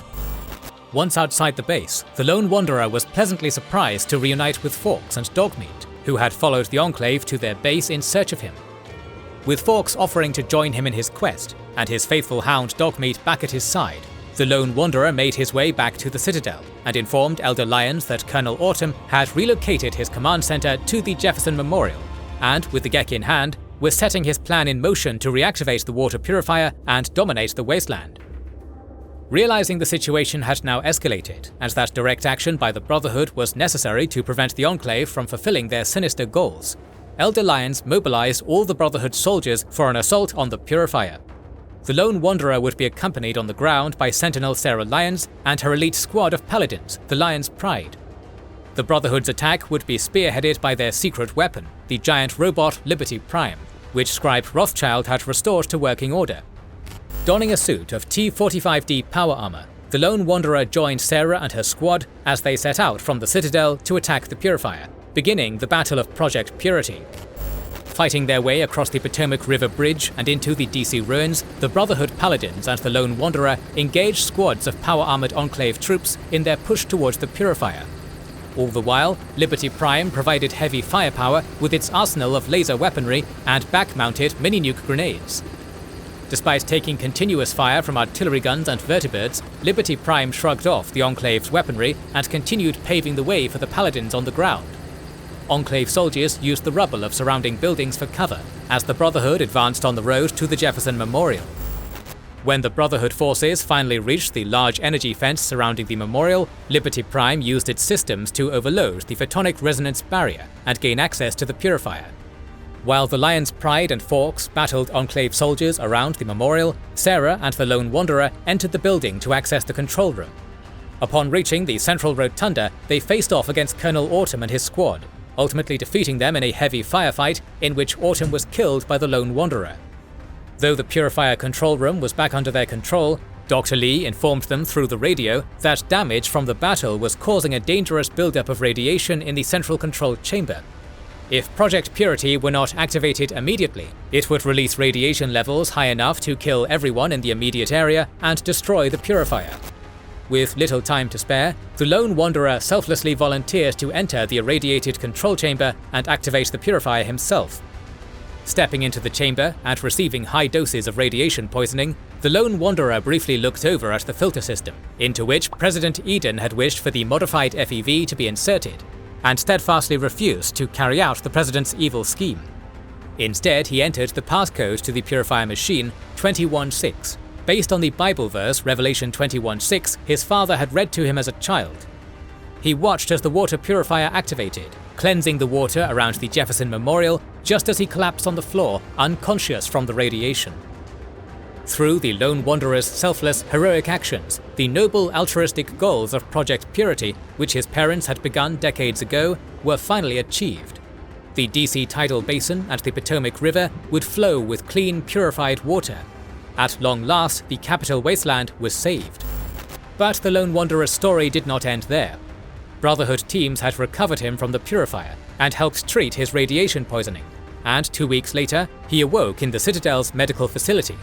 Once outside the base, the Lone Wanderer was pleasantly surprised to reunite with Fawkes and Dogmeat, who had followed the Enclave to their base in search of him. With Fawkes offering to join him in his quest, and his faithful hound Dogmeat back at his side, the Lone Wanderer made his way back to the Citadel and informed Elder Lyons that Colonel Autumn had relocated his command center to the Jefferson Memorial, and with the Gek in hand, was setting his plan in motion to reactivate the water purifier and dominate the Wasteland. Realizing the situation had now escalated, and that direct action by the Brotherhood was necessary to prevent the Enclave from fulfilling their sinister goals, Elder Lyons mobilized all the Brotherhood soldiers for an assault on the purifier. The Lone Wanderer would be accompanied on the ground by Sentinel Sarah Lyons and her elite squad of paladins, the Lyons Pride. The Brotherhood's attack would be spearheaded by their secret weapon, the giant robot Liberty Prime, which Scribe Rothschild had restored to working order. Donning a suit of T-45D power armor, the Lone Wanderer joined Sarah and her squad as they set out from the Citadel to attack the Purifier, beginning the Battle of Project Purity. Fighting their way across the Potomac River Bridge and into the DC ruins, the Brotherhood Paladins and the Lone Wanderer engaged squads of power-armored Enclave troops in their push towards the Purifier. All the while, Liberty Prime provided heavy firepower with its arsenal of laser weaponry and back-mounted mini-nuke grenades. Despite taking continuous fire from artillery guns and vertibirds, Liberty Prime shrugged off the Enclave's weaponry and continued paving the way for the Paladins on the ground. Enclave soldiers used the rubble of surrounding buildings for cover as the Brotherhood advanced on the road to the Jefferson Memorial. When the Brotherhood forces finally reached the large energy fence surrounding the memorial, Liberty Prime used its systems to overload the photonic resonance barrier and gain access to the Purifier. While the Lion's Pride and Forks battled Enclave soldiers around the memorial, Sarah and the Lone Wanderer entered the building to access the control room. Upon reaching the central rotunda, they faced off against Colonel Autumn and his squad, ultimately defeating them in a heavy firefight in which Autumn was killed by the Lone Wanderer. Though the Purifier control room was back under their control, Dr. Lee informed them through the radio that damage from the battle was causing a dangerous buildup of radiation in the central control chamber. If Project Purity were not activated immediately, it would release radiation levels high enough to kill everyone in the immediate area and destroy the Purifier. With little time to spare, the Lone Wanderer selflessly volunteered to enter the irradiated control chamber and activate the Purifier himself. Stepping into the chamber and receiving high doses of radiation poisoning, the Lone Wanderer briefly looked over at the filter system, into which President Eden had wished for the modified FEV to be inserted, and steadfastly refused to carry out the President's evil scheme. Instead, he entered the passcode to the Purifier machine, 21-6, based on the Bible verse Revelation 21:6 his father had read to him as a child. He watched as the water purifier activated, cleansing the water around the Jefferson Memorial just as he collapsed on the floor, unconscious from the radiation. Through the Lone Wanderer's selfless, heroic actions, the noble altruistic goals of Project Purity, which his parents had begun decades ago, were finally achieved. The DC tidal basin and the Potomac River would flow with clean, purified water. At long last, the capital Wasteland was saved. But the Lone Wanderer's story did not end there. Brotherhood teams had recovered him from the Purifier and helped treat his radiation poisoning, and 2 weeks later, he awoke in the Citadel's medical facility.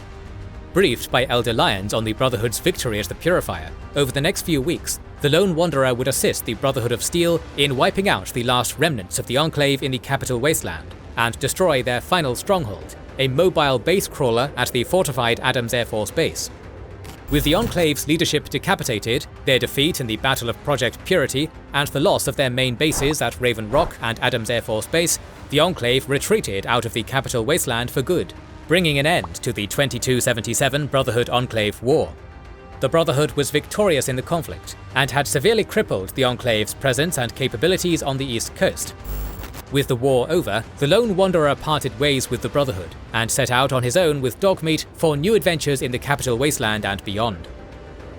Briefed by Elder Lyons on the Brotherhood's victory at the Purifier, over the next few weeks, the Lone Wanderer would assist the Brotherhood of Steel in wiping out the last remnants of the Enclave in the capital Wasteland, and destroy their final stronghold, a mobile base crawler at the fortified Adams Air Force Base. With the Enclave's leadership decapitated, their defeat in the Battle of Project Purity, and the loss of their main bases at Raven Rock and Adams Air Force Base, the Enclave retreated out of the capital Wasteland for good, bringing an end to the 2277 Brotherhood-Enclave War. The Brotherhood was victorious in the conflict, and had severely crippled the Enclave's presence and capabilities on the East Coast. With the war over, the Lone Wanderer parted ways with the Brotherhood, and set out on his own with Dogmeat for new adventures in the capital Wasteland and beyond.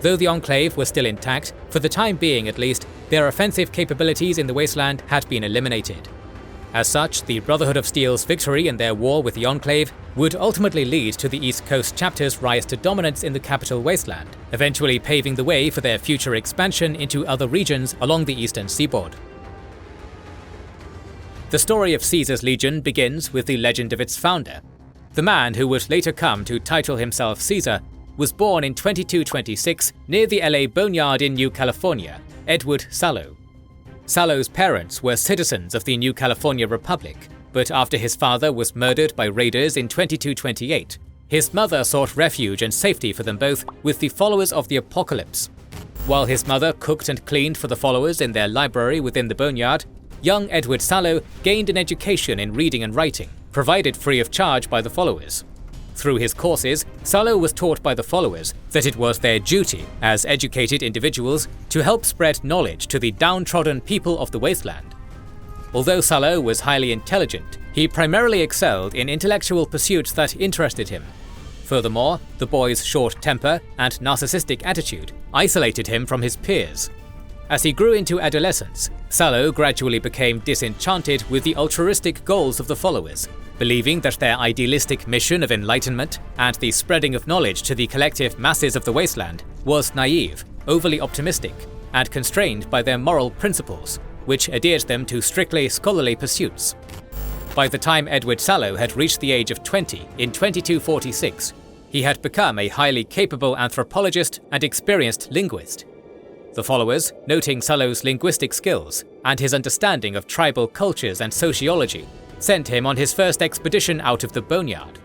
Though the Enclave was still intact, for the time being at least, their offensive capabilities in the Wasteland had been eliminated. As such, the Brotherhood of Steel's victory in their war with the Enclave would ultimately lead to the East Coast chapter's rise to dominance in the capital Wasteland, eventually paving the way for their future expansion into other regions along the eastern seaboard. The story of Caesar's Legion begins with the legend of its founder. The man who would later come to title himself Caesar was born in 2226 near the LA Boneyard in New California, Edward Sallow. Sallow's parents were citizens of the New California Republic, but after his father was murdered by raiders in 2228, his mother sought refuge and safety for them both with the Followers of the Apocalypse. While his mother cooked and cleaned for the followers in their library within the Boneyard, young Edward Sallow gained an education in reading and writing, provided free of charge by the followers. Through his courses, Sallow was taught by the followers that it was their duty, as educated individuals, to help spread knowledge to the downtrodden people of the Wasteland. Although Sallow was highly intelligent, he primarily excelled in intellectual pursuits that interested him. Furthermore, the boy's short temper and narcissistic attitude isolated him from his peers. As he grew into adolescence, Sallow gradually became disenchanted with the altruistic goals of the followers, believing that their idealistic mission of enlightenment and the spreading of knowledge to the collective masses of the Wasteland was naive, overly optimistic, and constrained by their moral principles, which adhered them to strictly scholarly pursuits. By the time Edward Sallow had reached the age of 20 in 2246, he had become a highly capable anthropologist and experienced linguist. The followers, noting Sallow's linguistic skills and his understanding of tribal cultures and sociology, sent him on his first expedition out of the Boneyard.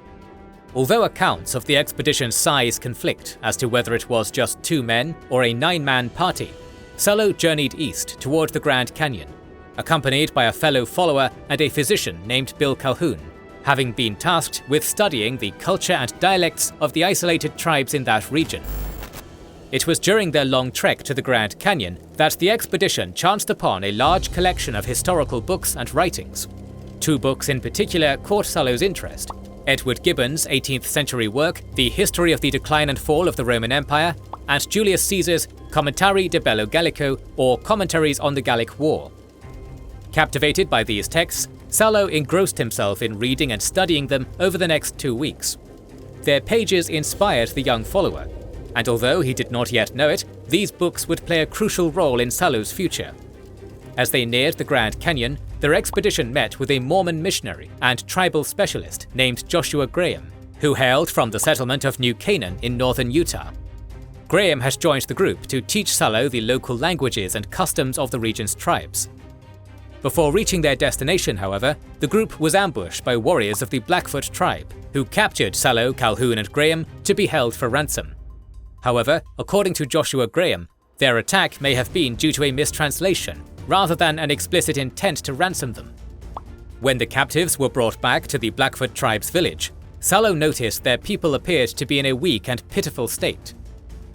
Although accounts of the expedition's size conflict as to whether it was just 2 men or a 9-man party, Sallow journeyed east toward the Grand Canyon, accompanied by a fellow follower and a physician named Bill Calhoun, having been tasked with studying the culture and dialects of the isolated tribes in that region. It was during their long trek to the Grand Canyon that the expedition chanced upon a large collection of historical books and writings. 2 books in particular caught Sallow's interest: Edward Gibbon's 18th century work, The History of the Decline and Fall of the Roman Empire, and Julius Caesar's Commentari de Bello Gallico, or Commentaries on the Gallic War. Captivated by these texts, Sallow engrossed himself in reading and studying them over the next 2 weeks. Their pages inspired the young follower, and although he did not yet know it, these books would play a crucial role in Sallow's future. As they neared the Grand Canyon, their expedition met with a Mormon missionary and tribal specialist named Joshua Graham, who hailed from the settlement of New Canaan in northern Utah. Graham had joined the group to teach Sallow the local languages and customs of the region's tribes. Before reaching their destination, however, the group was ambushed by warriors of the Blackfoot tribe, who captured Sallow, Calhoun, and Graham to be held for ransom. However, according to Joshua Graham, their attack may have been due to a mistranslation, rather than an explicit intent to ransom them. When the captives were brought back to the Blackfoot tribe's village, Sallow noticed their people appeared to be in a weak and pitiful state.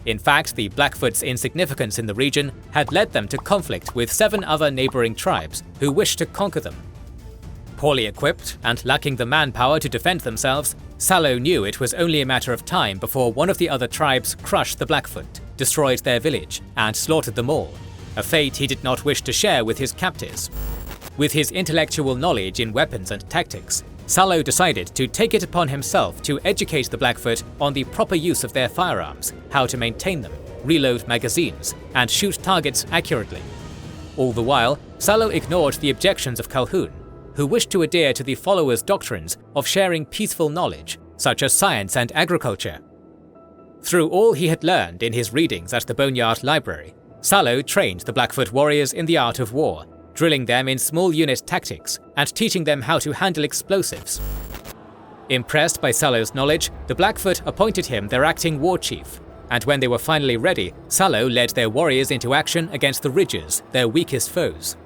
In fact, the Blackfoot's insignificance in the region had led them to conflict with 7 other neighboring tribes who wished to conquer them. Poorly equipped and lacking the manpower to defend themselves, Sallow knew it was only a matter of time before one of the other tribes crushed the Blackfoot, destroyed their village, and slaughtered them all, a fate he did not wish to share with his captors. With his intellectual knowledge in weapons and tactics, Sallow decided to take it upon himself to educate the Blackfoot on the proper use of their firearms, how to maintain them, reload magazines, and shoot targets accurately. All the while, Sallow ignored the objections of Calhoun, who wished to adhere to the followers' doctrines of sharing peaceful knowledge, such as science and agriculture. Through all he had learned in his readings at the Boneyard Library, Sallow trained the Blackfoot warriors in the art of war, drilling them in small unit tactics and teaching them how to handle explosives. Impressed by Sallow's knowledge, the Blackfoot appointed him their acting war chief, and when they were finally ready, Sallow led their warriors into action against the Ridges, their weakest foes.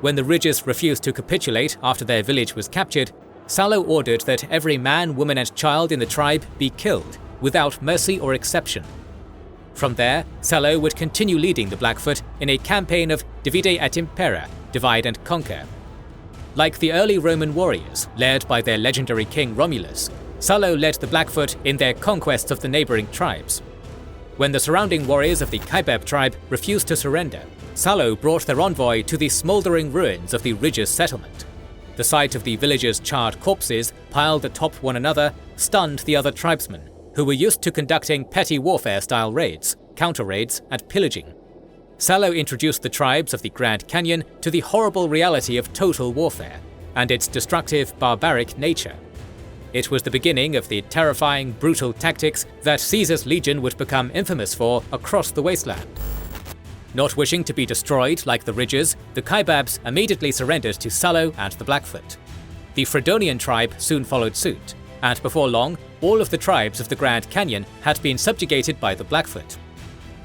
When the Ridges refused to capitulate after their village was captured, Sallow ordered that every man, woman, and child in the tribe be killed, without mercy or exception. From there, Sallow would continue leading the Blackfoot in a campaign of divide et impera, divide and conquer. Like the early Roman warriors, led by their legendary king Romulus, Sallow led the Blackfoot in their conquests of the neighboring tribes. When the surrounding warriors of the Kaibab tribe refused to surrender, Sallow brought their envoy to the smoldering ruins of the Ridges settlement. The sight of the villagers' charred corpses piled atop one another stunned the other tribesmen, who were used to conducting petty warfare-style raids, counter-raids, and pillaging. Sallow introduced the tribes of the Grand Canyon to the horrible reality of total warfare, and its destructive, barbaric nature. It was the beginning of the terrifying, brutal tactics that Caesar's legion would become infamous for across the Wasteland. Not wishing to be destroyed like the Ridges, the Kaibabs immediately surrendered to Sallow and the Blackfoot. The Fredonian tribe soon followed suit, and before long, all of the tribes of the Grand Canyon had been subjugated by the Blackfoot.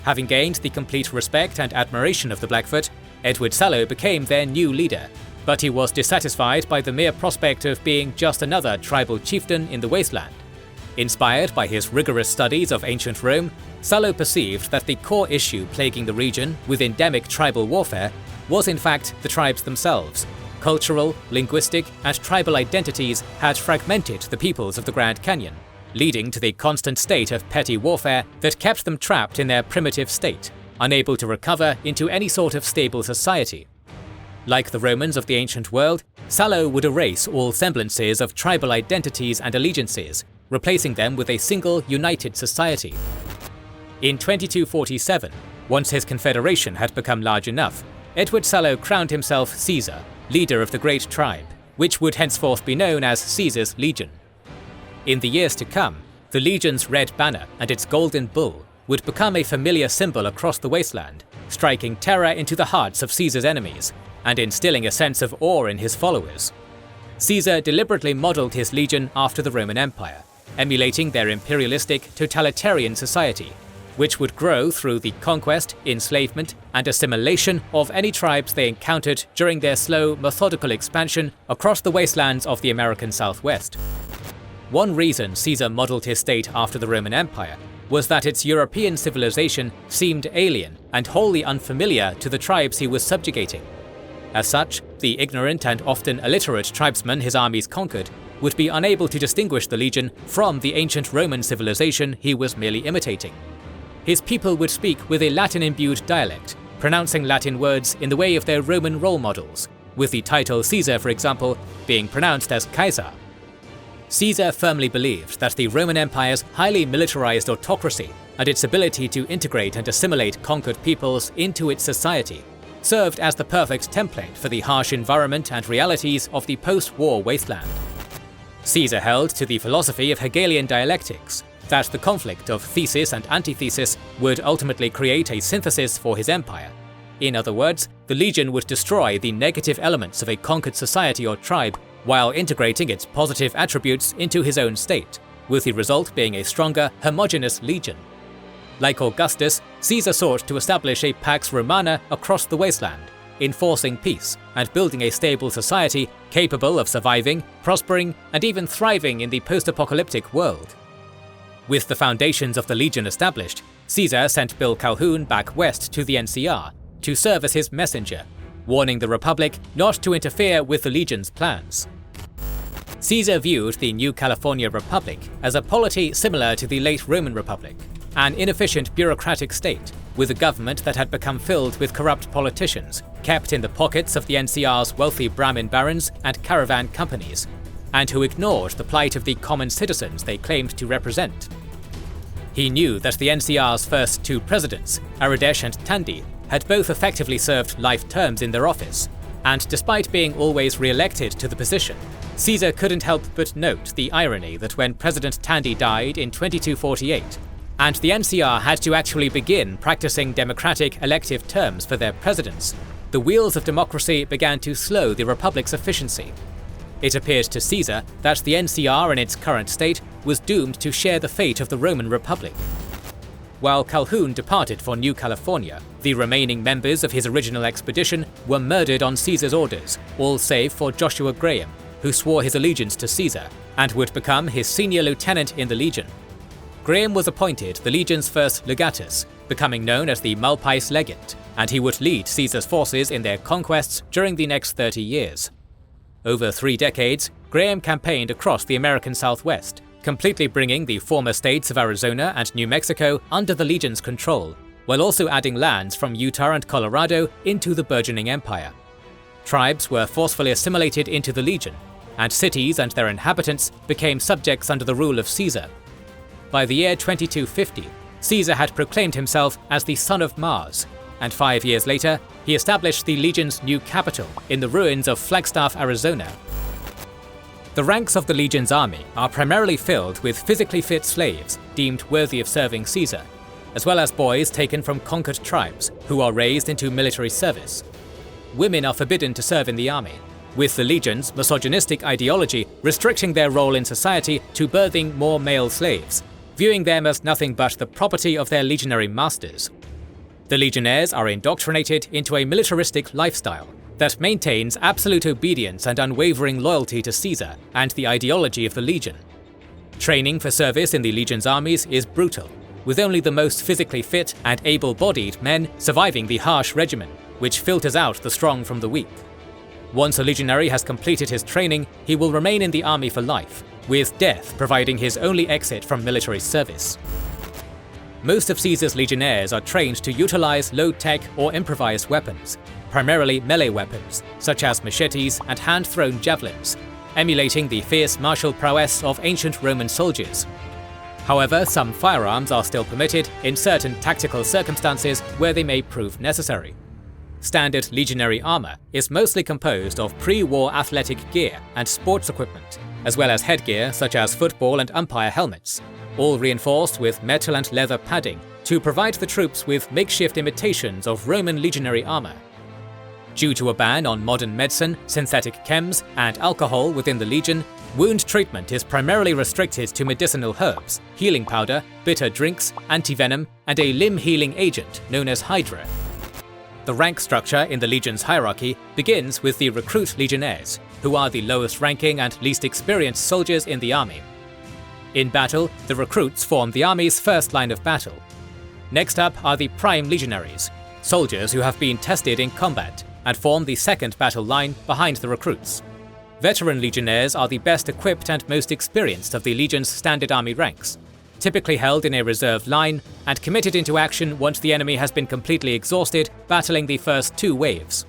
Having gained the complete respect and admiration of the Blackfoot, Edward Sallow became their new leader, but he was dissatisfied by the mere prospect of being just another tribal chieftain in the Wasteland. Inspired by his rigorous studies of ancient Rome, Sallow perceived that the core issue plaguing the region with endemic tribal warfare was in fact the tribes themselves. Cultural, linguistic, and tribal identities had fragmented the peoples of the Grand Canyon, leading to the constant state of petty warfare that kept them trapped in their primitive state, unable to recover into any sort of stable society. Like the Romans of the ancient world, Sallow would erase all semblances of tribal identities and allegiances, replacing them with a single, united society. In 2247, once his confederation had become large enough, Edward Sallow crowned himself Caesar, leader of the great tribe, which would henceforth be known as Caesar's Legion. In the years to come, the Legion's red banner and its golden bull would become a familiar symbol across the Wasteland, striking terror into the hearts of Caesar's enemies and instilling a sense of awe in his followers. Caesar deliberately modelled his legion after the Roman Empire, emulating their imperialistic, totalitarian society, which would grow through the conquest, enslavement, and assimilation of any tribes they encountered during their slow, methodical expansion across the wastelands of the American Southwest. One reason Caesar modelled his state after the Roman Empire was that its European civilization seemed alien and wholly unfamiliar to the tribes he was subjugating. As such, the ignorant and often illiterate tribesmen his armies conquered would be unable to distinguish the legion from the ancient Roman civilization he was merely imitating. His people would speak with a Latin-imbued dialect, pronouncing Latin words in the way of their Roman role models, with the title Caesar, for example, being pronounced as Kaiser. Caesar firmly believed that the Roman Empire's highly militarized autocracy and its ability to integrate and assimilate conquered peoples into its society served as the perfect template for the harsh environment and realities of the post-war wasteland. Caesar held to the philosophy of Hegelian dialectics, that the conflict of thesis and antithesis would ultimately create a synthesis for his empire. In other words, the legion would destroy the negative elements of a conquered society or tribe while integrating its positive attributes into his own state, with the result being a stronger, homogeneous legion. Like Augustus, Caesar sought to establish a Pax Romana across the wasteland, enforcing peace and building a stable society capable of surviving, prospering, and even thriving in the post-apocalyptic world. With the foundations of the legion established, Caesar sent Bill Calhoun back west to the NCR to serve as his messenger, warning the Republic not to interfere with the legion's plans. Caesar viewed the New California Republic as a polity similar to the late Roman Republic, an inefficient bureaucratic state with a government that had become filled with corrupt politicians kept in the pockets of the NCR's wealthy Brahmin barons and caravan companies, and who ignored the plight of the common citizens they claimed to represent. He knew that the NCR's first two presidents, Aradesh and Tandy, had both effectively served life terms in their office, and despite being always re-elected to the position, Caesar couldn't help but note the irony that when President Tandy died in 2248, and the NCR had to actually begin practicing democratic elective terms for their presidents, the wheels of democracy began to slow the Republic's efficiency. It appeared to Caesar that the NCR in its current state was doomed to share the fate of the Roman Republic. While Calhoun departed for New California, the remaining members of his original expedition were murdered on Caesar's orders, all save for Joshua Graham, who swore his allegiance to Caesar and would become his senior lieutenant in the Legion. Graham was appointed the Legion's first legatus, becoming known as the Malpais Legate, and he would lead Caesar's forces in their conquests during the next 30 years. Over 3 decades, Graham campaigned across the American Southwest, completely bringing the former states of Arizona and New Mexico under the Legion's control, while also adding lands from Utah and Colorado into the burgeoning empire. Tribes were forcefully assimilated into the Legion, and cities and their inhabitants became subjects under the rule of Caesar. By the year 2250, Caesar had proclaimed himself as the Son of Mars, and 5 years later, he established the Legion's new capital in the ruins of Flagstaff, Arizona. The ranks of the Legion's army are primarily filled with physically fit slaves deemed worthy of serving Caesar, as well as boys taken from conquered tribes who are raised into military service. Women are forbidden to serve in the army, with the Legion's misogynistic ideology restricting their role in society to birthing more male slaves, viewing them as nothing but the property of their legionary masters. The Legionnaires are indoctrinated into a militaristic lifestyle that maintains absolute obedience and unwavering loyalty to Caesar and the ideology of the Legion. Training for service in the Legion's armies is brutal, with only the most physically fit and able-bodied men surviving the harsh regimen, which filters out the strong from the weak. Once a legionary has completed his training, he will remain in the army for life, with death providing his only exit from military service. Most of Caesar's legionnaires are trained to utilize low-tech or improvised weapons, primarily melee weapons, such as machetes and hand-thrown javelins, emulating the fierce martial prowess of ancient Roman soldiers. However, some firearms are still permitted in certain tactical circumstances where they may prove necessary. standard legionary armor is mostly composed of pre-war athletic gear and sports equipment, as well as headgear such as football and umpire helmets, all reinforced with metal and leather padding to provide the troops with makeshift imitations of Roman legionary armor. Due to a ban on modern medicine, synthetic chems, and alcohol within the Legion, wound treatment is primarily restricted to medicinal herbs, healing powder, bitter drinks, antivenom, and a limb-healing agent known as Hydra. The rank structure in the Legion's hierarchy begins with the recruit legionnaires, who are the lowest ranking and least experienced soldiers in the army. In battle, the recruits form the army's first line of battle. Next up are the prime legionaries, soldiers who have been tested in combat, and form the second battle line behind the recruits. Veteran legionnaires are the best equipped and most experienced of the Legion's standard army ranks, typically held in a reserve line and committed into action once the enemy has been completely exhausted, battling the first two waves.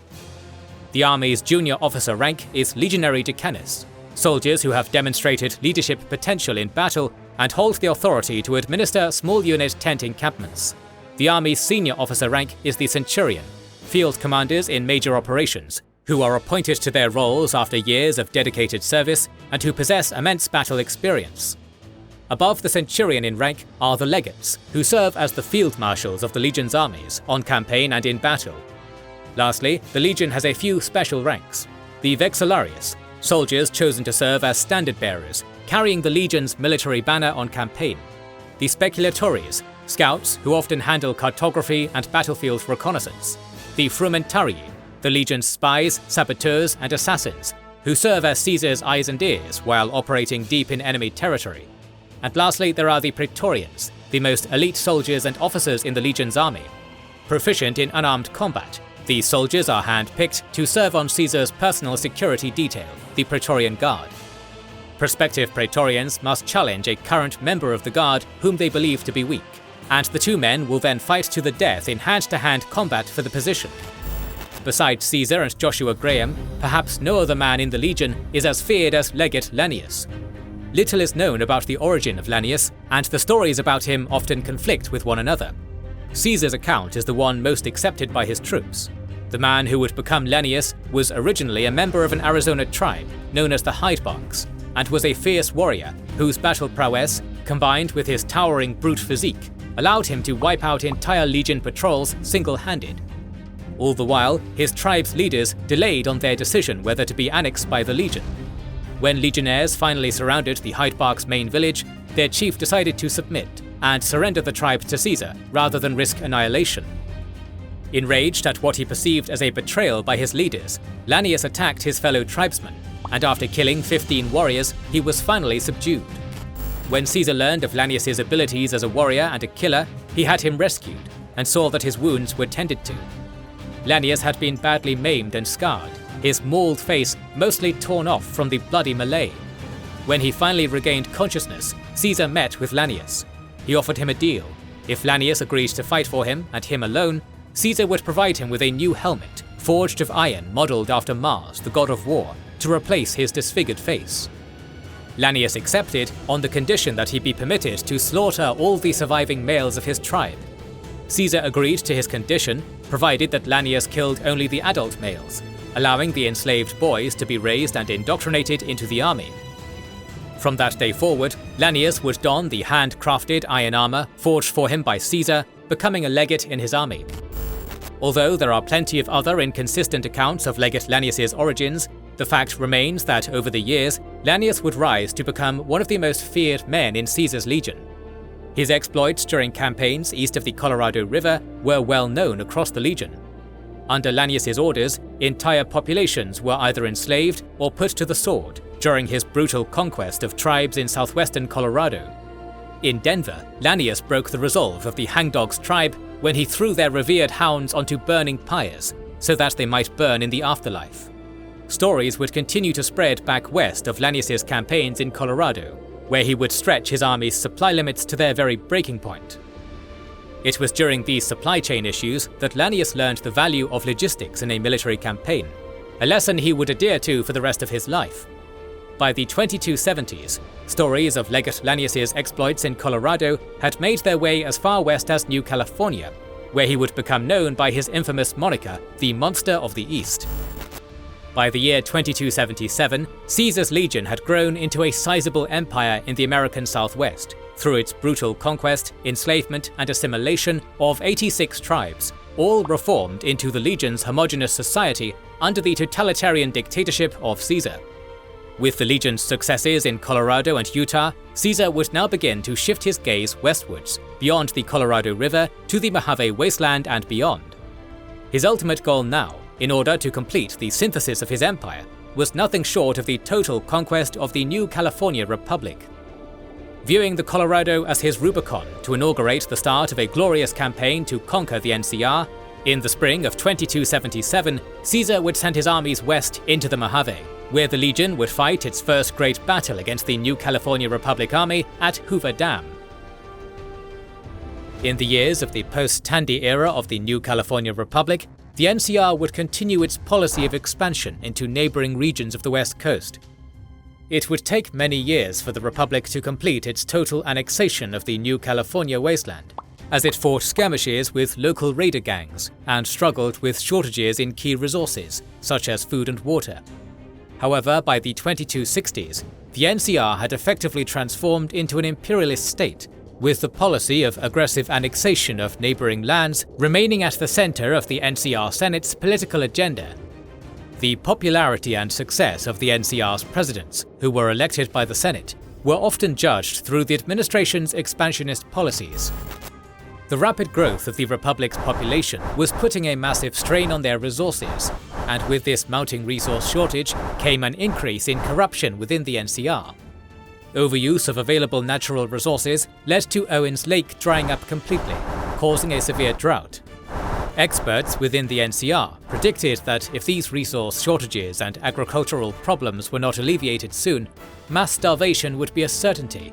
The army's junior officer rank is Legionary Decanus, soldiers who have demonstrated leadership potential in battle and hold the authority to administer small unit tent encampments. The army's senior officer rank is the Centurion, field commanders in major operations, who are appointed to their roles after years of dedicated service and who possess immense battle experience. Above the Centurion in rank are the Legates, who serve as the field marshals of the Legion's armies, on campaign and in battle. Lastly, the Legion has a few special ranks. The Vexillarius, soldiers chosen to serve as standard-bearers, carrying the Legion's military banner on campaign. The Speculatores, scouts who often handle cartography and battlefield reconnaissance. The Frumentarii, the Legion's spies, saboteurs, and assassins, who serve as Caesar's eyes and ears while operating deep in enemy territory. And lastly, there are the Praetorians, the most elite soldiers and officers in the Legion's army. Proficient in unarmed combat, these soldiers are hand-picked to serve on Caesar's personal security detail, the Praetorian Guard. Prospective Praetorians must challenge a current member of the Guard whom they believe to be weak, and the two men will then fight to the death in hand-to-hand combat for the position. Besides Caesar and Joshua Graham, perhaps no other man in the Legion is as feared as Legate Lanius. Little is known about the origin of Lanius, and the stories about him often conflict with one another. Caesar's account is the one most accepted by his troops. The man who would become Lanius was originally a member of an Arizona tribe known as the Hydebarks, and was a fierce warrior whose battle prowess, combined with his towering brute physique, allowed him to wipe out entire Legion patrols single-handed. All the while, his tribe's leaders delayed on their decision whether to be annexed by the Legion. When legionnaires finally surrounded the Hydebarks' main village, their chief decided to submit and surrender the tribe to Caesar rather than risk annihilation. Enraged at what he perceived as a betrayal by his leaders, Lanius attacked his fellow tribesmen, and after killing 15 warriors, he was finally subdued. When Caesar learned of Lanius' abilities as a warrior and a killer, he had him rescued, and saw that his wounds were tended to. Lanius had been badly maimed and scarred, his mauled face mostly torn off from the bloody melee. When he finally regained consciousness, Caesar met with Lanius. He offered him a deal. If Lanius agreed to fight for him, and him alone, Caesar would provide him with a new helmet, forged of iron modelled after Mars, the god of war, to replace his disfigured face. Lanius accepted on the condition that he be permitted to slaughter all the surviving males of his tribe. Caesar agreed to his condition, provided that Lanius killed only the adult males, allowing the enslaved boys to be raised and indoctrinated into the army. From that day forward, Lanius would don the handcrafted iron armor forged for him by Caesar, becoming a legate in his army. Although there are plenty of other inconsistent accounts of Legate Lanius' origins, the fact remains that over the years, Lanius would rise to become one of the most feared men in Caesar's legion. His exploits during campaigns east of the Colorado River were well known across the legion. Under Lanius' orders, entire populations were either enslaved or put to the sword during his brutal conquest of tribes in southwestern Colorado. In Denver, Lanius broke the resolve of the Hangdogs tribe when he threw their revered hounds onto burning pyres so that they might burn in the afterlife. Stories would continue to spread back west of Lanius' campaigns in Colorado, where he would stretch his army's supply limits to their very breaking point. It was during these supply chain issues that Lanius learned the value of logistics in a military campaign, a lesson he would adhere to for the rest of his life. By the 2270s, stories of Legate Lanius' exploits in Colorado had made their way as far west as New Caledonia, where he would become known by his infamous moniker, the Monster of the East. By the year 2277, Caesar's legion had grown into a sizable empire in the American Southwest, through its brutal conquest, enslavement, and assimilation of 86 tribes, all reformed into the legion's homogeneous society under the totalitarian dictatorship of Caesar. With the legion's successes in Colorado and Utah, Caesar would now begin to shift his gaze westwards, beyond the Colorado River to the Mojave Wasteland and beyond. His ultimate goal now, in order to complete the synthesis of his empire, was nothing short of the total conquest of the new California Republic. Viewing the Colorado as his Rubicon to inaugurate the start of a glorious campaign to conquer the NCR, in the spring of 2277, Caesar would send his armies west into the Mojave, where the Legion would fight its first great battle against the New California Republic Army at Hoover Dam. In the years of the post-Tandy era of the New California Republic, the NCR would continue its policy of expansion into neighboring regions of the West Coast. It would take many years for the Republic to complete its total annexation of the New California Wasteland, as it fought skirmishes with local raider gangs and struggled with shortages in key resources, such as food and water. However, by the 2260s, the NCR had effectively transformed into an imperialist state, with the policy of aggressive annexation of neighboring lands remaining at the center of the NCR Senate's political agenda. The popularity and success of the NCR's presidents, who were elected by the Senate, were often judged through the administration's expansionist policies. The rapid growth of the Republic's population was putting a massive strain on their resources, and with this mounting resource shortage came an increase in corruption within the NCR. Overuse of available natural resources led to Owens Lake drying up completely, causing a severe drought. Experts within the NCR predicted that if these resource shortages and agricultural problems were not alleviated soon, mass starvation would be a certainty.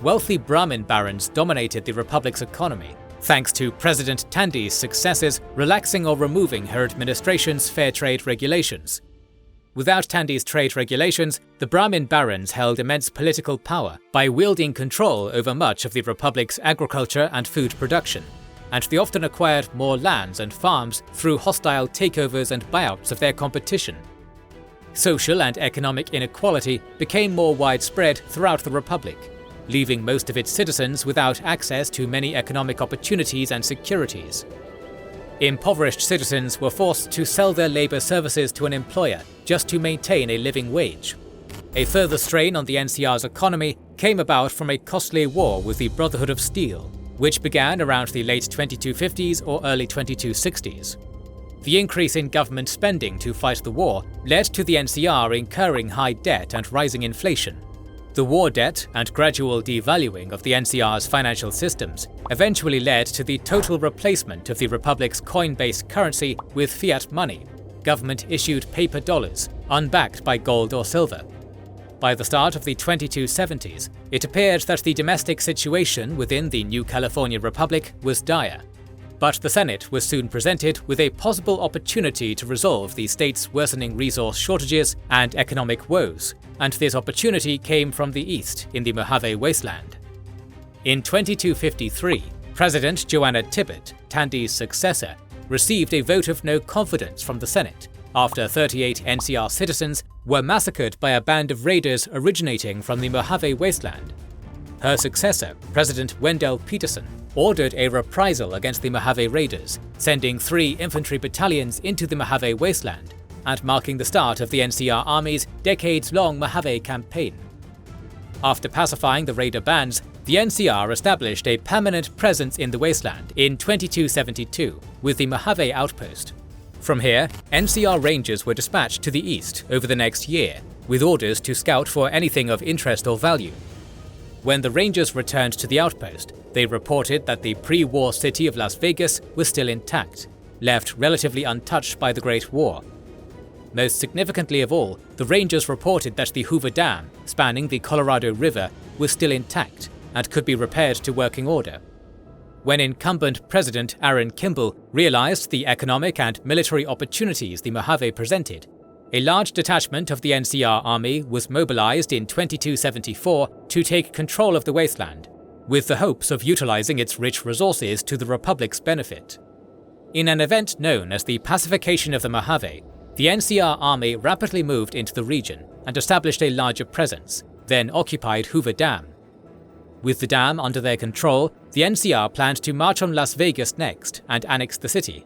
Wealthy Brahmin barons dominated the Republic's economy, thanks to President Tandy's successors relaxing or removing her administration's fair trade regulations. Without Tandy's trade regulations, the Brahmin barons held immense political power by wielding control over much of the Republic's agriculture and food production, and they often acquired more lands and farms through hostile takeovers and buyouts of their competition. Social and economic inequality became more widespread throughout the Republic, leaving most of its citizens without access to many economic opportunities and securities. Impoverished citizens were forced to sell their labor services to an employer just to maintain a living wage. A further strain on the NCR's economy came about from a costly war with the Brotherhood of Steel, which began around the late 2250s or early 2260s. The increase in government spending to fight the war led to the NCR incurring high debt and rising inflation. The war debt and gradual devaluing of the NCR's financial systems eventually led to the total replacement of the Republic's coin-based currency with fiat money, government-issued paper dollars, unbacked by gold or silver. By the start of the 2270s, it appeared that the domestic situation within the New California Republic was dire. But the Senate was soon presented with a possible opportunity to resolve the state's worsening resource shortages and economic woes, and this opportunity came from the east in the Mojave Wasteland. In 2253, President Joanna Tippett, Tandy's successor, received a vote of no confidence from the Senate after 38 NCR citizens were massacred by a band of raiders originating from the Mojave Wasteland. Her successor, President Wendell Peterson, ordered a reprisal against the Mojave Raiders, sending 3 infantry battalions into the Mojave Wasteland, and marking the start of the NCR Army's decades-long Mojave campaign. After pacifying the raider bands, the NCR established a permanent presence in the wasteland in 2272 with the Mojave Outpost. From here, NCR Rangers were dispatched to the east over the next year, with orders to scout for anything of interest or value. When the Rangers returned to the outpost, they reported that the pre-war city of Las Vegas was still intact, left relatively untouched by the Great War. Most significantly of all, the Rangers reported that the Hoover Dam, spanning the Colorado River, was still intact and could be repaired to working order. When incumbent President Aaron Kimball realized the economic and military opportunities the Mojave presented, a large detachment of the NCR Army was mobilized in 2274 to take control of the wasteland, with the hopes of utilizing its rich resources to the Republic's benefit. In an event known as the Pacification of the Mojave, the NCR army rapidly moved into the region and established a larger presence, then occupied Hoover Dam. With the dam under their control, the NCR planned to march on Las Vegas next and annex the city.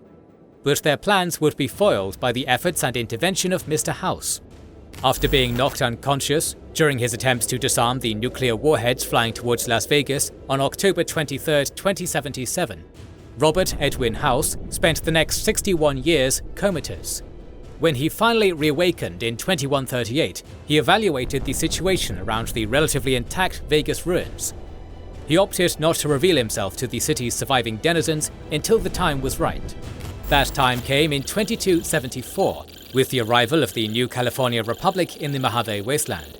But their plans would be foiled by the efforts and intervention of Mr. House. After being knocked unconscious during his attempts to disarm the nuclear warheads flying towards Las Vegas on October 23, 2077, Robert Edwin House spent the next 61 years comatose. When he finally reawakened in 2138, he evaluated the situation around the relatively intact Vegas ruins. He opted not to reveal himself to the city's surviving denizens until the time was right. That time came in 2274, with the arrival of the new California Republic in the Mojave Wasteland.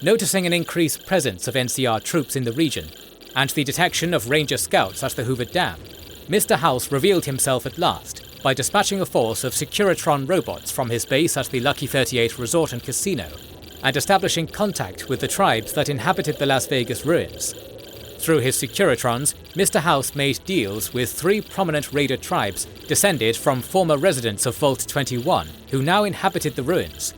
Noticing an increased presence of NCR troops in the region, and the detection of Ranger scouts at the Hoover Dam, Mr. House revealed himself at last by dispatching a force of Securitron robots from his base at the Lucky 38 Resort and Casino, and establishing contact with the tribes that inhabited the Las Vegas ruins. Through his Securitrons, Mr. House made deals with 3 prominent raider tribes descended from former residents of Vault 21, who now inhabited the ruins.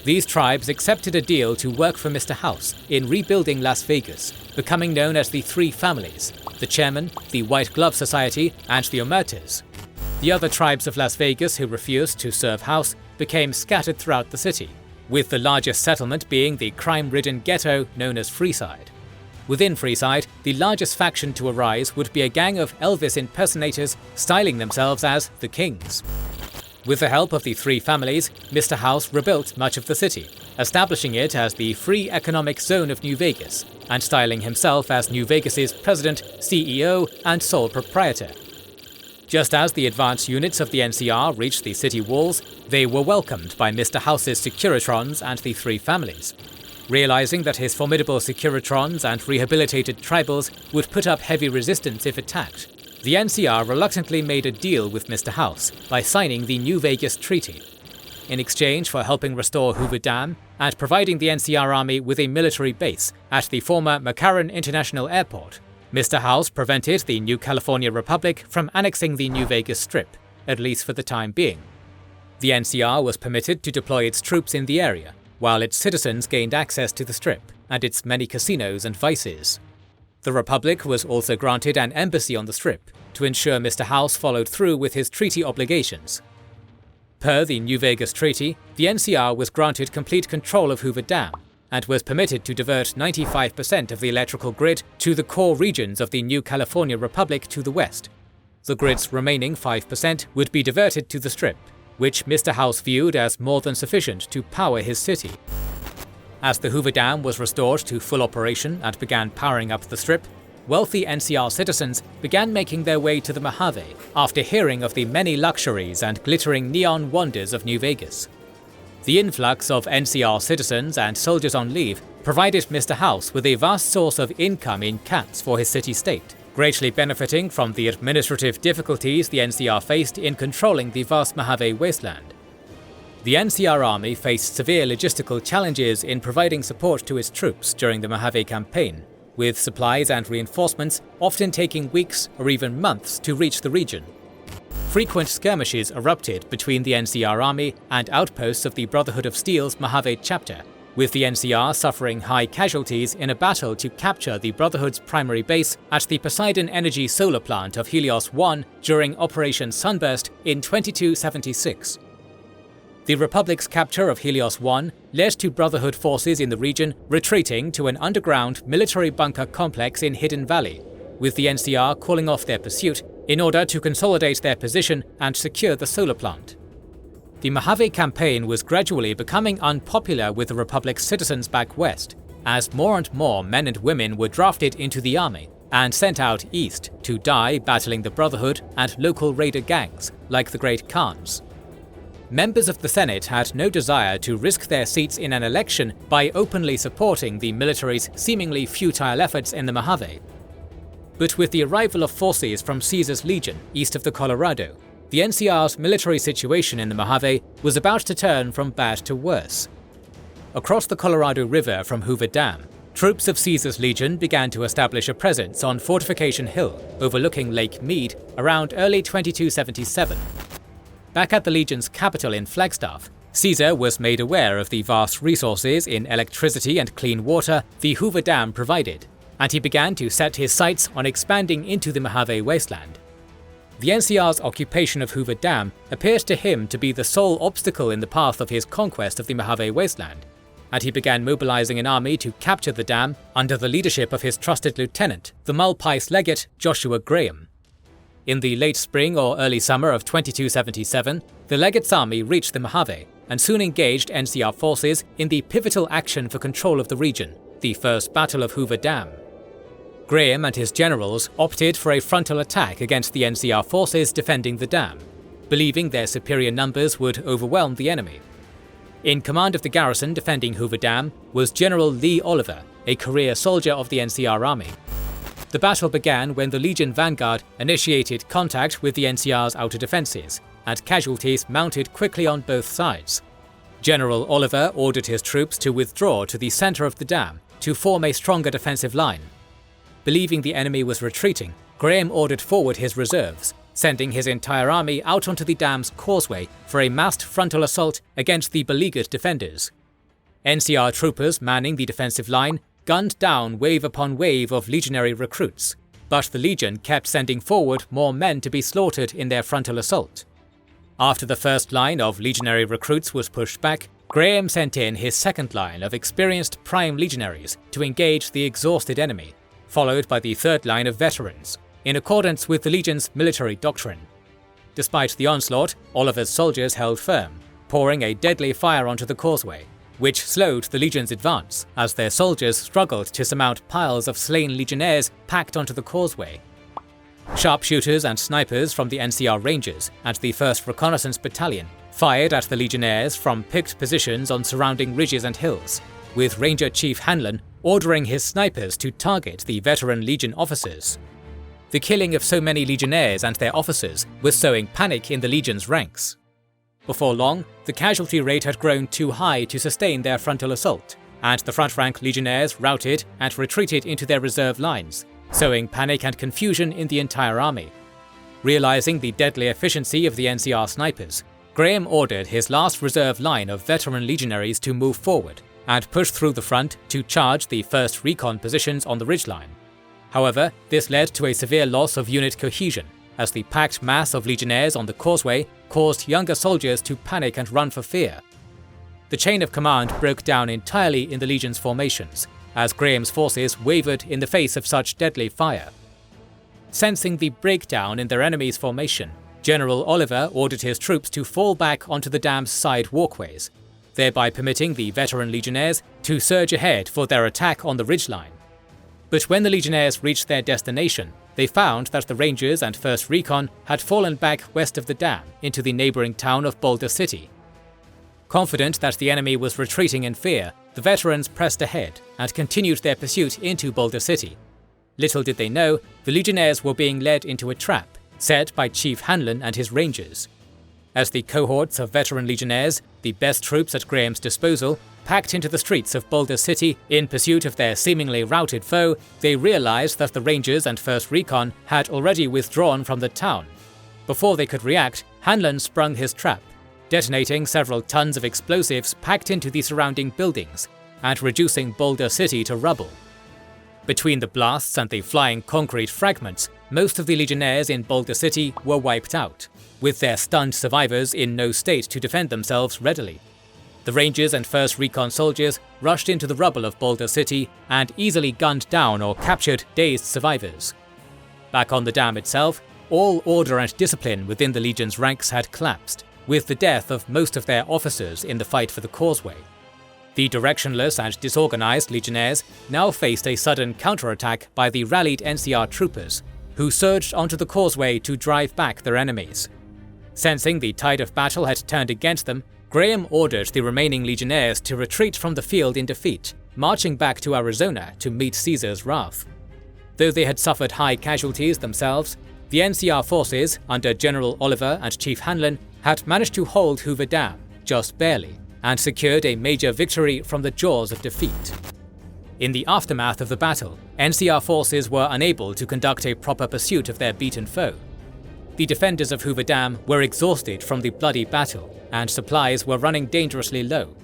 These tribes accepted a deal to work for Mr. House in rebuilding Las Vegas, becoming known as the 3 families: the Chairman, the White Glove Society, and the Omertas. The other tribes of Las Vegas who refused to serve House became scattered throughout the city, with the largest settlement being the crime-ridden ghetto known as Freeside. Within Freeside, the largest faction to arise would be a gang of Elvis impersonators styling themselves as the Kings. With the help of the 3 families, Mr. House rebuilt much of the city, establishing it as the Free Economic Zone of New Vegas, and styling himself as New Vegas's president, CEO, and sole proprietor. Just as the advanced units of the NCR reached the city walls, they were welcomed by Mr. House's Securitrons and the 3 families. Realizing that his formidable Securitrons and rehabilitated tribals would put up heavy resistance if attacked, the NCR reluctantly made a deal with Mr. House by signing the New Vegas Treaty. In exchange for helping restore Hoover Dam and providing the NCR Army with a military base at the former McCarran International Airport, Mr. House prevented the new California Republic from annexing the New Vegas Strip, at least for the time being. The NCR was permitted to deploy its troops in the area, while its citizens gained access to the Strip and its many casinos and vices. The Republic was also granted an embassy on the Strip to ensure Mr. House followed through with his treaty obligations. Per the New Vegas Treaty, the NCR was granted complete control of Hoover Dam and was permitted to divert 95% of the electrical grid to the core regions of the new California Republic to the west. The grid's remaining 5% would be diverted to the Strip, which Mr. House viewed as more than sufficient to power his city. As the Hoover Dam was restored to full operation and began powering up the Strip, wealthy NCR citizens began making their way to the Mojave after hearing of the many luxuries and glittering neon wonders of New Vegas. The influx of NCR citizens and soldiers on leave provided Mr. House with a vast source of income in cats for his city-state, greatly benefiting from the administrative difficulties the NCR faced in controlling the vast Mojave Wasteland. The NCR Army faced severe logistical challenges in providing support to its troops during the Mojave campaign, with supplies and reinforcements often taking weeks or even months to reach the region. Frequent skirmishes erupted between the NCR Army and outposts of the Brotherhood of Steel's Mojave chapter, with the NCR suffering high casualties in a battle to capture the Brotherhood's primary base at the Poseidon Energy solar plant of Helios 1 during Operation Sunburst in 2276. The Republic's capture of Helios 1 led to Brotherhood forces in the region retreating to an underground military bunker complex in Hidden Valley, with the NCR calling off their pursuit in order to consolidate their position and secure the solar plant. The Mojave campaign was gradually becoming unpopular with the Republic's citizens back west, as more and more men and women were drafted into the army and sent out east to die battling the Brotherhood and local raider gangs like the Great Khans. Members of the Senate had no desire to risk their seats in an election by openly supporting the military's seemingly futile efforts in the Mojave. But with the arrival of forces from Caesar's Legion east of the Colorado, the NCR's military situation in the Mojave was about to turn from bad to worse. Across the Colorado River from Hoover Dam, troops of Caesar's legion began to establish a presence on Fortification Hill, overlooking Lake Mead, around early 2277. Back at the legion's capital in Flagstaff, Caesar was made aware of the vast resources in electricity and clean water the Hoover Dam provided, and he began to set his sights on expanding into the Mojave Wasteland. The NCR's occupation of Hoover Dam appeared to him to be the sole obstacle in the path of his conquest of the Mojave Wasteland, and he began mobilizing an army to capture the dam under the leadership of his trusted lieutenant, the Mulpice legate Joshua Graham. In the late spring or early summer of 2277, the legate's army reached the Mojave and soon engaged NCR forces in the pivotal action for control of the region, the First Battle of Hoover Dam. Graham and his generals opted for a frontal attack against the NCR forces defending the dam, believing their superior numbers would overwhelm the enemy. In command of the garrison defending Hoover Dam was General Lee Oliver, a career soldier of the NCR army. The battle began when the Legion vanguard initiated contact with the NCR's outer defences, and casualties mounted quickly on both sides. General Oliver ordered his troops to withdraw to the centre of the dam to form a stronger defensive line. Believing the enemy was retreating, Graham ordered forward his reserves, sending his entire army out onto the dam's causeway for a massed frontal assault against the beleaguered defenders. NCR troopers manning the defensive line gunned down wave upon wave of legionary recruits, but the Legion kept sending forward more men to be slaughtered in their frontal assault. After the first line of legionary recruits was pushed back, Graham sent in his second line of experienced prime legionaries to engage the exhausted enemy, followed by the third line of veterans, in accordance with the Legion's military doctrine. Despite the onslaught, Oliver's soldiers held firm, pouring a deadly fire onto the causeway, which slowed the Legion's advance as their soldiers struggled to surmount piles of slain legionnaires packed onto the causeway. Sharpshooters and snipers from the NCR Rangers and the 1st Reconnaissance Battalion fired at the legionnaires from picked positions on surrounding ridges and hills, with Ranger Chief Hanlon ordering his snipers to target the veteran Legion officers. The killing of so many legionnaires and their officers was sowing panic in the Legion's ranks. Before long, the casualty rate had grown too high to sustain their frontal assault, and the front-rank legionnaires routed and retreated into their reserve lines, sowing panic and confusion in the entire army. Realizing the deadly efficiency of the NCR snipers, Graham ordered his last reserve line of veteran legionaries to move forward and push through the front to charge the 1st Recon positions on the ridgeline. However, this led to a severe loss of unit cohesion, as the packed mass of legionnaires on the causeway caused younger soldiers to panic and run for fear. The chain of command broke down entirely in the Legion's formations, as Graham's forces wavered in the face of such deadly fire. Sensing the breakdown in their enemy's formation, General Oliver ordered his troops to fall back onto the dam's side walkways, thereby permitting the veteran legionnaires to surge ahead for their attack on the ridgeline. But when the legionnaires reached their destination, they found that the Rangers and 1st Recon had fallen back west of the dam into the neighbouring town of Boulder City. Confident that the enemy was retreating in fear, the veterans pressed ahead and continued their pursuit into Boulder City. Little did they know, the legionnaires were being led into a trap set by Chief Hanlon and his Rangers. As the cohorts of veteran legionnaires, the best troops at Graham's disposal, packed into the streets of Boulder City in pursuit of their seemingly routed foe, they realized that the Rangers and 1st Recon had already withdrawn from the town. Before they could react, Hanlon sprung his trap, detonating several tons of explosives packed into the surrounding buildings and reducing Boulder City to rubble. Between the blasts and the flying concrete fragments, most of the legionnaires in Boulder City were wiped out, with their stunned survivors in no state to defend themselves readily. The Rangers and 1st Recon soldiers rushed into the rubble of Boulder City and easily gunned down or captured dazed survivors. Back on the dam itself, all order and discipline within the Legion's ranks had collapsed, with the death of most of their officers in the fight for the causeway. The directionless and disorganized legionnaires now faced a sudden counterattack by the rallied NCR troopers, who surged onto the causeway to drive back their enemies. Sensing the tide of battle had turned against them, Graham ordered the remaining legionnaires to retreat from the field in defeat, marching back to Arizona to meet Caesar's wrath. Though they had suffered high casualties themselves, the NCR forces, under General Oliver and Chief Hanlon, had managed to hold Hoover Dam, just barely, and secured a major victory from the jaws of defeat. In the aftermath of the battle, NCR forces were unable to conduct a proper pursuit of their beaten foe. The defenders of Hoover Dam were exhausted from the bloody battle, and supplies were running dangerously low.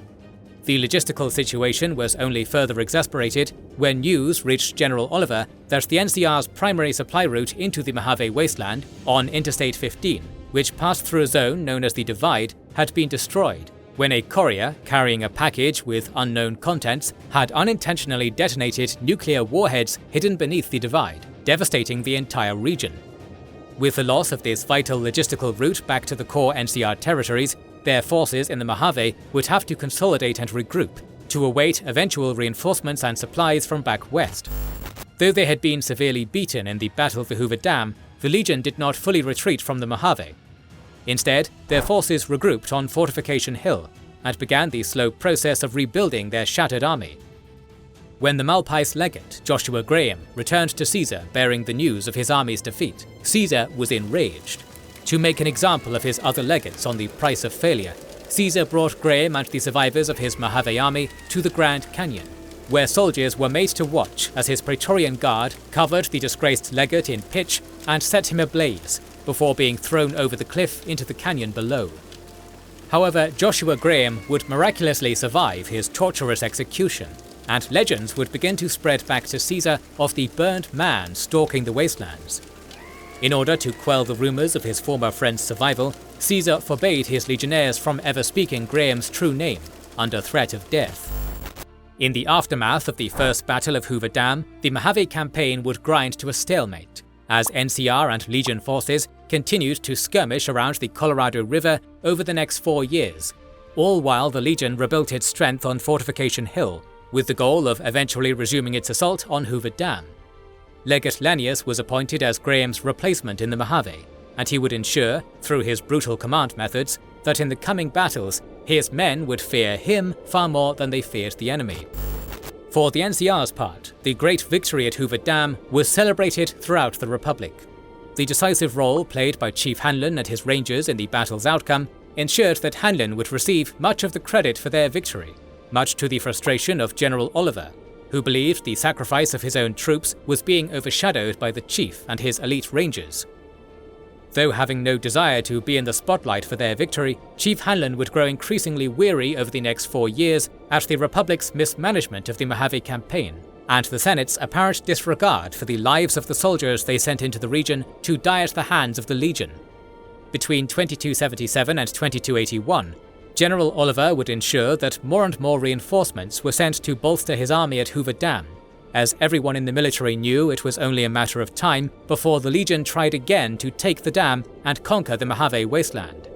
The logistical situation was only further exasperated when news reached General Oliver that the NCR's primary supply route into the Mojave Wasteland on Interstate 15, which passed through a zone known as the Divide, had been destroyed when a courier carrying a package with unknown contents had unintentionally detonated nuclear warheads hidden beneath the Divide, devastating the entire region. With the loss of this vital logistical route back to the core NCR territories, their forces in the Mojave would have to consolidate and regroup to await eventual reinforcements and supplies from back west. Though they had been severely beaten in the Battle for Hoover Dam, the Legion did not fully retreat from the Mojave. Instead, their forces regrouped on Fortification Hill and began the slow process of rebuilding their shattered army. When the Malpais legate, Joshua Graham, returned to Caesar bearing the news of his army's defeat, Caesar was enraged. To make an example of his other legates on the price of failure, Caesar brought Graham and the survivors of his Mojave army to the Grand Canyon, where soldiers were made to watch as his Praetorian Guard covered the disgraced legate in pitch and set him ablaze, before being thrown over the cliff into the canyon below. However, Joshua Graham would miraculously survive his torturous execution, and legends would begin to spread back to Caesar of the burned man stalking the wastelands. In order to quell the rumors of his former friend's survival, Caesar forbade his legionnaires from ever speaking Graham's true name, under threat of death. In the aftermath of the First Battle of Hoover Dam, the Mojave campaign would grind to a stalemate, as NCR and Legion forces continued to skirmish around the Colorado River over the next 4 years, all while the Legion rebuilt its strength on Fortification Hill, with the goal of eventually resuming its assault on Hoover Dam. Legate Lanius was appointed as Graham's replacement in the Mojave, and he would ensure, through his brutal command methods, that in the coming battles, his men would fear him far more than they feared the enemy. For the NCR's part, the great victory at Hoover Dam was celebrated throughout the Republic. The decisive role played by Chief Hanlon and his Rangers in the battle's outcome ensured that Hanlon would receive much of the credit for their victory, much to the frustration of General Oliver, who believed the sacrifice of his own troops was being overshadowed by the Chief and his elite Rangers. Though having no desire to be in the spotlight for their victory, Chief Hanlon would grow increasingly weary over the next 4 years at the Republic's mismanagement of the Mojave campaign, and the Senate's apparent disregard for the lives of the soldiers they sent into the region to die at the hands of the Legion. Between 2277 and 2281, General Oliver would ensure that more and more reinforcements were sent to bolster his army at Hoover Dam, as everyone in the military knew it was only a matter of time before the Legion tried again to take the dam and conquer the Mojave Wasteland.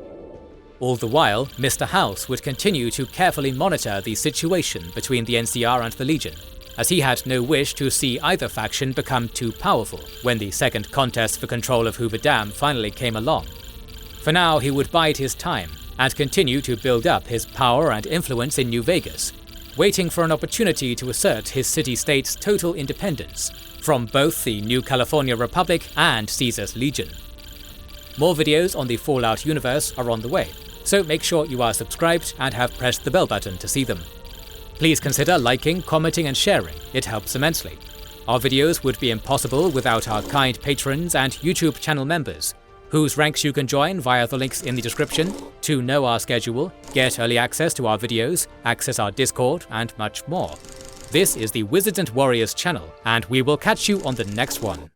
All the while, Mr. House would continue to carefully monitor the situation between the NCR and the Legion, as he had no wish to see either faction become too powerful when the second contest for control of Hoover Dam finally came along. For now, he would bide his time and continue to build up his power and influence in New Vegas, waiting for an opportunity to assert his city-state's total independence from both the New California Republic and Caesar's Legion. More videos on the Fallout universe are on the way, so make sure you are subscribed and have pressed the bell button to see them. Please consider liking, commenting and sharing, it helps immensely. Our videos would be impossible without our kind patrons and YouTube channel members, whose ranks you can join via the links in the description to know our schedule, get early access to our videos, access our Discord, and much more. This is the Wizards and Warriors channel, and we will catch you on the next one.